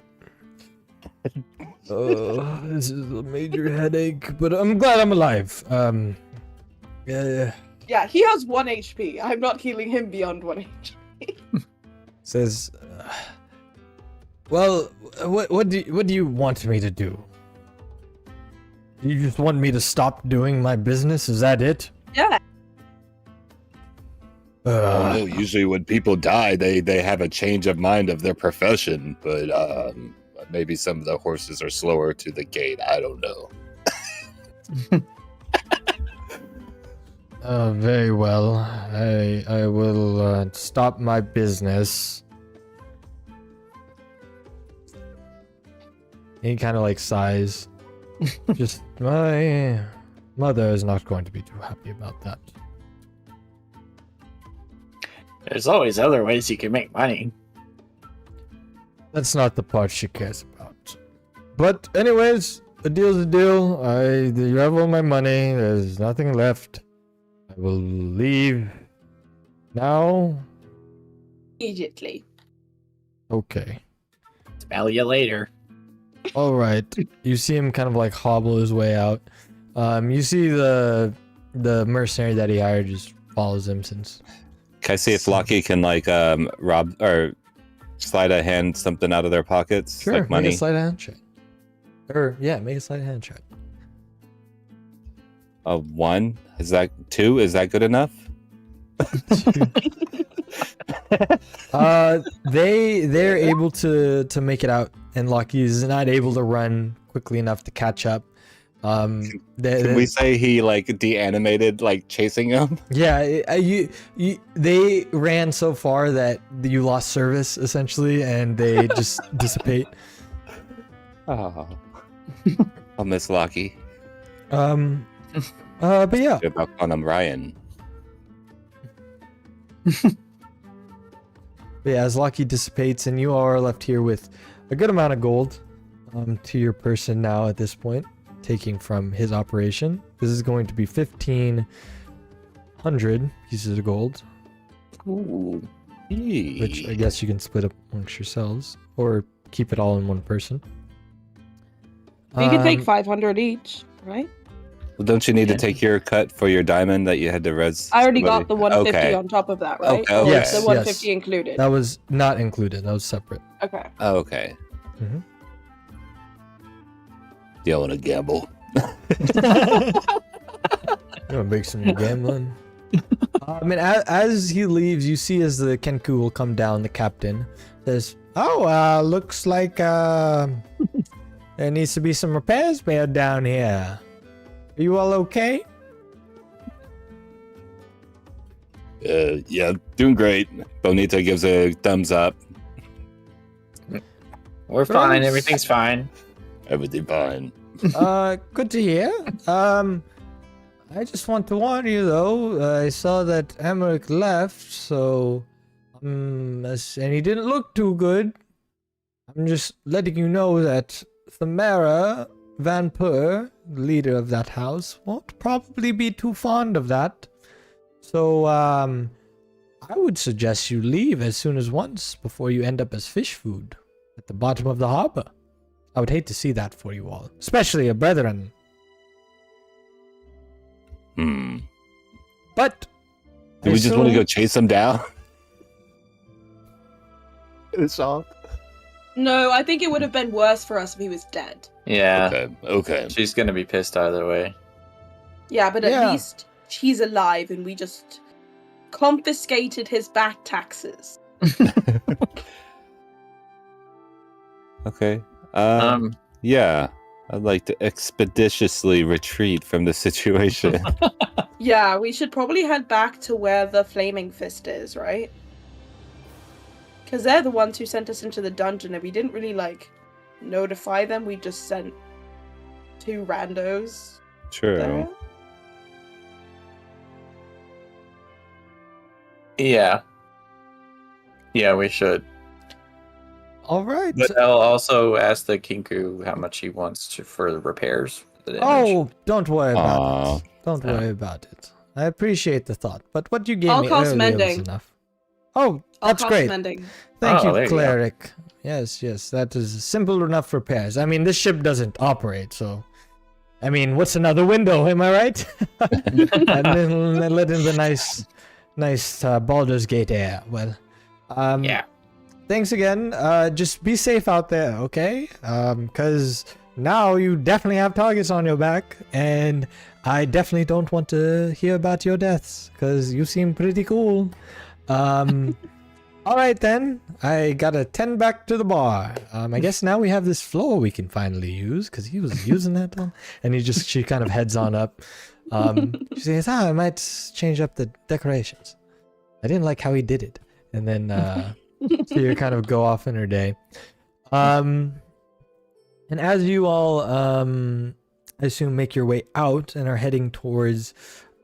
Oh, this is a major headache, but I'm glad I'm alive. Yeah. Yeah, he has 1 HP. I'm not healing him beyond 1 HP. Says, well, what do you want me to do? You just want me to stop doing my business? Is that it? Yeah. Oh, no, usually when people die, they have a change of mind of their profession, but maybe some of the horses are slower to the gate. I don't know. Very well. I will stop my business. He kind of like sighs. Just my mother is not going to be too happy about that. There's always other ways you can make money. That's not the part she cares about. But anyways, a deal's a deal. You have all my money. There's nothing left. I will leave now. Immediately. Okay. Smell you later. All right. You see him kind of like hobble his way out. You see the mercenary that he hired just follows him since. Can I see if Locky can like rob or slide a hand something out of their pockets, Sure. like money? Make a sleight of hand check. Or yeah, make a sleight of hand check. A 1? Is that 2? Is that good enough? They're able to make it out, and Lucky is not able to run quickly enough to catch up. Can we say he like de-animated, like chasing him? Yeah, they ran so far that you lost service essentially, and they just dissipate. Oh, I'll miss Locky. But yeah. About calling him Ryan. But yeah, as Lucky dissipates, and you are left here with a good amount of gold to your person now at this point, taking from his operation. This is going to be 1,500 pieces of gold, Ooh. which I guess you can split up amongst yourselves, or keep it all in one person. We can take Um, 500 each, right? Well, don't you need to take your cut for your diamond that you had to res? I already somebody? got the 150 Okay. on top of that, right? Okay, Or okay. is the 150 included? That was not included. That was separate. Okay. Oh, okay. Mhm. You want to gamble? I'm gonna make some gambling. And as he leaves, you see as the Kenku will come down, the captain says, "Oh, looks like there needs to be some repairs made down here. Are you all okay?" Yeah, doing great. Bonita gives a thumbs up. We're fine. Friends. Everything's fine. Everything fine. Good to hear. I just want to warn you though. I saw that Emmerich left, so and he didn't look too good. I'm just letting you know that Thamara Van Pur, leader of that house, won't probably be too fond of that. So, I would suggest you leave as soon as once before you end up as fish food at the bottom of the harbor. I would hate to see that for you all, especially your brethren. But do we just want to go chase them down? It's all. No, I think it would have been worse for us if he was dead. Yeah. Okay. She's gonna be pissed either way. Yeah, but at Yeah. least he's alive and we just confiscated his back taxes. Okay. Um, Yeah. I'd like to expeditiously retreat from the situation. Yeah, we should probably head back to where the Flaming Fist is, right? Because they're the ones who sent us into the dungeon and we didn't really, notify them. We just sent 2 randos True. there. yeah. Yeah, we should. all right. But I'll also ask the Kinku how much he wants for the repairs. For the damage. Oh, don't worry about Aw. it. Don't worry about it. I appreciate the thought, but what you gave I'll me cast earlier mending. was enough. Oh, I'll that's cast great. mending. Thank Oh, there you, you go. cleric. Yes, that is simple enough repairs. I mean, this ship doesn't operate, so. I mean, what's another window? Am I right? And then let in the nice Baldur's Gate air. Well, Yeah. Thanks again. Just be safe out there, okay? Because now you definitely have targets on your back, and I definitely don't want to hear about your deaths because you seem pretty cool. All right then. I gotta tend back to the bar. I guess now we have this floor we can finally use because he was using that one, and she kind of heads on up. She says, I might change up the decorations. I didn't like how he did it, and then so you kind of go off in her day. And as you all I assume make your way out and are heading towards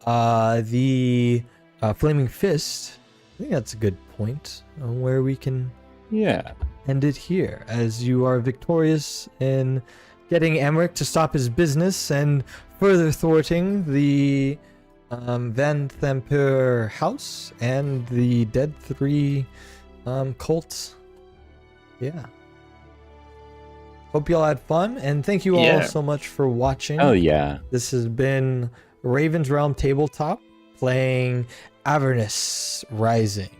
the Flaming Fist, I think that's a good point on where we can Yeah. end it here, as you are victorious in getting Emmerich to stop his business and further thwarting the Van Thamper house and the Dead 3 cult. Yeah. Hope you all had fun, and thank you all Yeah. so much for watching. Oh yeah. This has been Raven's Realm Tabletop playing Avernus Rising.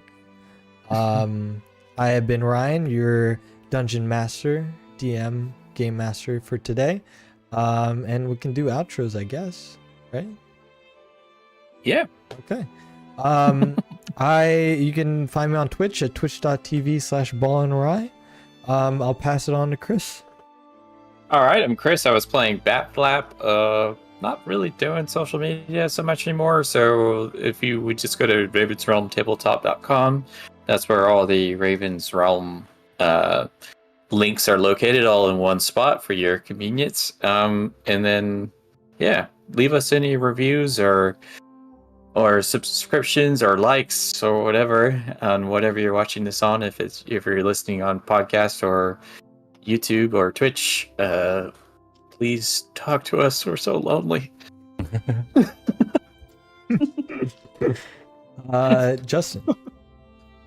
I have been Ryan, your Dungeon Master, DM, Game Master for today. And we can do outros, I guess, right? Yeah. Okay. You can find me on Twitch at twitch.tv/ballandrye. I'll pass it on to Chris. All right, I'm Chris. I was playing Batflap. Not really doing social media so much anymore. So if you would just go to ravensrealmtabletop.com, that's where all the Ravens Realm links are located, all in one spot for your convenience. And then, yeah, leave us any reviews or subscriptions or likes or whatever on whatever you're watching this on. If you're listening on podcast or YouTube or Twitch, please talk to us. We're so lonely. Justin.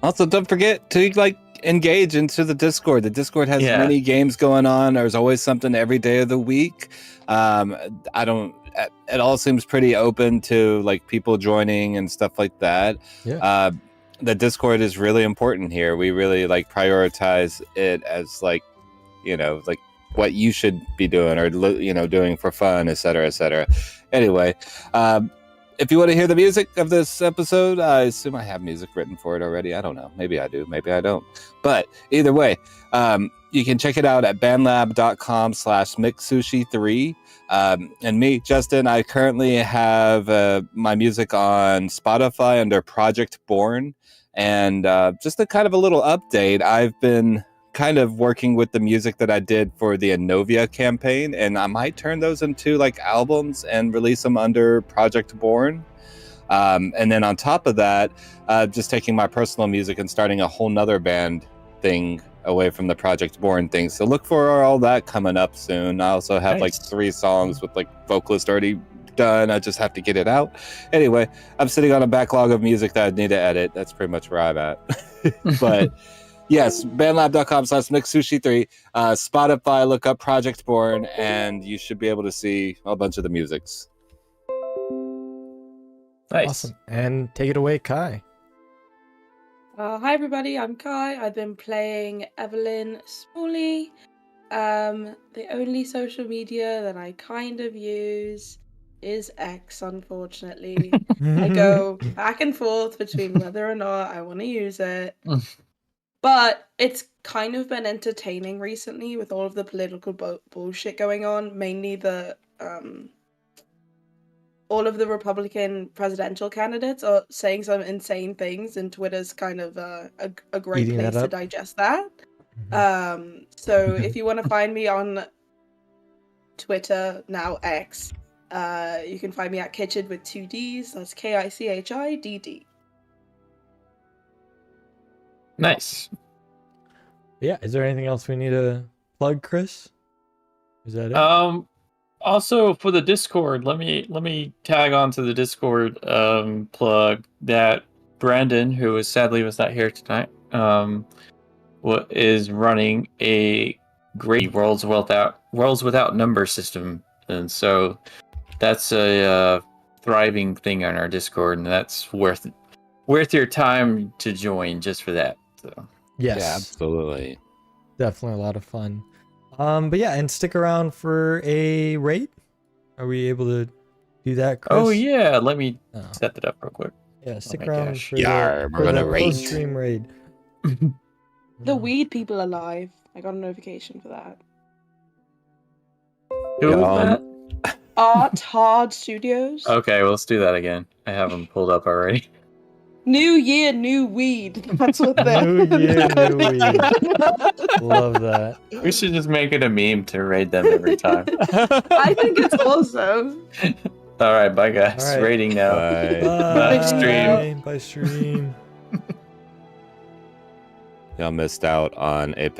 Also, don't forget to engage into the Discord. The Discord has Yeah. many games going on. There's always something every day of the week. It all seems pretty open to people joining and stuff like that. Yeah. The Discord is really important here. We really prioritize it as what you should be doing or doing for fun, etc., etc. Anyway, if you want to hear the music of this episode, I assume I have music written for it already. I don't know. Maybe I do. Maybe I don't. But either way, you can check it out at bandlab.com/mixsushi3. And me, Justin, I currently have my music on Spotify under Project Born. And just a little update, I've been kind of working with the music that I did for the Anovia campaign, and I might turn those into albums and release them under Project Born. And then on top of that, just taking my personal music and starting a whole nother band thing away from the Project Born thing. So look for all that coming up soon. I also have Nice. 3 songs with vocalist already done. I just have to get it out. Anyway, I'm sitting on a backlog of music that I need to edit. That's pretty much where I'm at. But yes, bandlab.com/mixsushi3. Spotify, look up Project Born, and you should be able to see a bunch of the musics. Nice. Awesome. And take it away, Kai. Hi everybody, I'm Kai. I've been playing Evelyn Smalley. The only social media that I kind of use is X, unfortunately. I go back and forth between whether or not I want to use it. But it's kind of been entertaining recently with all of the political bullshit going on, mainly the all of the Republican presidential candidates are saying some insane things, and Twitter's kind of a great Eating place that to up. digest that. So if you want to find me on Twitter, now X, you can find me at Kitchid with 2 Ds. That's KICHIDD. Nice. Yeah. Is there anything else we need to plug, Chris? Is that it? Also for the Discord, let me tag on to the Discord plug that Brandon, who sadly was not here tonight, is running a great worlds without number system, and so that's a thriving thing on our Discord, and that's worth your time to join just for that. So Yes. Yeah, absolutely. Definitely a lot of fun. But yeah, and stick around for a raid. Are we able to do that, Chris? oh yeah, let me Oh. set that up real quick. Yeah, stick my around gosh. for Yar, we're gonna raid. post-stream raid. The weed people are live. I got a notification for that. Who was Um, that? Art Hard Studios. Okay, well, let's do that again. I have them pulled up already. New year, new weed. That's what they're. New year, new weed. Love that. We should just make it a meme to raid them every time. I think it's awesome. All right, bye guys. All right. Raiding now. Bye. Bye, stream. Bye, stream. Y'all missed out on a